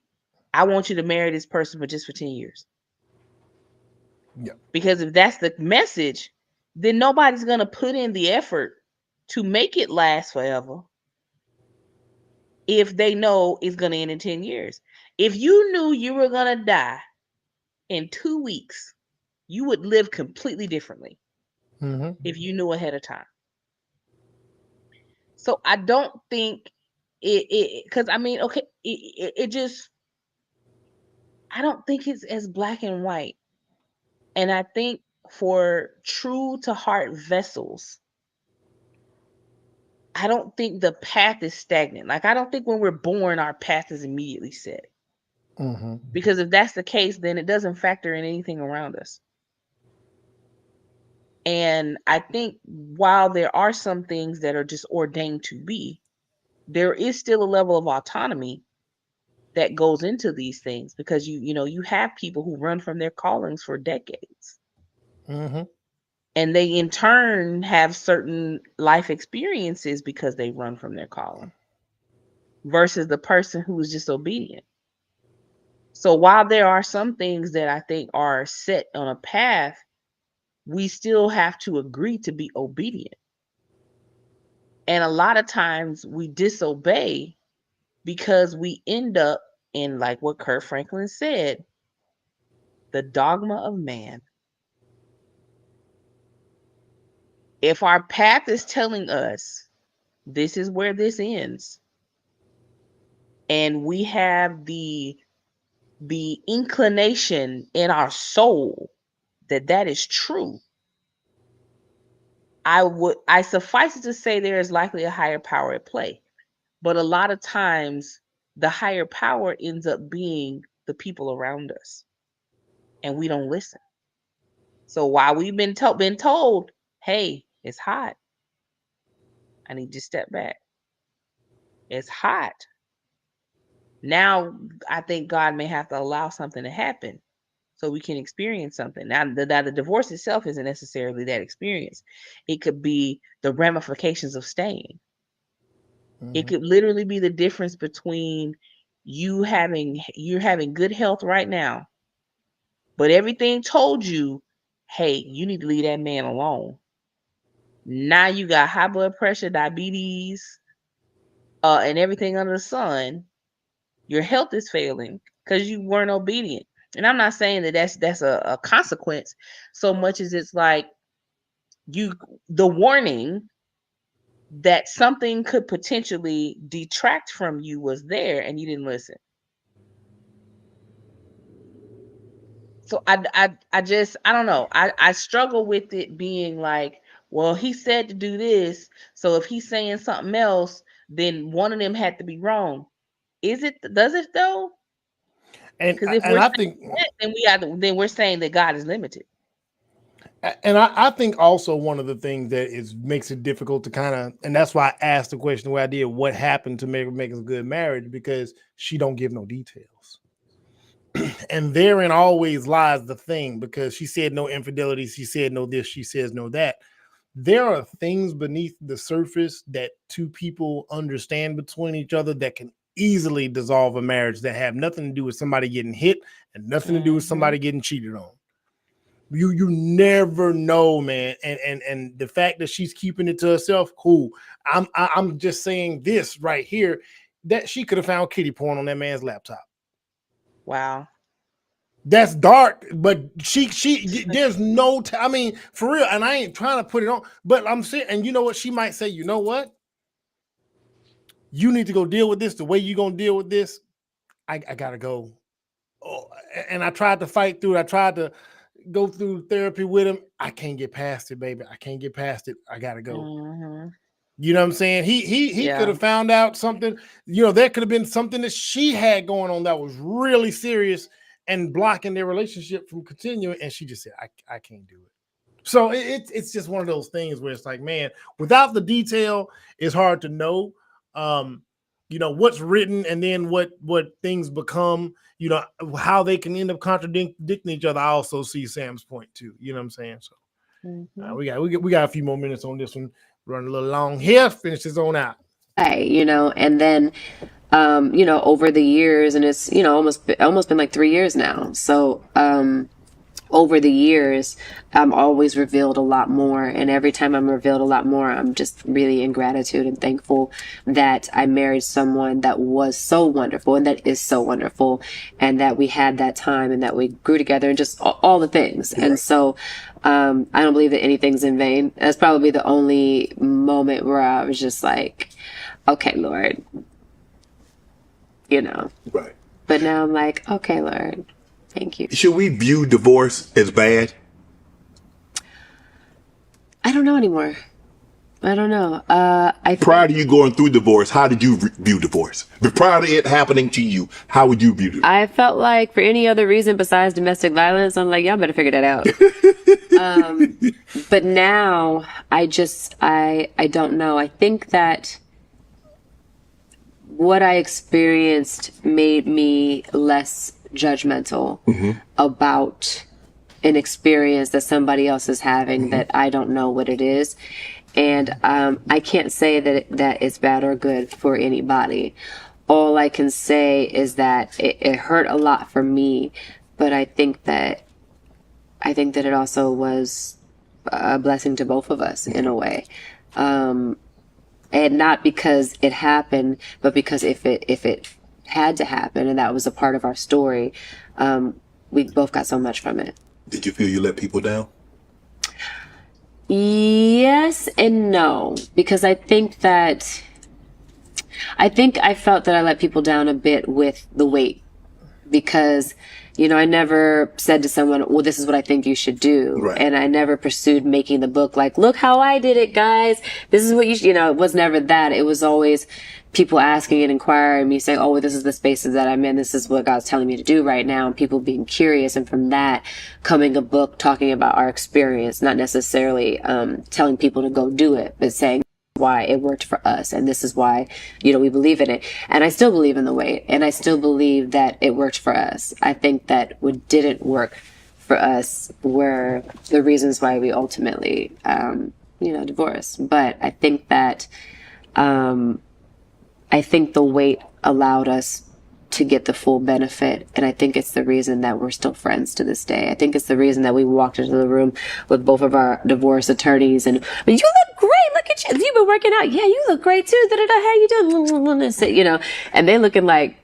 I want you to marry this person for 10 years. Yeah. Because if that's the message, then nobody's going to put in the effort to make it last forever if they know it's going to end in 10 years. If you knew you were going to die in 2 weeks, you would live completely differently if you knew ahead of time. So I don't think because I mean, okay, it just, I don't think it's as black and white. And I think for true to heart vessels, I don't think the path is stagnant. Like, I don't think when we're born, our path is immediately set. Because if that's the case, then it doesn't factor in anything around us. And I think while there are some things that are just ordained to be, there is still a level of autonomy that goes into these things, because you have people who run from their callings for decades. And they in turn have certain life experiences because they run from their calling, versus the person who is just obedient. So while there are some things that I think are set on a path, we still have to agree to be obedient. And a lot of times we disobey because we end up in, like what Kurt Franklin said, the dogma of man. If our path is telling us this is where this ends, and we have the inclination in our soul that that is true, I suffice it to say there is likely a higher power at play. But a lot of times the higher power ends up being the people around us, and we don't listen. So while we've been told, hey, it's hot, I need to step back. It's hot. Now I think God may have to allow something to happen so we can experience something. Now the divorce itself isn't necessarily that experience. It could be the ramifications of staying. It could literally be the difference between you're having good health right now, but everything told you, hey, you need to leave that man alone. Now you got high blood pressure, diabetes, and everything under the sun. Your health is failing because you weren't obedient. And I'm not saying that that's a consequence so much as it's like the warning that something could potentially detract from you was there and you didn't listen. So I don't know. I struggle with it being like, well, he said to do this, so if he's saying something else, then one of them had to be wrong. Does it though? Because if we're I think that, then we're saying that God is limited. And I think also one of the things that makes it difficult to kind of, and that's why I asked the question the way I did, what happened to Meagan's good marriage, because she don't give no details. And therein always lies the thing, because she said no infidelity, she said no this, she says no that. There are things beneath the surface that two people understand between each other that can easily dissolve a marriage, that have nothing to do with somebody getting hit and nothing to do with somebody getting cheated on. You never know, man. And the fact that she's keeping it to herself, cool. I'm just saying this right here, that she could have found kitty porn on that man's laptop. Wow. That's dark, but she there's no I mean, for real, and I ain't trying to put it on, but I'm saying, and you know what, she might say, you know what, you need to go deal with this the way you're gonna deal with this. I gotta go. Oh, and I tried to fight through it. I tried to go through therapy with him. I can't get past it, baby. I can't get past it. I gotta go. You know what I'm saying? He could have found out something. You know, there could have been something that she had going on that was really serious and blocking their relationship from continuing. And she just said, I can't do it. So it's just one of those things where it's like, man, without the detail, it's hard to know, you know, what's written and then what things become, you know, how they can end up contradicting each other. I also see Sam's point too. You know what I'm saying? So we got a few more minutes on this one. Run a little long here. Finish this on out. You know, and then you know, over the years, and it's, you know, almost been like 3 years now. So over the years, I'm always revealed a lot more. And every time I'm revealed a lot more, I'm just really in gratitude and thankful that I married someone that was so wonderful and that is so wonderful, and that we had that time and that we grew together and just all the things. Right. And so I don't believe that anything's in vain. That's probably the only moment where I was just like, okay, Lord, you know. Right. But now I'm like, okay, Lord, thank you. Should we view divorce as bad? I don't know anymore. I don't know. Prior to you going through divorce, how did you view divorce? But prior to it happening to you, how would you view it? I felt like for any other reason besides domestic violence, I'm like, y'all better figure that out. But now I don't know. I think that what I experienced made me less judgmental about an experience that somebody else is having that I don't know what it is. And I can't say that it's bad or good for anybody. All I can say is that it hurt a lot for me, but I think that it also was a blessing to both of us in a way. And not because it happened, but because if it had to happen and that was a part of our story, we both got so much from it. Did you feel you let people down? Yes and no, because I think I felt that I let people down a bit with the weight, because, you know, I never said to someone, well, this is what I think you should do. Right. And I never pursued making the book like, look how I did it, guys. This is what you know, it was never that. It was always people asking and inquiring, me saying, oh, this is the spaces that I'm in. This is what God's telling me to do right now. And people being curious. And from that coming a book talking about our experience, not necessarily telling people to go do it, but saying why it worked for us. And this is why, you know, we believe in it. And I still believe in the weight. And I still believe that it worked for us. I think that what didn't work for us were the reasons why we ultimately, divorced. But I think that, I think the weight allowed us to get the full benefit. And I think it's the reason that we're still friends to this day. I think it's the reason that we walked into the room with both of our divorce attorneys and, you look great. Look at you. You've been working out. Yeah, you look great too. Da-da-da. How you doing? You know, and they looking like,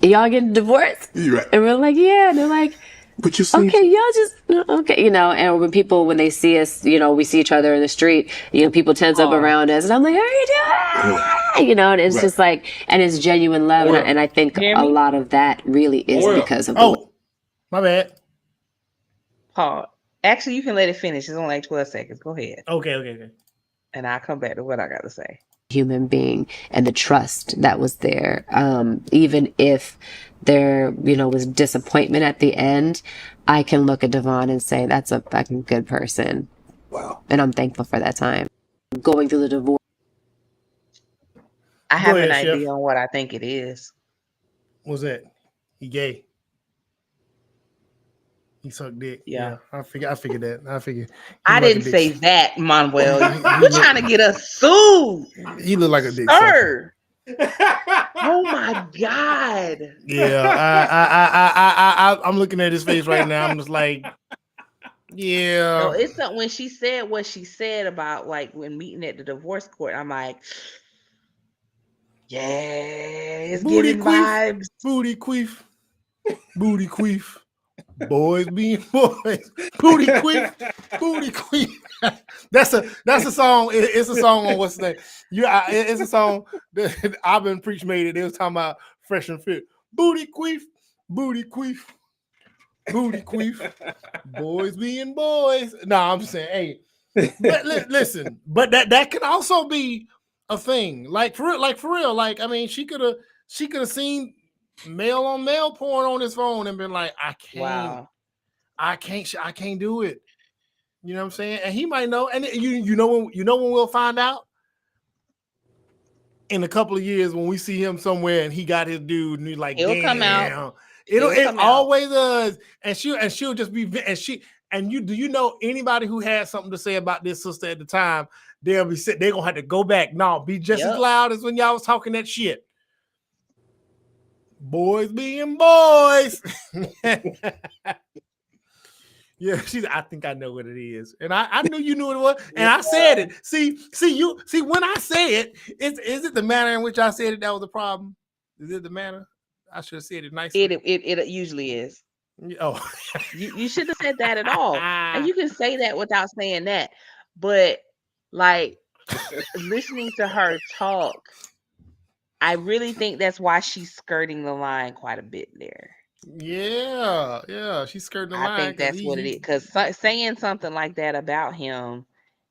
y'all getting divorced? Right. And we're like, yeah. And they're like, but you see, okay, y'all just, okay, you know, and when they see us, you know, we see each other in the street, you know, people tense up around us and I'm like, how are you doing? You know, and it's just like, and it's genuine love. And I think a lot of that really is because of my bad. Paul, actually, you can let it finish. It's only like 12 seconds. Go ahead. Okay. And I'll come back to what I got to say. Human being and the trust that was there. Even if there, was disappointment at the end, I can look at Devon and say, that's a fucking good person. Wow. And I'm thankful for that time. Going through the divorce. I have an idea on what I think it is. What's that? He gay. He sucked dick. Yeah. I figured that. I didn't say that, Manuel. You're trying to get us sued. He looked like a dick. Sir. Oh my God. Yeah. I'm looking at his face right now. I'm just like, yeah. No, it's not when she said what she said about like when meeting at the divorce court. I'm like, yeah, it's booty getting queef, vibes. Booty queef. Booty queef. Boys being boys. Booty queef. Booty queef. That's a song. It's a song on what's the name? It's a song that I've been preach made it. They was talking about Fresh and Fit. Booty queef. Booty queef. Booty queef. Boys being boys. No, I'm just saying, hey, but listen, but that can also be a thing. Like for real. Like, I mean, she could have seen male on male porn on his phone and been like, I can't do it. You know what I'm saying? And he might know. And you know when we'll find out? In a couple of years when we see him somewhere and he got his dude and he's like, it'll come out. It always does. And she'll just be, do you know anybody who had something to say about this sister at the time? They're gonna have to go back. No, be just as loud as when y'all was talking that shit. Boys being boys. Yeah, I think I know what it is. And I knew you knew what it was. And I said it. See, when I say it, is it the manner in which I said it that was the problem? Is it the manner? I should have said it nicely. It usually is. Oh. You shouldn't have said that at all. And you can say that without saying that. But like listening to her talk, I really think that's why she's skirting the line quite a bit there. Yeah, she's skirting the line. I think that's what it is. Because saying something like that about him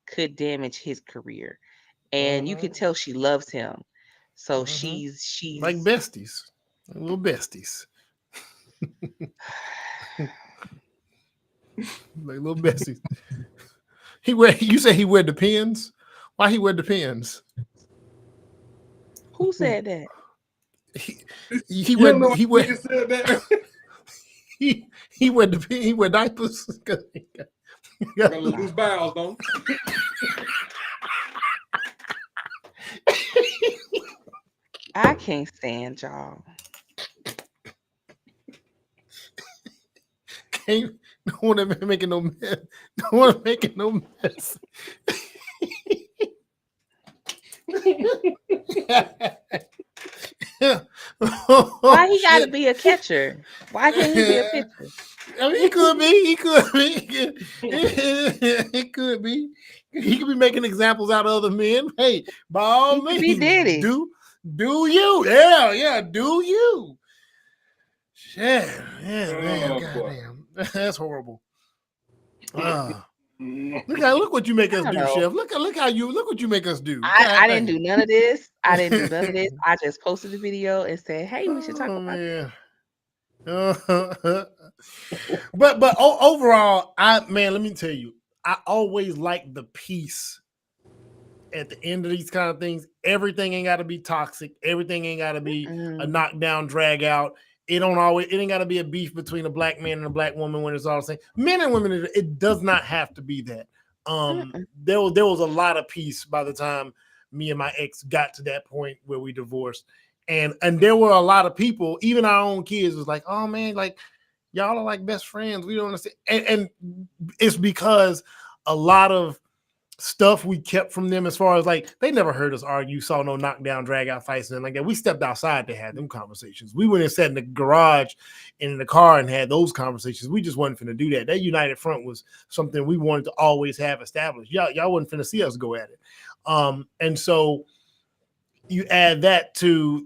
could damage his career, and you can tell she loves him. So she's like besties, little besties, like little besties. You say he wear Depends? Why he wear Depends? Who said that? He wear diapers. Got loose bowels, don't? I can't stand y'all. No one making no mess. No one making no mess. Why he got to be a catcher? Why can't he be a pitcher? I mean, he could be. He could be. He could be making examples out of other men. Hey, by all means, do you? Yeah, do you? Yeah, man, goddamn, that's horrible. Look what you make us do, Chef. Look what you make us do. I didn't do none of this. I just posted the video and said, "Hey, we should talk about it." But overall, let me tell you, I always like the peace at the end of these kind of things. Everything ain't got to be toxic. Everything ain't got to be a knockdown, drag out. It ain't got to be a beef between a black man and a black woman when it's all the same. Men and women, it does not have to be that. There was a lot of peace by the time me and my ex got to that point where we divorced. And there were a lot of people, even our own kids, was like, "Oh man, like y'all are like best friends. We don't understand." And it's because a lot of stuff we kept from them, as far as like they never heard us argue, saw no knockdown, drag out fights, and like that. We stepped outside to have them conversations. We went and sat in the garage and in the car and had those conversations. We just wasn't finna do that. That united front was something we wanted to always have established. Y'all wasn't finna see us go at it. And so you add that to,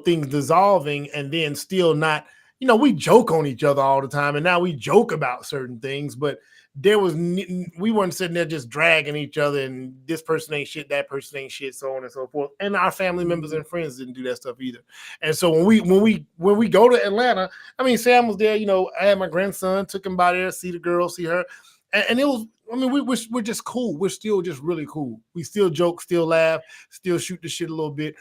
things dissolving and then still not, we joke on each other all the time. And now we joke about certain things, but we weren't sitting there just dragging each other and this person ain't shit, that person ain't shit, so on and so forth. And our family members and friends didn't do that stuff either. And so when we go to Atlanta, I mean, Sam was there, I had my grandson, took him by there, see the girl, see her. And it was, I mean, we're just cool. We're still just really cool. We still joke, still laugh, still shoot the shit a little bit.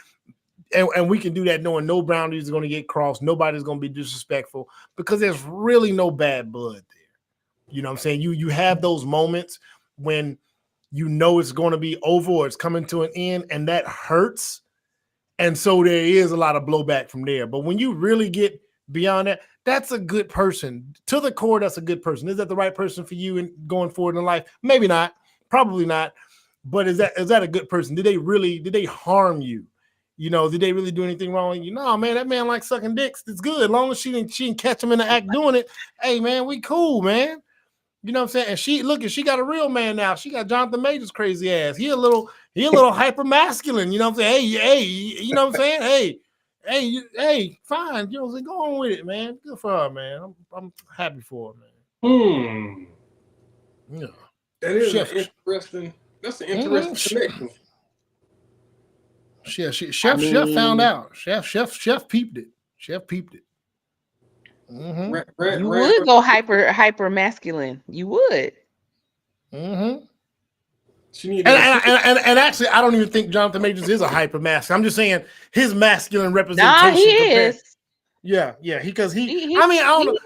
And we can do that knowing no boundaries are going to get crossed. Nobody's going to be disrespectful because there's really no bad blood there. You know what I'm saying? You have those moments when it's going to be over or it's coming to an end, and that hurts. And so there is a lot of blowback from there. But when you really get beyond that, that's a good person. To the core, that's a good person. Is that the right person for you and going forward in life? Maybe not. Probably not. But is that a good person? Did they harm you? Did they really do anything wrong with you? No, man, that man likes sucking dicks. It's good. As long as she didn't catch him in the act doing it. Hey, man, we cool, man. You know what I'm saying? And she got a real man now. She got Jonathan Major's crazy ass. He a little hyper masculine. You know what I'm saying? Hey, you know what I'm saying? Hey, fine. You know what I'm saying? Go on with it, man. Good for her, man. I'm happy for her, man. Yeah. That is interesting. That's an interesting connection. Chef found out. Chef peeped it. Chef peeped it. You would go hyper masculine. You would. And actually, I don't even think Jonathan Majors is a hyper masculine. I'm just saying his masculine representation. Nah, he is. Yeah, because he. I mean, I don't know,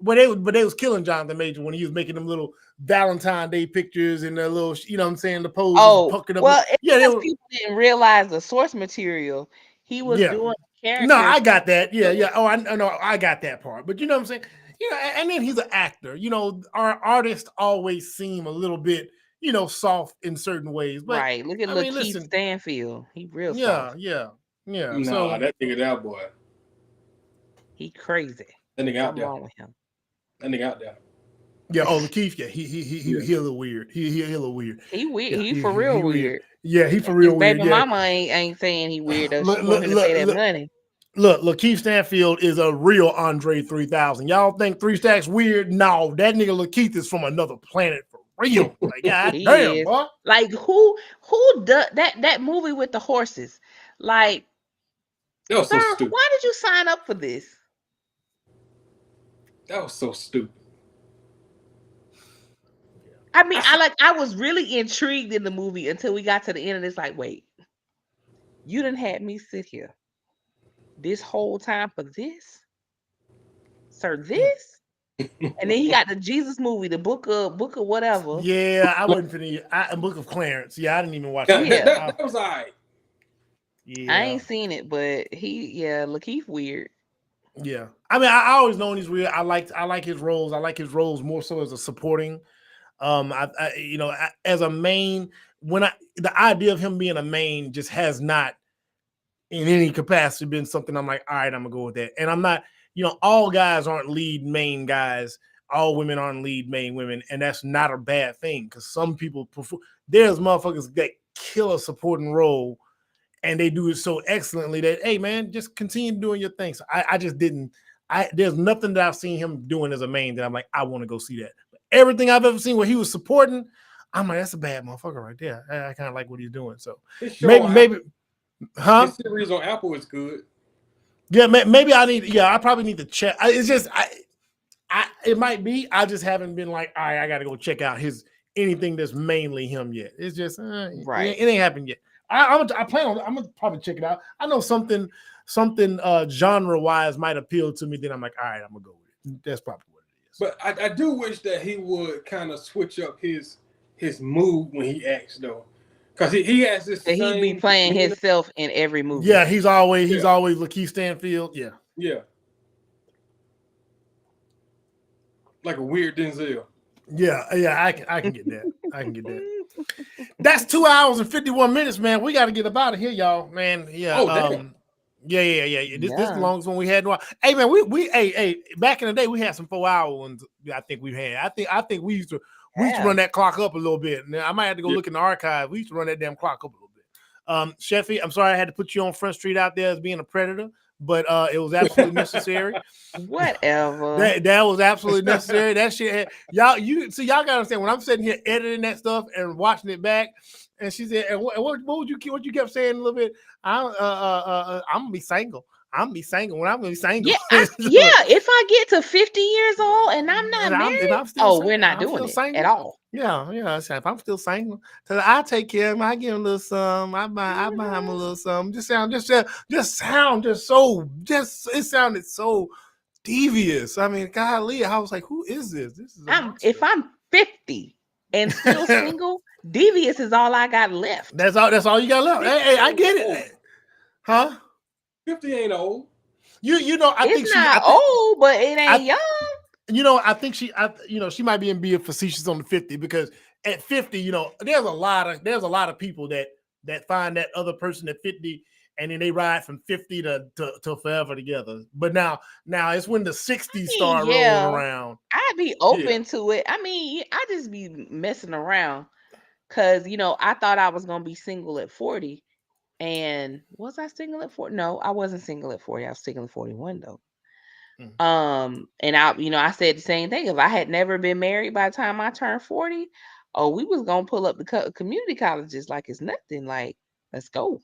but they was killing Jonathan Major when he was making them little Valentine's Day pictures and the little, you know what I'm saying, the pose. Puckered up. Well, people didn't realize the source material. He was doing. No, I got that. Yeah. Oh, I know, I got that part. But you know what I'm saying? you know, and then he's an actor. You know, our artists always seem a little bit, you know, soft in certain ways. But right. Look at I mean, Lakeith listen, Stanfield. He real yeah, soft. yeah. Nah, So that nigga, that boy. He crazy. That nigga out Something there. wrong with him. That nigga out there. yeah, Lakeith, yeah, he a little weird. He a little weird. He weird. Yeah, he for real weird. Yeah, he for real His weird. baby Yeah. mama ain't saying he weird though. She Look, want him to pay that money. Look, Lakeith Stanfield is a real Andre 3000. Y'all think 3 Stacks weird? No, that nigga Lakeith is from another planet for real. Like, God damn, boy. Like who does that movie with the horses? Like, that was sir, so stupid. why did you sign up for this? That was so stupid. I mean, I was really intrigued in the movie until we got to the end and it's like, wait, you done had me sit here this whole time for this? Sir, this? And then he got the Jesus movie, the book of whatever. Yeah, I wasn't finna. Book of Clarence. Yeah, I didn't even watch that. Yeah, that was all right. Yeah, I ain't seen it, but Lakeith weird. Yeah, I mean, I always known he's weird. I like his roles. I like his roles more so as a supporting. You know, as a main, the idea of him being a main just has not in any capacity been something I'm like, all right, I'm gonna go with that. And I'm not, you know, all guys aren't lead main guys. All women aren't lead main women, and that's not a bad thing because some people prefer. There's motherfuckers that kill a supporting role, and they do it so excellently that, hey man, just continue doing your thing. So I just didn't. There's nothing that I've seen him doing as a main that I'm like, I want to go see that. But everything I've ever seen where he was supporting, I'm like, that's a bad motherfucker right there. I kind of like what he's doing. So maybe, huh? His series on Apple is good. Yeah, maybe I need. Yeah, I probably need to check. It's just, it might be. I just haven't been like, all right, I got to go check out anything that's mainly him yet. It's just right. It ain't happened yet. I plan on. I'm gonna probably check it out. I know something genre wise might appeal to me. Then I'm like, all right, I'm gonna go with it. That's probably what it is. But I do wish that he would kind of switch up his mood when he acts though, because he has this. He be playing himself in every movie. Yeah, he's always Lakeith Stanfield. Yeah. Yeah. Like a weird Denzel. Yeah, I can get that. I can get that. That's 2 hours and 51 minutes, man. We got to get up out of here, y'all, man. Yeah. Oh, damn. Yeah. This is the longest one we had. Hey, man, we back in the day we had some 4 hour ones. I think we had. I think we used to run that clock up a little bit. Now I might have to go look in the archive. We used to run that damn clock up a little bit. Sheffy, I'm sorry I had to put you on Front Street out there as being a predator, but it was absolutely necessary. Whatever. That was absolutely necessary. That shit y'all gotta understand when I'm sitting here editing that stuff and watching it back. And she said, and what you kept saying a little bit? I'm gonna be single. I'm gonna be single when I'm gonna be single. Yeah, if I get to 50 years old and I'm not married, we're not doing it at all. Yeah. If I'm still single, so I take care of him. I give him a little something. I buy him a little something. It sounded so devious. I mean, golly, I was like, who is this? This is if I'm 50 and still single, devious is all I got left. That's all you got left. Hey, I get it. Huh? 50 ain't old. You know, I think it's not old, but it ain't young. You know, I think she might be being facetious on the 50 because at 50, you know, there's a lot of people that find that other person at 50 and then they ride from 50 to forever together. But now it's when the 60s start rolling around. I'd be open to it. I mean, I just be messing around because, you know, I thought I was going to be single at 40. And was I single at 40? No, I wasn't single at 40. I was single at 41 though. And I said the same thing. If I had never been married by the time I turned 40, we was gonna pull up the community colleges like it's nothing. Like, let's go.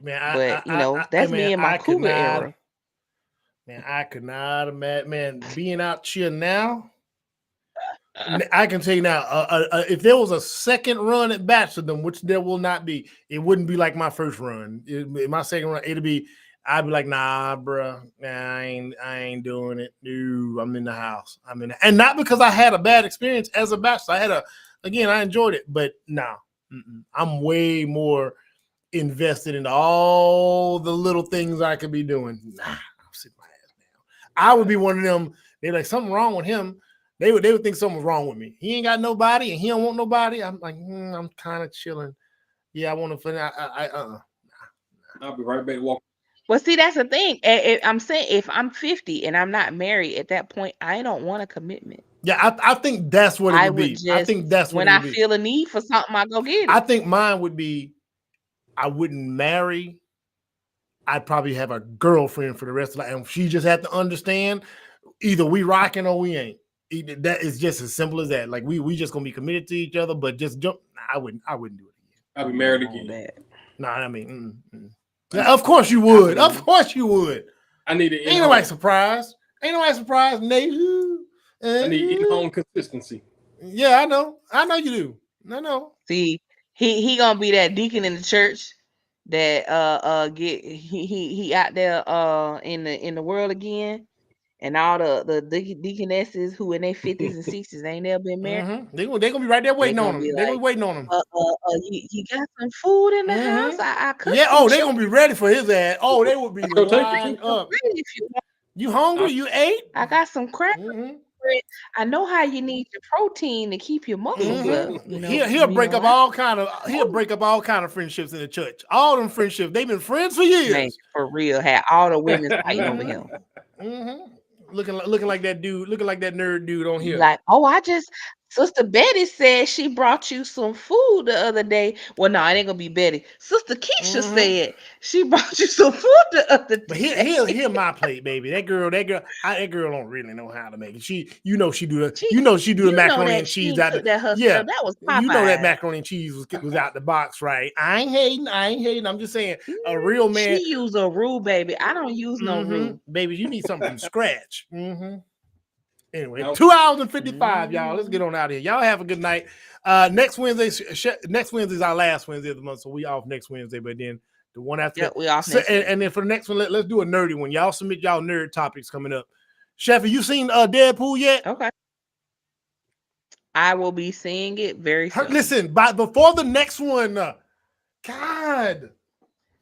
Man, but that's me in my cougar era. Man, I could not imagine. Man, being out here now. I can tell you now, if there was a second run at Bachelordom, which there will not be, it wouldn't be like my first run. My second run, I'd be like, nah, bro, I ain't doing it. No, I'm in the house. And not because I had a bad experience as a bachelor. I enjoyed it, but no, I'm way more invested in all the little things I could be doing. Nah, I'm sitting my ass I would be one of them. They're like, something wrong with him. They would think something's wrong with me. He ain't got nobody and he don't want nobody. I'm like, I'm kind of chilling. Yeah, I want to. I'll be right back walking. Well, see, that's the thing. I'm saying if I'm 50 and I'm not married at that point, I don't want a commitment. Yeah, I think that's what it would be. I think that's what when I feel a need for something, I go get it. I think mine would be, I wouldn't marry. I'd probably have a girlfriend for the rest of life, and she just had to understand either we rocking or we ain't. That is just as simple as that. Like we just gonna be committed to each other, but just jump. I wouldn't do it again. I'll be married again. No, I mean, of course you would. Of course you would. I need to. Ain't nobody surprised. Ain't nobody surprised, Nate. I need in-home consistency. Yeah, I know. I know you do. I know. See, he gonna be that deacon in the church that he out there in the world again, and all the deaconesses who in their 50s and 60s ain't never been married. Mm-hmm. They gonna be right there waiting on them. They gonna be waiting on him. You got some food in the house? I cooked. Yeah. Oh, they gonna be ready for his ass. Oh, they would be lined up. You hungry? You ate? I got some crackers. I know how you need your protein to keep your muscles up. You know, he'll break up all kind of friendships in the church. All them friendships, they've been friends for years. Man, for real, had all the women fighting over him. Looking like that dude, looking like that nerd dude on here. Like, Sister Betty said she brought you some food the other day. Well, no, it ain't gonna be Betty. Sister Keisha said she brought you some food the other day. But here my plate, baby. That girl don't really know how to make it. She do the macaroni and cheese out of that was Popeye. You know that macaroni and cheese was out the box, right? I ain't hating. I'm just saying a real man. She use a rule, baby. I don't use no rule. Baby, you need something from scratch. Anyway, 2 hours and 55, y'all. Let's get on out of here. Y'all have a good night. Next Wednesday is our last Wednesday of the month, so we off next Wednesday. But then the one after that, we off next and then for the next one, let's do a nerdy one. Y'all submit y'all nerd topics coming up. Chef, have you seen Deadpool yet? Okay. I will be seeing it very soon. Listen, before the next one, God,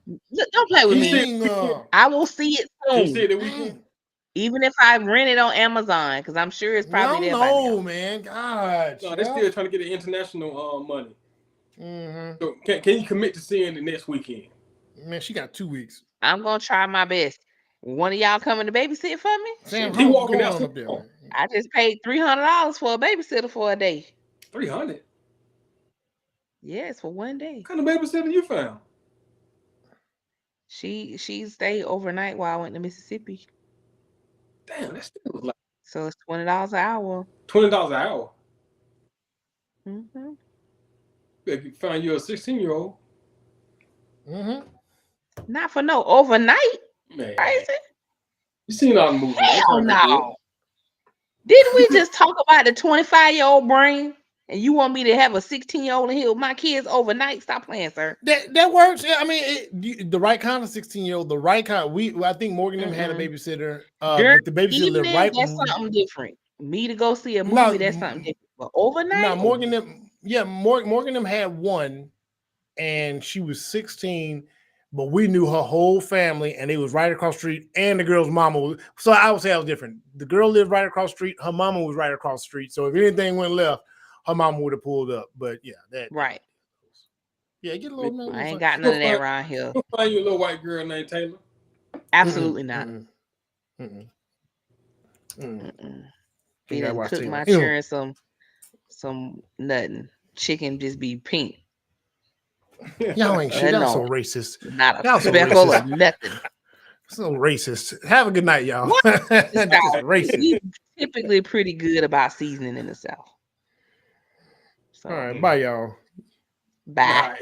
don't play with me. I will see it soon. You see it the weekend? Even if I rent it on Amazon, because I'm sure it's probably there by now. Man. God. No, they're still trying to get the international money. So can you commit to seeing it next weekend? Man, she got 2 weeks. I'm gonna try my best. One of y'all coming to babysit for me? Sam, he walking out up there. I just paid $300 for a babysitter for a day. $300? Yes, for one day. What kind of babysitter you found? She stayed overnight while I went to Mississippi. Damn, that's still like so it's $20 an hour. $20 an hour. Mm-hmm. You find you a 16-year-old. Not for no overnight. Man, crazy. You seen all the movies? Hell no. Didn't we just talk about the 25-year-old brain? And you want me to have a 16-year-old in here with my kids overnight? Stop playing, sir. That works. Yeah, I mean, the right kind of 16-year-old, the right kind. I think Morgan them had a babysitter. But the babysitter, that's something different. Me to go see a movie, that's something different. But overnight, no, Morgan them had one, and she was 16. But we knew her whole family, and they was right across the street, and the girl's mama was. So I would say I was different. The girl lived right across the street. Her mama was right across the street. So if anything went left, her mama would have pulled up. But yeah, that right. Yeah, get a little. I ain't got none of that around here. You'll find you a little white girl named Taylor. Absolutely not. He done took my children some nothing. Chicken just be pink. Y'all ain't shit. Y'all so racist. Not a speckle of nothing. So racist. Have a good night, y'all. That's racist. We typically pretty good about seasoning in the South. So, all right, bye, y'all. Bye.